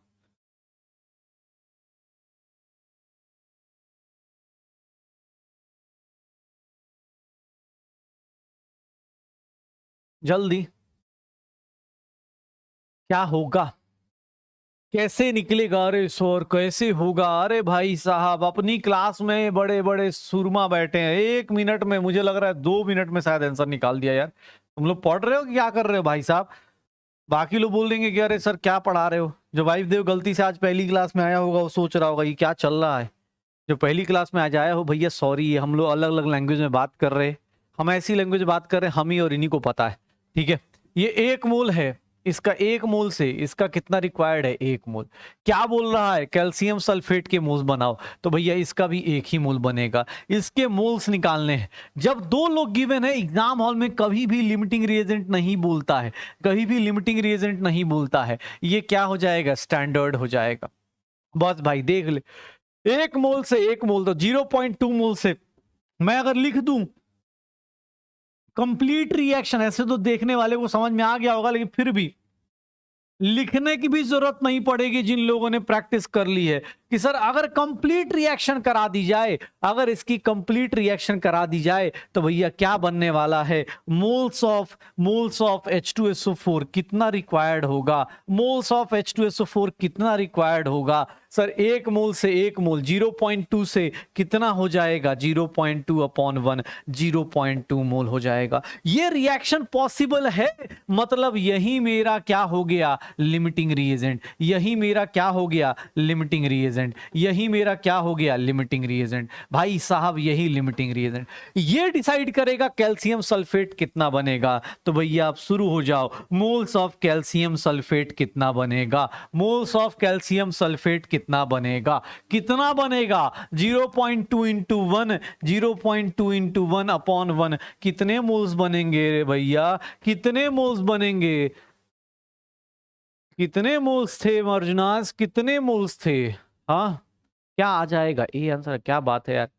Speaker 1: जल्दी, क्या होगा, कैसे निकलेगा, अरे सर कैसे होगा। अरे भाई साहब अपनी क्लास में बड़े बड़े सुरमा बैठे हैं, 1 मिनट में, मुझे लग रहा है 2 मिनट में शायद आंसर निकाल दिया यार। तुम लोग पढ़ रहे हो कि क्या कर रहे हो भाई साहब। बाकी लोग बोल देंगे कि अरे सर क्या पढ़ा रहे हो। जो वाइफ देव गलती से आज पहली क्लास में आया होगा वो सोच रहा होगा ये क्या चल रहा है। जो पहली क्लास में आज आया हो भैया सॉरी, ये हम लोग अलग अलग लैंग्वेज में बात कर रहे हैं, हम ऐसी लैंग्वेज बात कर रहे हैं हम ही और इन्हीं को पता है, ठीक है। ये 1 मोल है, इसका 1 मोल से इसका कितना रिक्वायर्ड है, 1 मोल। क्या बोल रहा है, कैल्शियम सल्फेट के मोल्स बनाओ, तो भैया इसका भी 1 ही मोल बनेगा। इसके मोल्स निकालने हैं। जब 2 लोग गिवन है, एग्जाम हॉल में कभी भी लिमिटिंग रिएजेंट नहीं बोलता है, कभी भी लिमिटिंग रिएजेंट नहीं बोलता है। ये क्या हो जाएगा, स्टैंडर्ड हो जाएगा। बस भाई देख ले, 1 मोल से 1 मोल, तो 0.2 मोल से मैं अगर लिख दूं कंप्लीट रिएक्शन, ऐसे तो देखने वाले को समझ में आ गया होगा, लेकिन फिर भी लिखने की भी जरूरत नहीं पड़ेगी जिन लोगों ने प्रैक्टिस कर ली है कि सर अगर कंप्लीट रिएक्शन करा दी जाए, अगर इसकी कंप्लीट रिएक्शन करा दी जाए तो भैया क्या बनने वाला है, मोल्स ऑफ H2SO4 कितना रिक्वायर्ड होगा, मोल्स ऑफ H2SO4 कितना रिक्वायर्ड होगा सर। 1 मोल से 1 मोल 0.2 से कितना हो जाएगा, 0.2 अपॉन 1, 0.2 मोल हो जाएगा। ये रिएक्शन पॉसिबल है, मतलब यही मेरा क्या हो गया, लिमिटिंग रिएजेंट। यही मेरा क्या हो गया, लिमिटिंग रिएजेंट। यही मेरा क्या हो गया, लिमिटिंग रिएजेंट। भाई साहब यही लिमिटिंग रिएजेंट, ये डिसाइड करेगा कैल्शियम सल्फेट कितना बनेगा। तो भैया आप शुरू हो जाओ, मोल्स ऑफ कैल्शियम सल्फेट कितना बनेगा, मोल्स ऑफ कैल्शियम सल्फेट कितना बनेगा, कितना बनेगा 0.2 इंटू 1, 0.2 इंटू 1 अपॉन 1, कितने मोल्स बनेंगे रे भैया, कितने मोल्स बनेंगे, कितने मोल्स थे अर्जुनास, कितने मोल्स थे। हाँ क्या आ जाएगा, ए आंसर। क्या बात है यार,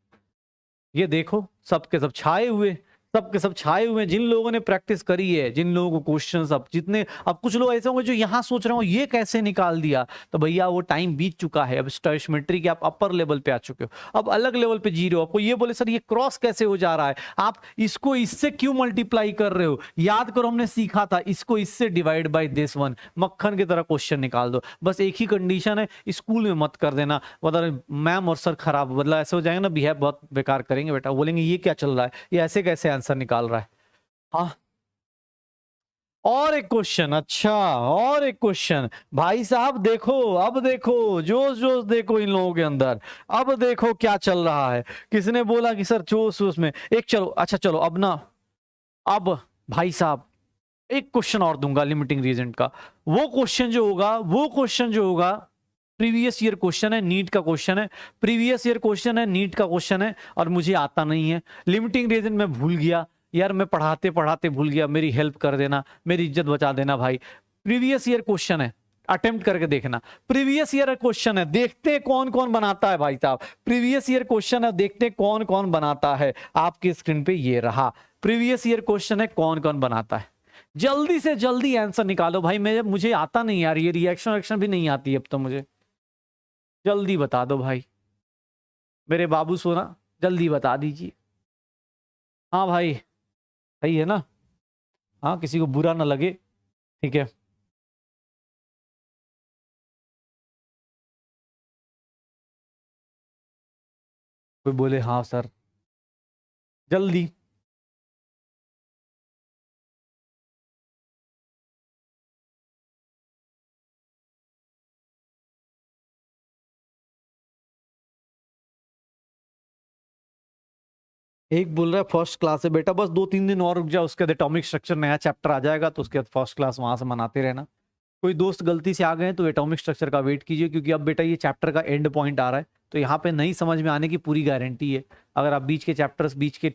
Speaker 1: ये देखो सबके सब छाए हुए, सबके सब छाए हुए हैं। जिन लोगों ने प्रैक्टिस करी है, जिन लोगों को क्वेश्चंस, अब जितने, अब कुछ लोग ऐसे होंगे जो यहां सोच रहे हो ये कैसे निकाल दिया, तो भैया वो टाइम बीत चुका है। अब स्टोइचियोमेट्री के आप अपर लेवल पे आ चुके हो, अब अलग लेवल पे जी रहे हो। आपको ये बोले सर ये क्रॉस कैसे हो जा रहा है, आप इसको इससे क्यों मल्टीप्लाई कर रहे हो, याद करो हमने सीखा था इसको इससे डिवाइड बाई दिस वन, मक्खन की तरह क्वेश्चन निकाल दो। बस एक ही कंडीशन है, स्कूल में मत कर देना, मतलब मैम और सर खराब, मतलब ऐसे हो जाएगा ना, बिहेव बहुत बेकार करेंगे बेटा, बोलेंगे ये क्या चल रहा है, ये ऐसे कैसे आंसर निकाल रहा है। हाँ और एक क्वेश्चन, अच्छा और एक क्वेश्चन, भाई साहब देखो, अब देखो जोश जोश देखो इन लोगों के अंदर, अब देखो क्या चल रहा है। किसने बोला कि सर जोश जोश में एक, चलो अच्छा चलो अब ना, अब भाई साहब एक क्वेश्चन और दूंगा लिमिटिंग रीजन का। वो क्वेश्चन जो होगा, वो क्वेश्चन जो होगा प्रीवियस ईयर क्वेश्चन है, नीट का क्वेश्चन है, प्रीवियस ईयर क्वेश्चन है, नीट का क्वेश्चन है, और मुझे आता नहीं है। लिमिटिंग रीजन मैं भूल गया यार, मैं पढ़ाते पढ़ाते भूल गया, मेरी हेल्प कर देना, मेरी इज्जत बचा देना भाई। प्रीवियस ईयर क्वेश्चन है, अटेम्प्ट करके देखना। प्रीवियस ईयर क्वेश्चन है, देखते हैं कौन कौन बनाता है भाई साहब। प्रीवियस ईयर क्वेश्चन है, देखते हैं कौन कौन बनाता है। आपकी स्क्रीन पे ये रहा प्रीवियस ईयर क्वेश्चन है, कौन कौन बनाता है। जल्दी से जल्दी आंसर निकालो भाई, मुझे आता नहीं यार, ये रिएक्शन भी नहीं आती अब तो मुझे, जल्दी बता दो भाई मेरे बाबू सोना, जल्दी बता दीजिए। हाँ भाई सही है ना, हाँ किसी को बुरा ना लगे, ठीक है। कोई बोले हाँ सर, जल्दी। एक बोल रहा है फर्स्ट क्लास है बेटा, बस 2-3 दिन और रुक जाओ, उसके बाद एटॉमिक स्ट्रक्चर नया चैप्टर आ जाएगा, तो उसके बाद फर्स्ट क्लास वहां से मनाते रहना। कोई दोस्त गलती से आ गए तो एटॉमिक स्ट्रक्चर का वेट कीजिए, क्योंकि अब बेटा ये चैप्टर का एंड पॉइंट आ रहा है, तो यहाँ पे नहीं समझ में आने की पूरी गारंटी है। अगर आप बीच के चैप्टर्स, बीच के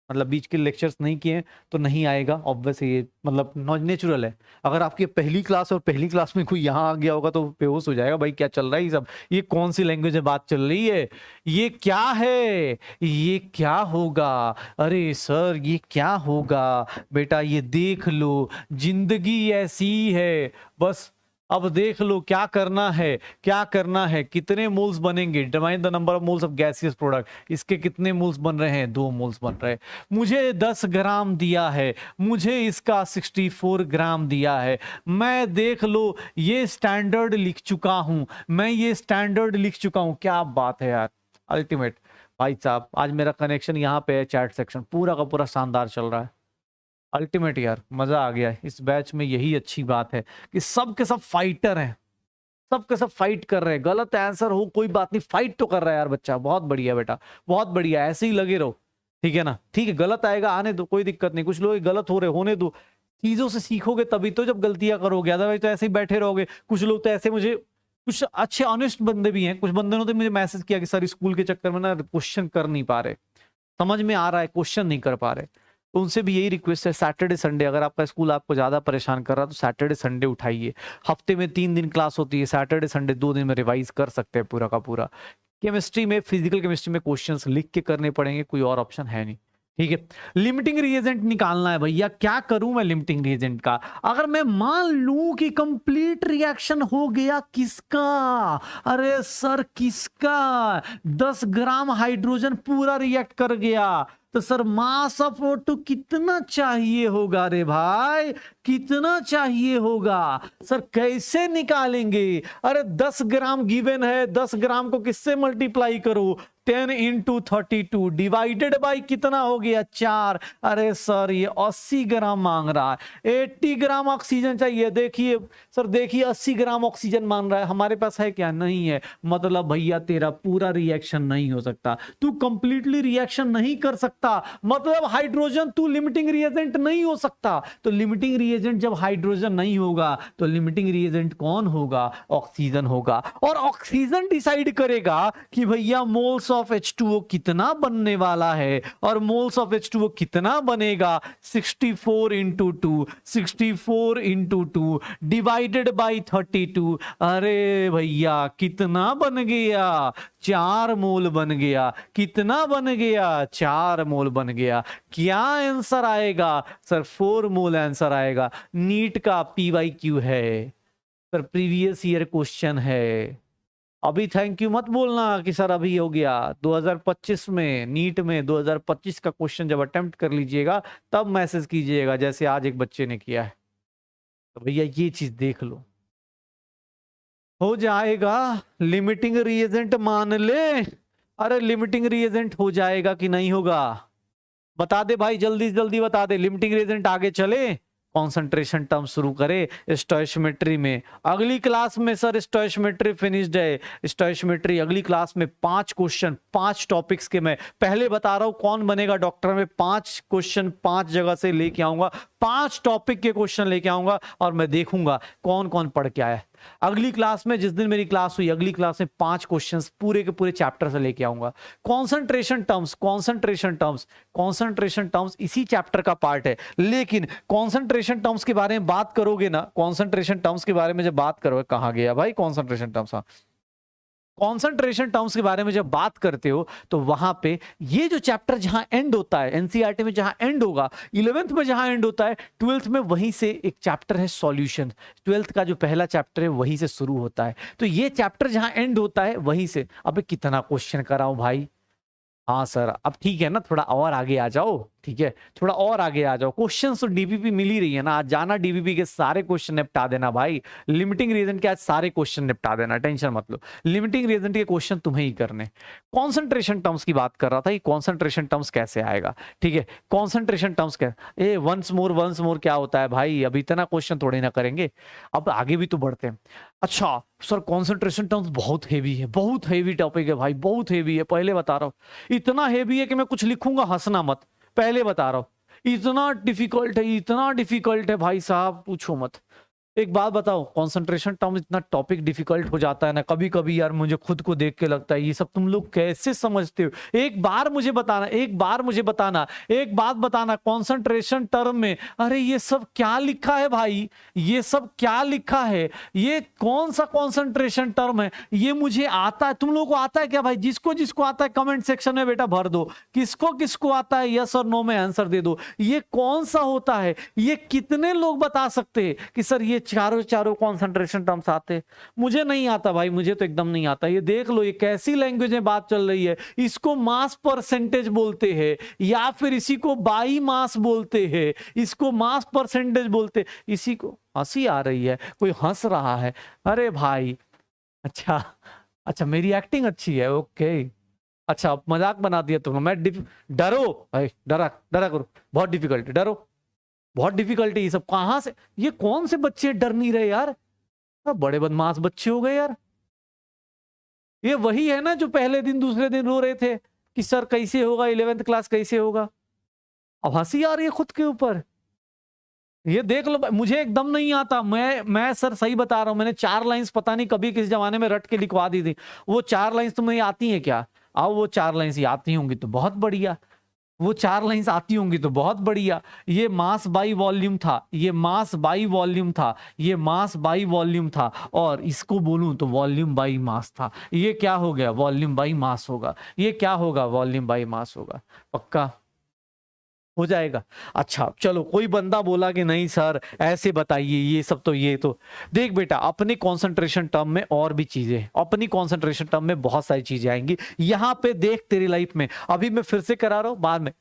Speaker 1: मतलब बीच के लेक्चर्स नहीं किए हैं तो नहीं आएगा, ऑब्वियस ये मतलब नेचुरल है। अगर आपकी पहली क्लास और पहली क्लास में कोई यहाँ आ गया होगा तो बेहोश हो जाएगा, भाई क्या चल रहा है ये सब, ये कौन सी लैंग्वेज में बात चल रही है, ये क्या है, ये क्या होगा, अरे सर ये क्या होगा। बेटा ये देख लो, जिंदगी ऐसी है, बस अब देख लो क्या करना है, क्या करना है। कितने मोल्स बनेंगे, determine the number of moles of gaseous product. इसके कितने मोल्स बन रहे हैं, 2 मोल्स बन रहे हैं। मुझे 10 ग्राम दिया है, मुझे इसका 64 ग्राम दिया है। मैं देख लो ये स्टैंडर्ड लिख चुका हूं, मैं ये स्टैंडर्ड लिख चुका हूं। क्या बात है यार, अल्टीमेट। भाई साहब आज मेरा कनेक्शन यहाँ पे है, चैट सेक्शन पूरा का पूरा शानदार चल रहा है, अल्टीमेट यार, मजा आ गया। इस बैच में यही अच्छी बात है कि सब के सब फाइटर हैं, सब के सब फाइट कर रहे हैं। गलत आंसर हो कोई बात नहीं, फाइट तो कर रहा है यार बच्चा, बहुत बढ़िया बेटा, बहुत बढ़िया, ऐसे ही लगे रहो, ठीक है ना। ठीक है गलत आएगा, आने दो, कोई दिक्कत नहीं, कुछ लोग गलत हो रहे, होने दो, चीजों से सीखोगे तभी तो, जब गलतियां करोगे, अदरवाइज तो ऐसे ही बैठे रहोगे। कुछ लोग तो ऐसे, मुझे कुछ अच्छे ऑनेस्ट बंदे भी हैं, कुछ बंदों ने तो मुझे मैसेज किया कि सर स्कूल के चक्कर में ना क्वेश्चन कर नहीं पा रहे, समझ में आ रहा है क्वेश्चन नहीं कर पा रहे। तो उनसे भी यही रिक्वेस्ट है, सैटरडे संडे अगर आपका स्कूल आपको ज्यादा परेशान कर रहा है तो सैटरडे संडे उठाइए। हफ्ते में 3 दिन क्लास होती है, सैटरडे संडे 2 दिन में रिवाइज कर सकते हैं पूरा का पूरा। केमिस्ट्री में, फिजिकल केमिस्ट्री में क्वेश्चंस लिख के करने पड़ेंगे, कोई और ऑप्शन है नहीं। ठीक है, लिमिटिंग रिएजेंट निकालना है भैया। क्या करूं मैं लिमिटिंग रिएजेंट का? अगर मैं मान लूं कि कंप्लीट रिएक्शन हो गया, किसका? अरे सर किसका? 10 ग्राम हाइड्रोजन पूरा रिएक्ट कर गया, तो सर मास ऑफ O2 कितना चाहिए होगा रे भाई? कितना चाहिए होगा सर? कैसे निकालेंगे? अरे 10 ग्राम गिवन है, 10 ग्राम को किससे मल्टीप्लाई करो? 10 इंटू 32 डिवाइडेड बाई कितना हो गया? 4। अरे सर ये 80 ग्राम मांग रहा है, 80 ग्राम ऑक्सीजन चाहिए। देखिए सर, देखिए 80 ग्राम ऑक्सीजन मांग रहा है, हमारे पास है क्या? नहीं है। मतलब भैया तेरा पूरा रिएक्शन नहीं हो सकता, तू कंप्लीटली रिएक्शन नहीं कर सकता, मतलब हाइड्रोजन तू लिमिटिंग रिएजेंट नहीं हो सकता। तो लिमिटिंग रिएजेंट जब हाइड्रोजन नहीं होगा तो लिमिटिंग रिएजेंट कौन होगा? ऑक्सीजन होगा। और ऑक्सीजन डिसाइड करेगा कि भैया मोल्स ऑफ H2O कितना बनने वाला है, और मोल्स ऑफ H2O कितना बनेगा? 64 इंटू 2, 64 इंटू 2 डिवाइडेड बाई 32। अरे भैया कितना बन गया? 4 मोल बन गया। कितना बन गया? 4 मोल बन गया। क्या आंसर आएगा सर? 4 मोल आंसर आएगा। नीट का PYQ है सर, प्रीवियस ईयर क्वेश्चन है। अभी थैंक यू मत बोलना कि सर अभी हो गया। 2025 में नीट में 2025 का क्वेश्चन जब अटेम्प्ट कर लीजिएगा तब मैसेज कीजिएगा, जैसे आज एक बच्चे ने किया है। तो भैया ये चीज देख लो, हो जाएगा। लिमिटिंग रिएजेंट मान ले। अरे लिमिटिंग रिएजेंट हो जाएगा कि नहीं होगा? बता दे भाई, जल्दी से जल्दी बता दे। लिमिटिंग रिएजेंट आगे चले, कॉन्सेंट्रेशन टर्म शुरू करे स्टोइशियोमेट्री में। अगली क्लास में सर स्टोइशियोमेट्री फिनिश्ड है। स्टोइशियोमेट्री अगली क्लास में 5 क्वेश्चन 5 टॉपिक्स के, मैं पहले बता रहा हूं कौन बनेगा डॉक्टर में। 5 क्वेश्चन 5 जगह से लेके आऊंगा, 5 टॉपिक के क्वेश्चन लेके आऊंगा और मैं देखूंगा कौन कौन पढ़ के आया है। अगली क्लास में, जिस दिन मेरी क्लास हुई, अगली क्लास में 5 क्वेश्चंस पूरे के पूरे चैप्टर से लेके आऊंगा। Concentration terms, concentration terms, concentration terms इसी चैप्टर का पार्ट है। लेकिन कॉन्सेंट्रेशन टर्म्स के बारे में बात करोगे ना, कॉन्सेंट्रेशन टर्म्स के बारे में जब बात करोगे, कहां गया भाई कॉन्सेंट्रेशन टर्म्स? कॉन्सेंट्रेशन टर्म्स के बारे में जब बात करते हो तो वहां पे ये जो चैप्टर जहां एंड होता है, एनसीईआरटी में जहां एंड होगा, 11th में जहां एंड होता है, 12th में वहीं से एक चैप्टर है सॉल्यूशन। 12th का जो पहला चैप्टर है वहीं से शुरू होता है। तो ये चैप्टर जहां एंड होता है वहीं से। अबे कितना क्वेश्चन कराऊं भाई? हाँ सर अब ठीक है ना, थोड़ा और आगे आ जाओ। ठीक है, थोड़ा और आगे आ जाओ। क्वेश्चन तो डीबीपी मिल ही रही है ना, आज जाना डीबीपी के सारे क्वेश्चन निपटा देना भाई। लिमिटिंग रीजन के आज सारे क्वेश्चन निपटा देना, टेंशन मत लो। लिमिटिंग रीजन के क्वेश्चन तुम्हें ही करने। कॉन्सेंट्रेशन टर्म्स की बात कर रहा था, ये कॉन्सेंट्रेशन टर्म्स कैसे आएगा? ठीक है, कॉन्सेंट्रेशन टर्म्स क्या, ए वंस मोर क्या होता है भाई? अभी इतना क्वेश्चन थोड़े ना करेंगे, अब आगे भी तो बढ़ते हैं। अच्छा सर कॉन्सेंट्रेशन टर्म्स बहुत हेवी है, बहुत हेवी टॉपिक है भाई, बहुत हेवी है। पहले बता रहा हूं, इतना हेवी है कि मैं कुछ लिखूंगा हंसना मत, पहले बता रहा हूं। इतना डिफिकल्ट है, इतना डिफिकल्ट है भाई साहब, पूछो मत। एक बात बताओ, कॉन्सेंट्रेशन टर्म इतना टॉपिक डिफिकल्ट हो जाता है ना कभी कभी यार, मुझे खुद को देख के लगता है ये सब तुम लोग कैसे समझते हो? एक बार मुझे बताना, एक बार मुझे बताना, एक बात बताना, कॉन्सेंट्रेशन टर्म में अरे ये सब क्या लिखा है भाई? ये सब क्या लिखा है? ये कौन सा कॉन्सेंट्रेशन टर्म है? ये मुझे आता है, तुम लोगों को आता है क्या भाई? जिसको जिसको आता है कमेंट सेक्शन में बेटा भर दो, किसको किसको आता है यस और नो में आंसर दे दो। ये कौन सा होता है? ये कितने लोग बता सकते हैं कि सर ये चारों कॉन्सेंट्रेशन टर्म्स आते? मुझे नहीं आता भाई, मुझे तो एकदम नहीं आता। ये देख लो, ये कैसी लैंग्वेज में बात चल रही है। इसको मास परसेंटेज बोलते हैं, या फिर इसी को बाई मास बोलते हैं, इसको मास परसेंटेज बोलते, इसी को। हंसी आ रही है, कोई हंस रहा है? अरे भाई अच्छा अच्छा, मेरी एक्टिंग अच्छी है, ओके। अच्छा मजाक बना दिया तुमने। मैं डरो भाई, डरा डरा करो, बहुत डिफिकल्ट, डरो, बहुत डिफिकल्ट है ये सब। कहां से, ये कौन से बच्चे डर नहीं रहे यार? बड़े बदमाश बच्चे हो गए यार। ये वही है ना जो पहले दिन दूसरे दिन रो रहे थे कि सर कैसे होगा 11th क्लास, कैसे होगा? अब हंसी आ रही है खुद के ऊपर। ये देख लो मुझे एकदम नहीं आता, मैं सर सही बता रहा हूं, मैंने 4 लाइंस पता नहीं कभी किस जमाने में रट के लिखवा दी थी। वो 4 लाइंस तुम्हें आती हैं क्या? आओ वो 4 लाइंस आती होंगी तो बहुत बढ़िया, वो 4 लाइंस आती होंगी तो बहुत बढ़िया। ये मास बाई वॉल्यूम था, ये मास बाई वॉल्यूम था, ये मास बाई वॉल्यूम था, और इसको बोलूं तो वॉल्यूम बाई मास था। ये क्या हो गया? वॉल्यूम बाई मास होगा। ये क्या होगा? वॉल्यूम बाई मास होगा। पक्का हो जाएगा। अच्छा चलो, कोई बंदा बोला कि नहीं सर ऐसे बताइए, ये सब तो ये तो देख बेटा, अपने कंसंट्रेशन टर्म में और भी चीजें, अपनी कंसंट्रेशन टर्म में बहुत सारी चीजें आएंगी। यहां पे देख तेरी लाइफ में, अभी मैं फिर से करा रहा हूं, बाद में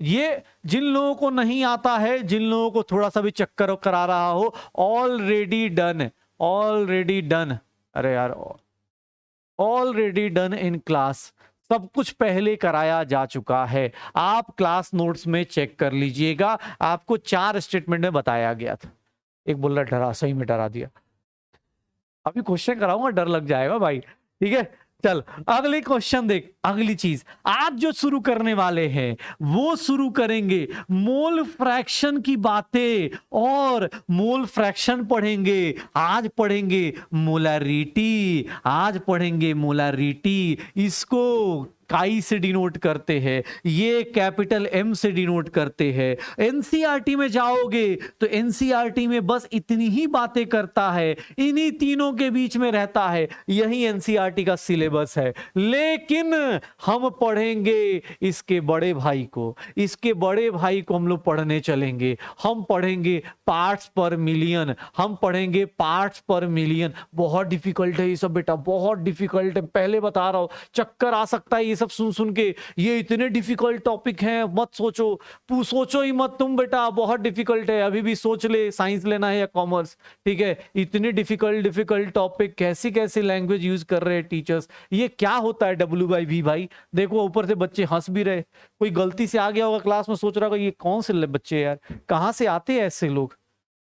Speaker 1: ये जिन लोगों को नहीं आता है, जिन लोगों को थोड़ा सा भी चक्कर करा रहा हो, ऑलरेडी डन, ऑलरेडी डन, अरे यार ऑलरेडी डन इन क्लास, सब कुछ पहले कराया जा चुका है। आप क्लास नोट्स में चेक कर लीजिएगा, आपको 4 स्टेटमेंट में बताया गया था। एक बोल रहा डरा, सही में डरा दिया। अभी क्वेश्चन कराऊंगा, डर लग जाएगा भाई, ठीक है। चल अगली क्वेश्चन देख, अगली चीज आज जो शुरू करने वाले हैं वो शुरू करेंगे मोल फ्रैक्शन की बातें, और मोल फ्रैक्शन पढ़ेंगे। आज पढ़ेंगे मोलारिटी, आज पढ़ेंगे मोलारिटी। इसको काई से डिनोट करते हैं, ये कैपिटल एम से डिनोट करते हैं। एनसीईआरटी में जाओगे तो एनसीईआरटी में बस इतनी ही बातें करता है, इन्हीं तीनों के बीच में रहता है, यही एनसीईआरटी का सिलेबस है। लेकिन हम पढ़ेंगे इसके बड़े भाई को, इसके बड़े भाई को हम लोग पढ़ने चलेंगे। हम पढ़ेंगे पार्ट्स पर मिलियन, हम पढ़ेंगे पार्ट्स पर मिलियन। बहुत डिफिकल्ट है ये सब बेटा, बहुत डिफिकल्ट है, पहले बता रहा हूं, चक्कर आ सकता है ये सब सुन सुन के। ये इतने डिफिकल्ट टॉपिक हैं, मत सोचो, सोचो ही मत तुम बेटा, बहुत डिफिकल्ट है। अभी भी सोच ले साइंस लेना है या कॉमर्स, ठीक है। इतने डिफिकल्ट टॉपिक, कैसी कैसी लैंग्वेज यूज कर रहे हैं टीचर्स। ये क्या होता है W/V भाई? देखो ऊपर से बच्चे हंस भी रहे, कोई गलती से आ गया होगा क्लास में, सोच रहा होगा ये कौन से बच्चे यार, कहां से आते हैं ऐसे लोग,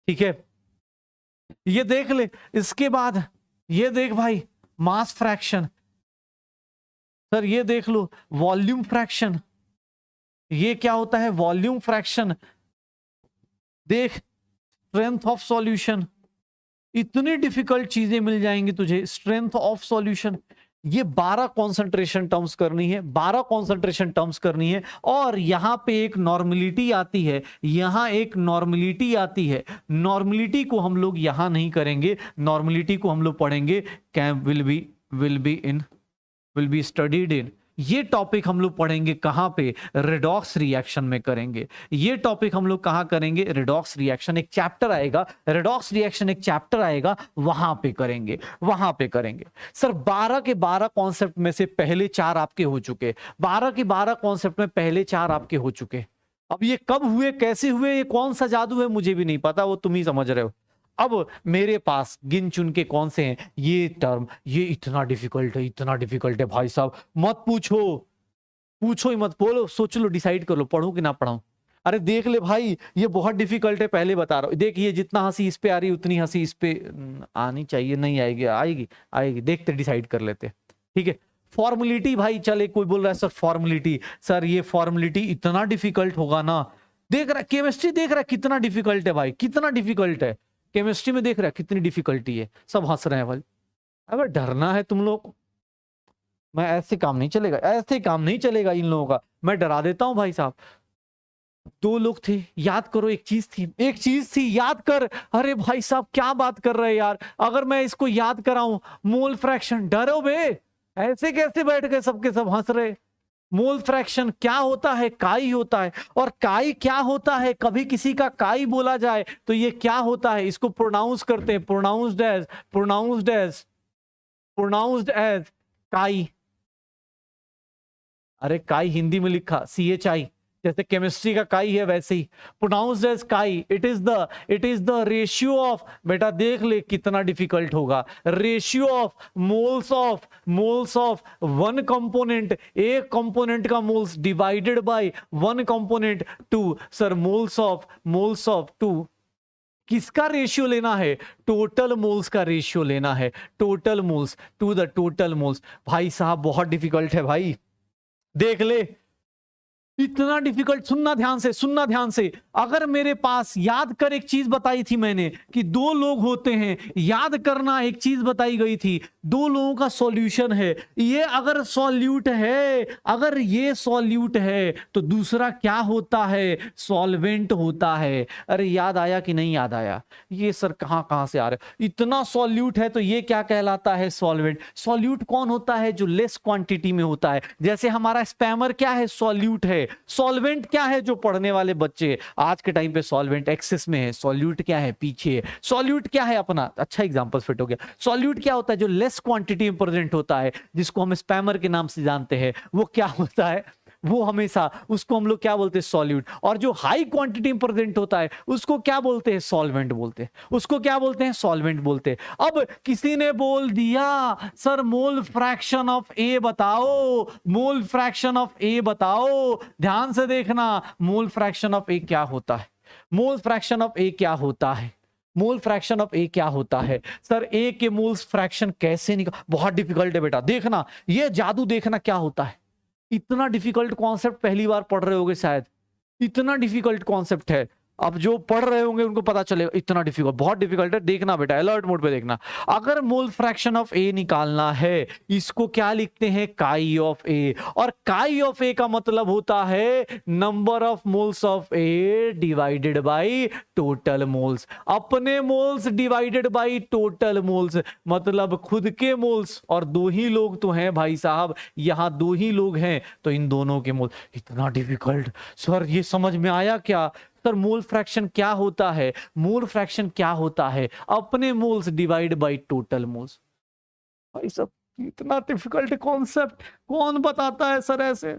Speaker 1: ठीक है। ये देख ले, इसके बाद ये देख भाई मास फ्रैक्शन, सर ये देख लो वॉल्यूम फ्रैक्शन। ये क्या होता है? Volume fraction. देख स्ट्रेंथ ऑफ सॉल्यूशन, इतनी डिफिकल्ट चीजें मिल जाएंगी तुझे। स्ट्रेंथ ऑफ सॉल्यूशन, ये 12 कंसंट्रेशन टर्म्स करनी है, 12 कंसंट्रेशन टर्म्स करनी है। और यहां पे एक नॉर्मलिटी आती है, यहां एक नॉर्मलिटी आती है। नॉर्मलिटी को हम लोग यहां नहीं करेंगे, नॉर्मलिटी को हम लोग पढ़ेंगे विल बी स्टडीड इन। ये टॉपिक हम लोग पढ़ेंगे कहां पे? रिडॉक्स रिएक्शन में करेंगे। ये टॉपिक हम लोग कहां करेंगे? रिडॉक्स रिएक्शन, एक चैप्टर आएगा रिडॉक्स रिएक्शन, एक चैप्टर आएगा, वहां पे करेंगे, वहां पे करेंगे। सर 12 के 12 कॉन्सेप्ट में से पहले 4 आपके हो चुके, 12 के 12 कॉन्सेप्ट में पहले 4 आपके हो चुके। अब ये कब हुए, कैसे हुए, ये कौन सा जादू है मुझे भी नहीं पता, वो तुम ही समझ रहे हो। अब मेरे पास गिन चुन के कौन से हैं ये टर्म, ये इतना डिफिकल्ट है, इतना डिफिकल्ट है भाई साहब, मत पूछो, पूछो ही मत, बोलो सोच लो, डिसाइड कर लो पढ़ूं कि ना पढ़ाऊं। अरे देख ले भाई ये बहुत डिफिकल्ट है, पहले बता रहा हूं। देख ये जितना हंसी इस पे आ रही उतनी हंसी इस पे आनी चाहिए, नहीं आएगी, आएगी आएगी, देखते डिसाइड कर लेते, ठीक है। फॉर्मुलिटी भाई, चले कोई बोल रहा है सर फॉर्मुलिटी, सर ये फॉर्मुलिटी इतना डिफिकल्ट होगा ना। देख रहा केमिस्ट्री, देख रहा कितना डिफिकल्ट है भाई, कितना डिफिकल्ट है केमिस्ट्री में, देख रहा है कितनी डिफिकल्टी है। सब हंस रहे हैं भाई, अगर डरना है तुम लोग, मैं ऐसे काम नहीं चलेगा, ऐसे काम नहीं चलेगा इन लोगों का, मैं डरा देता हूं भाई साहब। 2 लोग थे, याद करो, एक चीज थी, एक चीज थी, याद कर। अरे भाई साहब क्या बात कर रहे हैं यार, अगर मैं इसको याद कराऊं, मोल फ्रैक्शन, डरो बे, ऐसे कैसे बैठ गए सबके सब हंस रहे। मोल फ्रैक्शन क्या होता है? काई होता है। और काई क्या होता है? कभी किसी का काई बोला जाए तो ये क्या होता है? इसको प्रोनाउंस करते हैं, प्रोनाउंस्ड एज काई। अरे काई हिंदी में लिखा CHI, जैसे केमिस्ट्री का काई है वैसे ही pronounced as chi. It is the ratio of, बेटा देख ले कितना डिफिकल्ट होगा, ratio of moles of one component, एक कंपोनेंट का moles divided by one component two. Sir moles of two, किसका रेशियो लेना है? टोटल मोल्स का रेशियो लेना है, total moles to the total moles. भाई साहब बहुत डिफिकल्ट है भाई, देख ले इतना डिफिकल्ट, सुनना ध्यान से, सुनना ध्यान से। अगर मेरे पास, याद कर, एक चीज बताई थी मैंने कि दो लोग होते हैं, याद करना, एक चीज बताई गई थी, दो लोगों का सॉल्यूशन है। ये अगर सॉल्यूट है, अगर ये सॉल्यूट है तो दूसरा क्या होता है? सॉल्वेंट होता है। अरे याद आया कि नहीं याद आया? ये सर कहां से आ रहा है? इतना सॉल्यूट है तो ये क्या कहलाता है? सॉल्वेंट। सॉल्यूट कौन होता है? जो लेस क्वांटिटी में होता है। जैसे हमारा स्पैमर क्या है? सॉल्यूट है। सॉल्वेंट क्या है? जो पढ़ने वाले बच्चे आज के टाइम पे सॉल्वेंट एक्सेस में है, सॉल्यूट क्या है? पीछे है। सॉल्यूट क्या है अपना? अच्छा एग्जांपल फिट हो गया। सॉल्यूट क्या होता है? जो लेस क्वांटिटी में प्रेजेंट होता है, जिसको हम स्पैमर के नाम से जानते हैं, वो क्या होता है? वो हमेशा, उसको हम लोग क्या बोलते हैं? सॉल्यूट। और जो हाई क्वांटिटी में प्रेजेंट होता है उसको क्या बोलते हैं? सॉल्वेंट बोलते हैं। उसको क्या बोलते हैं? सॉल्वेंट बोलते हैं। अब किसी ने बोल दिया सर मोल फ्रैक्शन ऑफ ए बताओ, मोल फ्रैक्शन ऑफ ए बताओ। ध्यान से देखना, मोल फ्रैक्शन ऑफ ए क्या होता है? मोल फ्रैक्शन ऑफ ए क्या होता है? मोल फ्रैक्शन ऑफ ए क्या होता है? सर ए के मोल्स फ्रैक्शन कैसे निकाल? बहुत डिफिकल्ट है बेटा, देखना ये जादू, देखना क्या होता है। इतना डिफिकल्ट कॉन्सेप्ट पहली बार पढ़ रहे होगे शायद, इतना डिफिकल्ट कॉन्सेप्ट है। अब जो पढ़ रहे होंगे उनको पता चलेगा इतना डिफिकल्ट, बहुत डिफिकल्ट है। देखना बेटा, अलर्ट मोड पे देखना। अगर मोल फ्रैक्शन ऑफ ए निकालना है, इसको क्या लिखते हैं? काई ऑफ ए। और काई ऑफ ए का मतलब होता है number of moles of A divided by total moles. अपने moles divided by total moles, मतलब खुद के मोल्स। और दो ही लोग तो हैं भाई साहब, यहां दो ही लोग हैं, तो इन दोनों के मोल। इतना डिफिकल्ट सर, ये समझ में आया क्या? सर मोल फ्रैक्शन क्या होता है? मोल फ्रैक्शन क्या होता है? अपने moles divide by total moles. भाई सब इतना डिफिकल्ट कॉन्सेप्ट कौन बताता है सर? ऐसे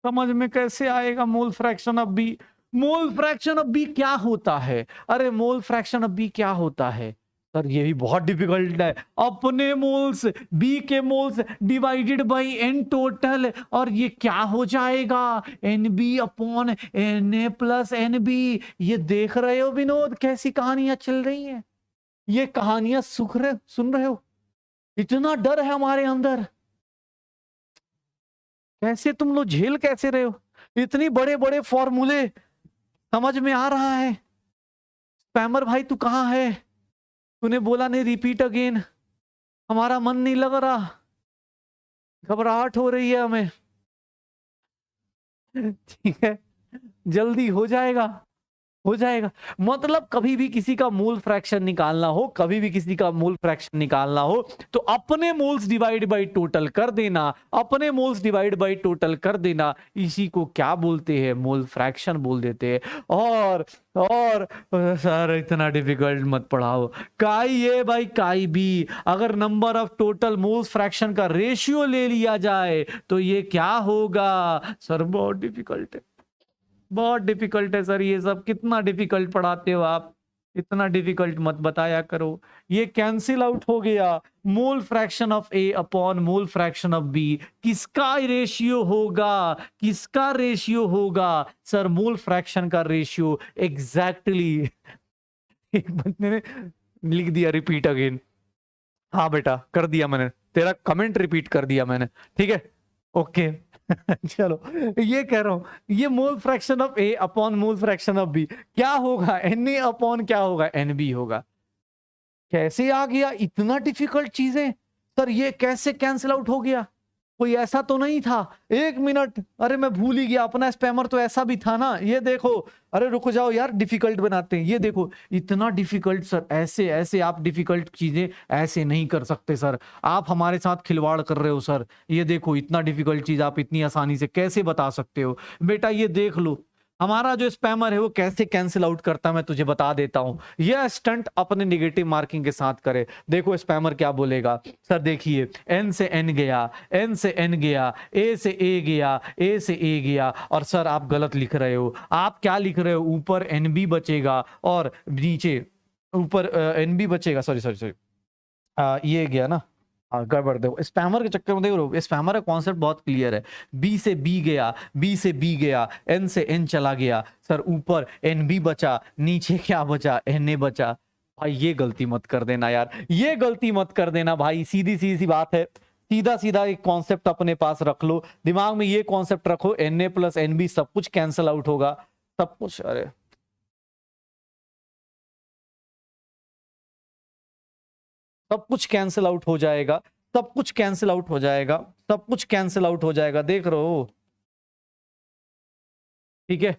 Speaker 1: समझ में कैसे आएगा? Mole fraction of b, mole fraction of B क्या होता है? अरे मोल फ्रैक्शन ऑफ बी क्या होता है सर? ये भी बहुत डिफिकल्ट है। अपने मोल्स, बी के moles divided by n total, और ये क्या हो जाएगा? N b upon n a plus n b. ये देख रहे हो विनोद कैसी कहानियां चल रही हैं? ये कहानियां सुन रहे हो? इतना डर है हमारे अंदर, कैसे तुम लोग झेल कैसे रहे हो? इतनी बड़े बड़े फॉर्मूले समझ में आ रहा है? स्पैमर भाई तू कहां है? तूने बोला नहीं रिपीट अगेन, हमारा मन नहीं लग रहा, घबराहट हो रही है हमें। ठीक है, जल्दी हो जाएगा, हो जाएगा। मतलब कभी भी किसी का मोल फ्रैक्शन निकालना हो, कभी भी किसी का मोल फ्रैक्शन निकालना हो, तो अपने मोल्स डिवाइड बाय टोटल कर देना, अपने मोल्स डिवाइड बाय टोटल कर देना। इसी को क्या बोलते हैं? मोल फ्रैक्शन बोल देते हैं। और सर इतना डिफिकल्ट मत पढ़ाओ। काई ए बाई काई बी, अगर number of total moles fraction का रेशियो ले लिया जाए तो ये क्या होगा? सर बहुत डिफिकल्ट है, बहुत डिफिकल्ट है सर। ये सब कितना डिफिकल्ट पढ़ाते हो आप, इतना डिफिकल्ट मत बताया करो। ये कैंसिल आउट हो गया। Mole fraction of A upon mole fraction of B किसका रेशियो होगा? किसका रेशियो होगा? सर मोल फ्रैक्शन का रेशियो एग्जैक्टली। एक बंदे ने लिख दिया रिपीट अगेन। हाँ बेटा कर दिया मैंने, तेरा कमेंट रिपीट कर दिया मैंने, ठीक है ओके। चलो ये कह रहा हूं, ये mole fraction of A upon mole fraction of B क्या होगा? एन ए अपॉन क्या होगा? एन बी होगा। कैसे आ गया इतना डिफिकल्ट चीजें? सर ये कैसे कैंसिल आउट हो गया? कोई ऐसा तो नहीं था? एक मिनट, अरे मैं भूल ही गया, अपना स्पैमर तो ऐसा भी था ना। ये देखो, अरे रुको जाओ यार, डिफिकल्ट बनाते हैं। ये देखो इतना डिफिकल्ट सर, ऐसे ऐसे आप डिफिकल्ट चीजें ऐसे नहीं कर सकते सर, आप हमारे साथ खिलवाड़ कर रहे हो सर। ये देखो इतना डिफिकल्ट चीज आप इतनी आसानी से कैसे बता सकते हो? बेटा ये देख लो, हमारा जो स्पैमर है वो कैसे कैंसिल आउट करता, मैं तुझे बता देता हूं। यह स्टंट अपने नेगेटिव मार्किंग के साथ करे। देखो स्पैमर क्या बोलेगा सर, देखिए एन से एन गया, एन से एन गया, ए से ए गया, ए से ए गया। और सर आप गलत लिख रहे हो। आप क्या लिख रहे हो? ऊपर एन बी बचेगा और नीचे ऊपर एन बी बचेगा। सॉरी सॉरी सॉरी, ये गया ना, गड़बड़। देखो स्पैमर के चक्कर में देखो, स्पैमर का कॉन्सेप्ट बहुत क्लियर है। बी से बी गया, बी से बी गया, एन से एन चला गया, सर ऊपर एन बी बचा, नीचे क्या बचा? एन ए बचा। भाई ये गलती मत कर देना यार, ये गलती मत कर देना भाई, सीधी सीधी सी बात है, सीधा सीधा एक कॉन्सेप्ट अपने पास रख लो, दिमाग में ये कॉन्सेप्ट रखो, Na प्लस NB सब कुछ कैंसिल आउट होगा, सब कुछ, अरे सब कुछ कैंसिल आउट हो जाएगा, सब कुछ कैंसिल आउट हो जाएगा, सब कुछ कैंसिल आउट हो जाएगा, देख रहे हो, ठीक है,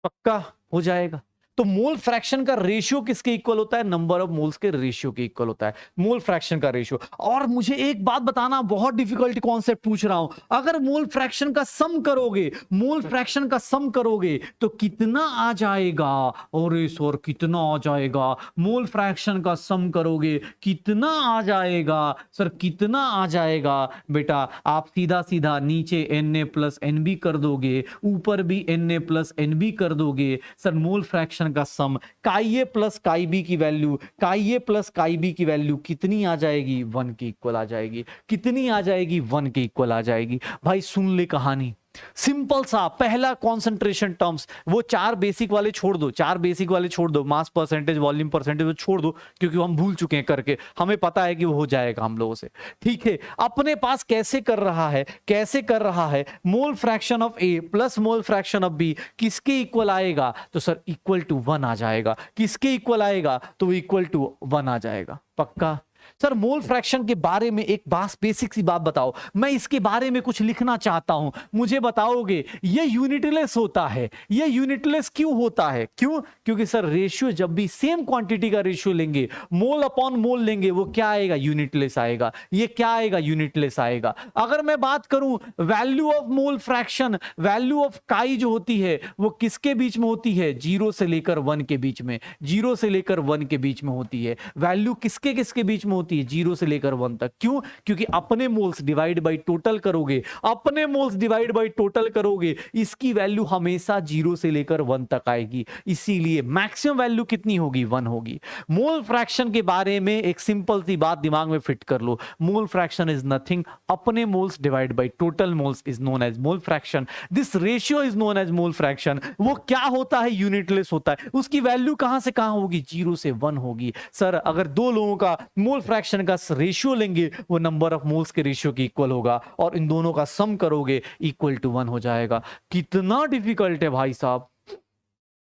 Speaker 1: पक्का हो जाएगा। तो मोल फ्रैक्शन का रेशियो किसके इक्वल होता है? नंबर ऑफ मोल्स के रेशियो के इक्वल होता है मोल फ्रैक्शन का रेशियो। और मुझे एक बात बताना, बहुत डिफिकल्ट कॉन्सेप्ट पूछ रहा हूं, अगर मोल फ्रैक्शन का सम करोगे, मोल फ्रैक्शन का सम करोगे तो कितना आ जाएगा? और सर कितना आ जाएगा? मोल फ्रैक्शन का सम करोगे कितना आ जाएगा? सर कितना आ जाएगा? बेटा आप सीधा सीधा नीचे Na प्लस NB कर दोगे, ऊपर भी Na प्लस NB कर दोगे। सर मोल फ्रैक्शन का सम काई ए प्लस काई बी की वैल्यू, काई ए प्लस काई बी की वैल्यू कितनी आ जाएगी? 1 के इक्वल आ जाएगी। कितनी आ जाएगी? 1 के इक्वल आ जाएगी। भाई सुन ले कहानी, सिंपल सा पहला कॉन्सेंट्रेशन टर्म्स, वो 4 बेसिक वाले छोड़ दो, 4 बेसिक वाले छोड़ दो, मास परसेंटेज वॉल्यूम परसेंटेज वो छोड़ दो, क्योंकि हम भूल चुके हैं करके, हमें पता है कि वो हो जाएगा हम लोगों से, ठीक है। अपने पास कैसे कर रहा है, कैसे कर रहा है? मोल fraction of A plus mole fraction of B किसके इक्वल आएगा? तो सर इक्वल टू 1 आ जाएगा। किसके इक्वल आएगा? तो इक्वल टू 1 आ जाएगा। पक्का? सर मोल फ्रैक्शन के बारे में एक बात, बेसिक सी बात बताओ, मैं इसके बारे में कुछ लिखना चाहता हूं, मुझे बताओगे ये यूनिटलेस होता है। ये यूनिटलेस क्यों होता है? क्यों? क्योंकि सर रेशियो जब भी सेम क्वांटिटी का रेशियो लेंगे, मोल अपॉन मोल लेंगे, वो क्या आएगा? यूनिटलेस आएगा। ये क्या आएगा? यूनिटलेस आएगा। अगर मैं बात करूं value of mole fraction, value of काई जो होती है वो किसके बीच में होती है? 0 से लेकर 1 के बीच में, 0 से लेकर 1 के बीच में होती है। वैल्यू किसके किसके बीच में होती है? 0 से लेकर 1 तक। क्यों? क्योंकि अपने मोल्स डिवाइड बाय टोटल करोगे, अपने मोल्स डिवाइड बाय टोटल करोगे, इसकी वैल्यू हमेशा 0 से लेकर 1 तक आएगी, इसीलिए मैक्सिमम वैल्यू कितनी होगी? 1 होगी। मोल फ्रैक्शन के बारे में एक सिंपल सी बात दिमाग में फिट कर लो, मोल फ्रैक्शन इज नथिंग, अपने moles divide by total moles is known as mole fraction. This ratio is known as mole fraction. वो क्या होता है? यूनिटलेस होता है। उसकी वैल्यू कहां से कहां होगी? 0 से 1 होगी। सर अगर दो लोगों का मोल फ्रैक्शन का रेशियो लेंगे, वो नंबर ऑफ मोल्स के रेशियो की इक्वल होगा, और इन दोनों का सम करोगे इक्वल टू 1 हो जाएगा। कितना डिफिकल्ट है भाई साहब,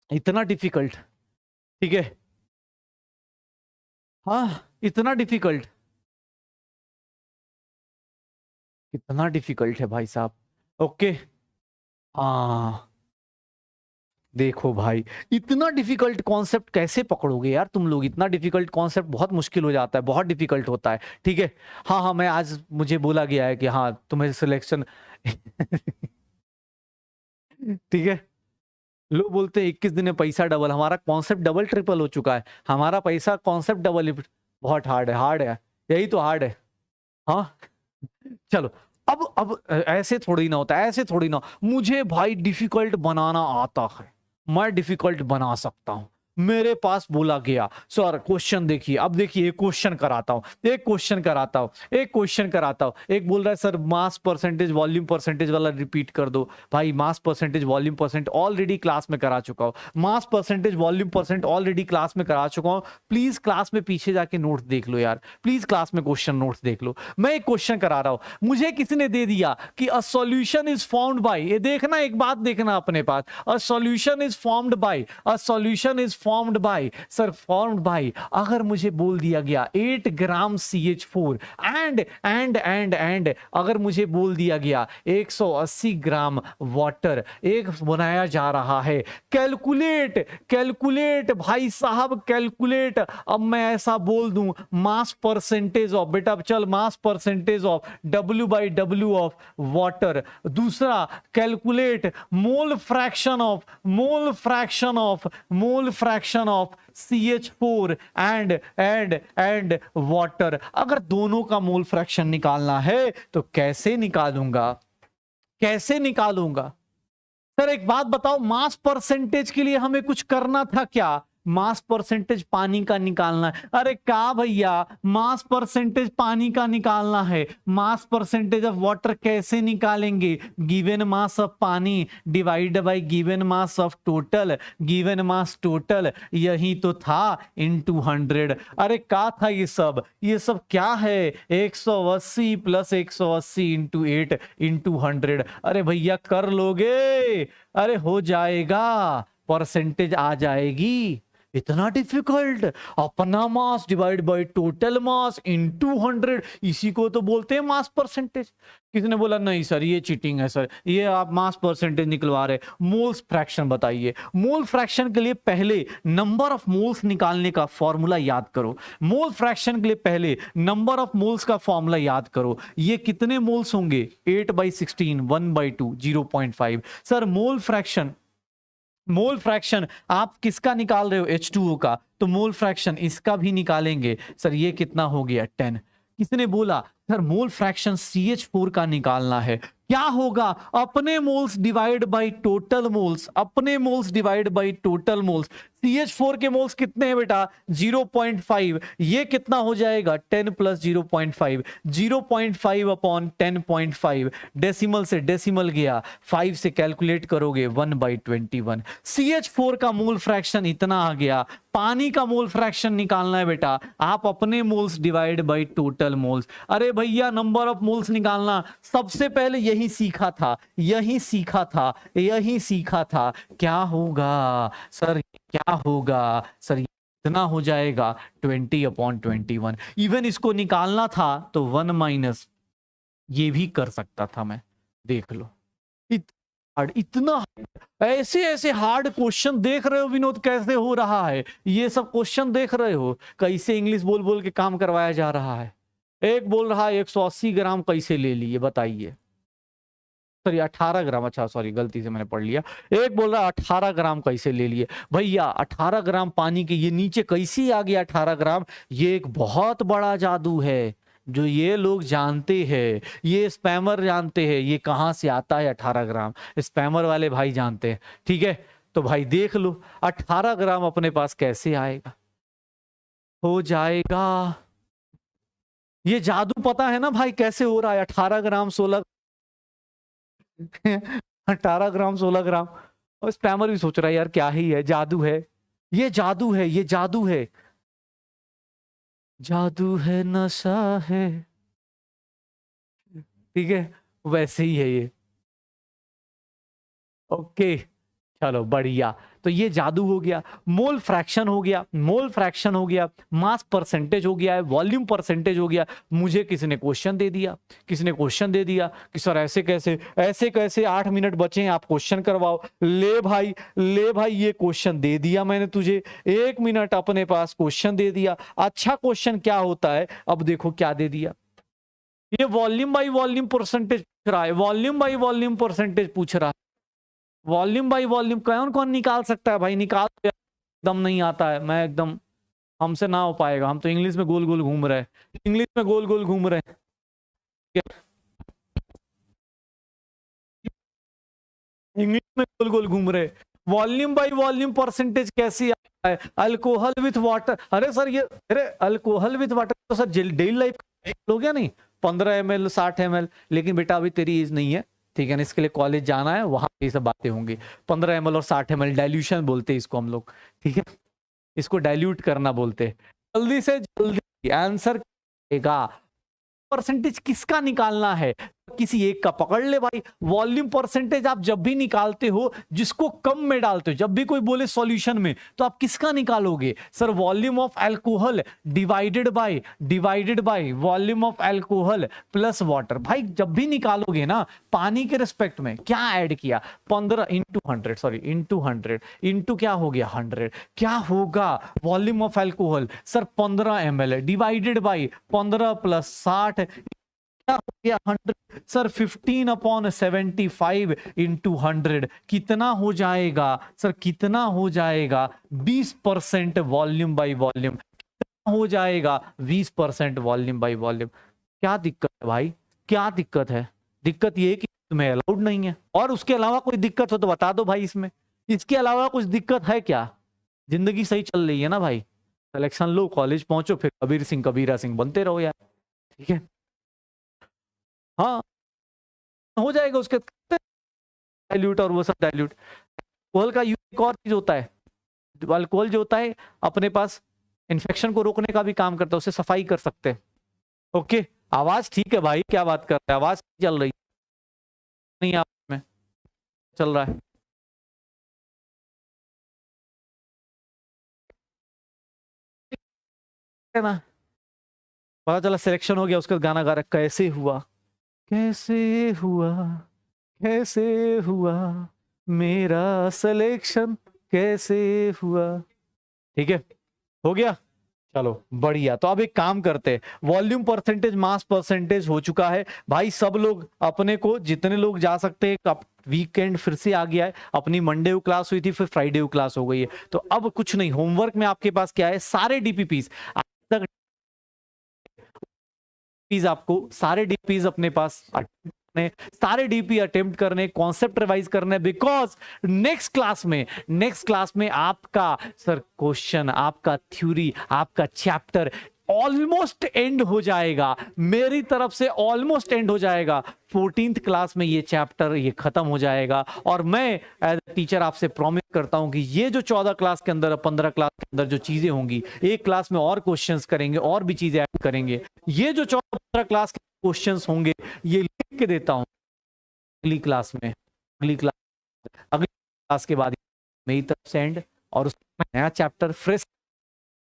Speaker 1: इतना डिफिकल्ट, ठीक है, हाँ इतना डिफिकल्ट, कितना डिफिकल्ट है भाई साहब। ओके, हाँ देखो भाई, इतना डिफिकल्ट कॉन्सेप्ट कैसे पकड़ोगे यार तुम लोग? इतना डिफिकल्ट कॉन्सेप्ट बहुत मुश्किल हो जाता है, बहुत डिफिकल्ट होता है, ठीक है। हाँ हाँ, मैं आज मुझे बोला गया है कि हाँ तुम्हें सिलेक्शन ठीक है, लोग बोलते हैं 21 दिन में पैसा डबल, हमारा कॉन्सेप्ट डबल ट्रिपल हो चुका है, हमारा पैसा कॉन्सेप्ट डबल। बहुत हार्ड है, हार्ड है, यही तो हार्ड है। हाँ चलो, अब ऐसे थोड़ी ना होता है, ऐसे थोड़ी ना, मुझे भाई डिफिकल्ट बनाना आता है, मैं डिफिकल्ट बना सकता हूं। मेरे पास बोला गया सर क्वेश्चन देखिए, अब देखिए एक क्वेश्चन कराता हूं, एक क्वेश्चन कराता हूं, एक क्वेश्चन कराता हूं। एक बोल रहा है sir mass percentage volume percentage वाला रिपीट कर दो। भाई mass percentage volume percent already class में करा चुका हूं, mass percentage volume percent already class में करा चुका हूं। प्लीज क्लास में पीछे जाके नोट्स देख लो यार, प्लीज क्लास में क्वेश्चन नोट्स देख लो। मैं एक क्वेश्चन करा रहा हूं, मुझे किसी ने दे दिया कि a solution is found by, ये देखना एक बात देखना अपने पास, a solution is formed by, a solution is formed by, sir formed by, अगर मुझे बोल दिया गया 8 ग्राम CH4 एंड अगर मुझे बोल दिया गया 180 ग्राम वाटर एक बनाया जा रहा है, कैलकुलेट कैलकुलेट भाई साहब कैलकुलेट। अब मैं ऐसा बोल दूं मास परसेंटेज ऑफ, बेटा चल mass percentage of W/W of water. दूसरा calculate mole fraction of, mole fraction of, mole fraction of CH4 and water. अगर दोनों का मोल फ्रैक्शन निकालना है तो कैसे निकालूंगा, कैसे निकालूंगा? सर एक बात बताओ, मास परसेंटेज के लिए हमें कुछ करना था क्या? मास परसेंटेज पानी का निकालना है। अरे क्या भैया, मास परसेंटेज पानी का निकालना है, मास परसेंटेज ऑफ वाटर कैसे निकालेंगे? गिवन मास ऑफ पानी divide by given mass of total, given mass total यही तो था इनटू 100। अरे क्या था ये सब क्या है? 180 प्लस 180 इंटू 8 इंटू 100। अरे भैया कर लोगे? अरे हो जाएगा, परसेंटेज आ जाएगी। इतना डिफिकल्ट? अपना mass divide by total mass into 100, इसी को तो बोलते हैं मास परसेंटेज। किसने बोला नहीं सर ये चीटिंग है सर, ये आप मास परसेंटेज निकलवा रहे? मोल्स फ्रैक्शन बताइए। मोल फ्रैक्शन के लिए पहले नंबर ऑफ मोल्स निकालने का फॉर्मूला याद करो। मोल फ्रैक्शन के लिए पहले नंबर ऑफ मोल्स का फॉर्मूला याद करो। ये कितने मोल्स होंगे? 8/16, 1/2, 0.5। सर मोल फ्रैक्शन आप किसका निकाल रहे हो? H2O का, तो मोल फ्रैक्शन इसका भी निकालेंगे। सर ये कितना हो गया? 10। किसने बोला सर मोल फ्रैक्शन CH4 का निकालना है? क्या होगा? अपने moles divide by total moles, अपने moles divide by total moles. CH4 के मोल्स कितने हैं बेटा? 0.5। ये कितना हो जाएगा? 10 प्लस 0.5, 0.5 अपॉन 10.5। डेसिमल से डेसिमल गया, 5 से कैलकुलेट करोगे 1/21। CH4 का मोल फ्रैक्शन इतना आ गया। पानी का मोल फ्रैक्शन निकालना है बेटा, आप अपने moles divide by total moles. अरे भैया नंबर ऑफ मोल्स निकालना सबसे पहले यही सीखा था, यही सीखा था, यही सीखा था। क्या होगा सर? क्या होगा सर? इतना हो जाएगा 20/21। इवन इसको निकालना था तो 1 माइनस ये भी कर सकता था मैं। देख लो इतना ऐसे ऐसे हार्ड क्वेश्चन देख रहे हो विनोद कैसे हो रहा है? ये सब क्वेश्चन देख रहे हो कैसे इंग्लिश बोल बोल के काम करवाया जा रहा है। एक बोल रहा है 180 ग्राम कैसे ले लिए बताइए? सॉरी 18 ग्राम, अच्छा सॉरी गलती से मैंने पढ़ लिया। एक बोल रहा है 18 ग्राम कैसे ले लिए? भैया 18 ग्राम पानी के ये नीचे कैसे आ गया 18 ग्राम? ये एक बहुत बड़ा जादू है जो ये लोग जानते हैं, ये स्पैमर जानते हैं ये कहां से आता है 18 ग्राम। स्पैमर वाले भाई जानते हैं, ठीक है? तो भाई देख लो 18 ग्राम अपने पास कैसे आएगा? हो जाएगा। ये जादू पता है ना भाई कैसे हो रहा है? 18 ग्राम 16 18 ग्राम 16 ग्राम। और स्पैमर भी सोच रहा है यार क्या ही है, जादू है, ये जादू है, ये जादू है, जादू है नशा है। ठीक है वैसे ही है ये। ओके चलो बढ़िया। तो ये जादू हो गया, मोल फ्रैक्शन हो गया, मोल फ्रैक्शन हो गया, मास परसेंटेज हो गया है, वॉल्यूम परसेंटेज हो गया। मुझे किसी ने क्वेश्चन दे दिया, किसी ने क्वेश्चन दे दिया कि सर ऐसे कैसे, ऐसे कैसे? 8 मिनट बचे हैं आप क्वेश्चन करवाओ। ले भाई, ले भाई ये क्वेश्चन दे दिया मैंने तुझे, 1 मिनट अपने पास क्वेश्चन दे दिया। अच्छा क्वेश्चन क्या होता है? अब देखो क्या दे दिया, ये वॉल्यूम बाई वॉल्यूम परसेंटेज पूछ रहा है, वॉल्यूम बाई वॉल्यूम परसेंटेज पूछ रहा है। वॉल्यूम बाई वॉल्यूम कौन कौन निकाल सकता है भाई? निकाल एकदम नहीं आता है, मैं एकदम हमसे ना हो पाएगा। हम तो इंग्लिश में गोल गोल घूम रहे हैं, इंग्लिश में गोल गोल घूम रहे हैं। इंग्लिश में गोल गोल घूम रहे। वॉल्यूम बाई वॉल्यूम परसेंटेज कैसी आता है? Alcohol with water. अरे सर ये, अरे अल्कोहल विथ वाटर तो सर डेली लाइफ हो गया नहीं, 15 ml 60 ml। लेकिन बेटा अभी तेरी एज नहीं है, ठीक है ना? इसके लिए कॉलेज जाना है, वहां ये सब बातें होंगी। 15 ml और 60 ml डाइल्यूशन बोलते हैं इसको हम लोग, ठीक है? इसको डाइल्यूट करना बोलते हैं। जल्दी से जल्दी आंसर देगा। परसेंटेज किसका निकालना है? किसी एक का पकड़ ले भाई। वॉल्यूम परसेंटेज आप जब भी निकालते हो जिसको कम में डालते हो, जब भी कोई बोले सॉल्यूशन में, तो आप किसका निकालोगे? Sir volume of alcohol divided by volume of alcohol plus water. भाई जब भी निकालोगे ना पानी के रिस्पेक्ट में क्या ऐड किया? 15 इंटू 100, सॉरी इंटू 100 इंटू क्या हो गया 100। क्या होगा volume of alcohol? Sir 15 ml divided by 15 plus 60 क्या हो गया 100। सर 15/75 इंटू 100 कितना हो जाएगा? सर कितना हो जाएगा? 20% वॉल्यूम बाई वॉल्यूम। कितना हो जाएगा? 20% वॉल्यूम बाई वॉल्यूम। क्या दिक्कत है भाई? क्या दिक्कत है? दिक्कत ये है कि तुम्हें अलाउड नहीं है। और उसके अलावा कोई दिक्कत हो तो बता दो भाई। इसमें इसके अलावा कुछ दिक्कत है क्या? जिंदगी सही चल रही है ना भाई, सिलेक्शन लो, कॉलेज पहुंचो, फिर कबीर सिंह कबीरा सिंह बनते रहो यार, ठीक है। हाँ हो जाएगा उसके डाइल्यूट और वो सब डाइल्यूट। अल्कोहल का यूज एक और चीज होता है, अल्कोहल जो होता है अपने पास इन्फेक्शन को रोकने का भी काम करता है, उससे सफाई कर सकते हैं। ओके, आवाज ठीक है भाई, क्या बात कर रहे हैं, आवाज चल रही नहीं आप में चल रहा है ना। पता चला सिलेक्शन हो गया, उसका गाना गा रहा है, कैसे हुआ, कैसे हुआ, कैसे हुआ मेरा सिलेक्शन, कैसे हुआ। ठीक है, हो गया, चलो बढ़िया। तो अब एक काम करते हैं, वॉल्यूम परसेंटेज मास परसेंटेज हो चुका है भाई, सब लोग अपने को जितने लोग जा सकते हैं। वीकेंड फिर से आ गया है, अपनी मंडे को क्लास हुई थी, फिर फ्राइडे को क्लास हो गई है। तो अब कुछ नहीं, होमवर्क में आपके पास क्या है, सारे डीपीपीज तक, आपको सारे डीपीज अपने पास सारे डीपी अटेम्प्ट करने, कॉन्सेप्ट रिवाइज करने, बिकॉज नेक्स्ट क्लास में आपका सर क्वेश्चन, आपका थ्योरी, आपका चैप्टर ऑलमोस्ट एंड हो जाएगा, मेरी तरफ से ऑलमोस्ट एंड हो जाएगा। 14th क्लास में ये चैप्टर ये खत्म हो जाएगा, और मैं एज ए टीचर आपसे प्रॉमिस करता हूं कि ये जो 14 क्लास के अंदर, 15 क्लास के अंदर जो चीजें होंगी, एक क्लास में और क्वेश्चंस करेंगे, और भी चीजें ऐड करेंगे। ये जो 14-15 क्लास के क्वेश्चंस होंगे, ये लिख के देता हूं अगली क्लास में, अगली क्लास के बाद मेरी तरफ से एंड, और उसमें नया चैप्टर फ्रेश।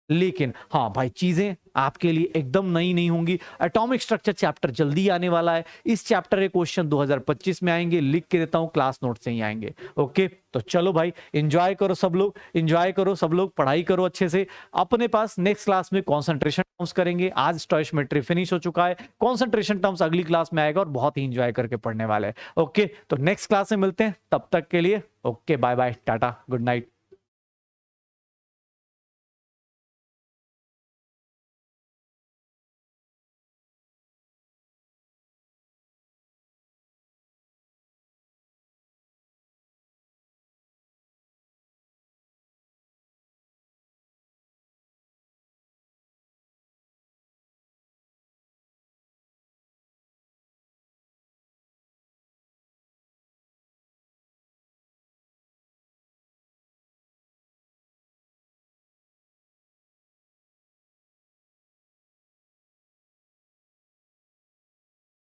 Speaker 1: लेकिन हाँ भाई, चीजें आपके लिए एकदम नई नहीं होंगी। एटॉमिक स्ट्रक्चर चैप्टर जल्दी आने वाला है, इस चैप्टर के क्वेश्चन 2025 में आएंगे, लिख के देता हूं, क्लास नोट से ही आएंगे। ओके, तो चलो भाई, एंजॉय करो सब लोग, एंजॉय करो सब लोग, पढ़ाई करो अच्छे से। अपने पास नेक्स्ट क्लास में कॉन्सेंट्रेशन टर्म्स करेंगे, आज स्टोइशियोमेट्री फिनिश हो चुका है, कॉन्सेंट्रेशन टर्म्स अगली क्लास में आएगा, और बहुत ही एंजॉय करके पढ़ने वाले हैं। ओके, तो नेक्स्ट क्लास में मिलते हैं, तब तक के लिए okay, bye bye, tata, good night.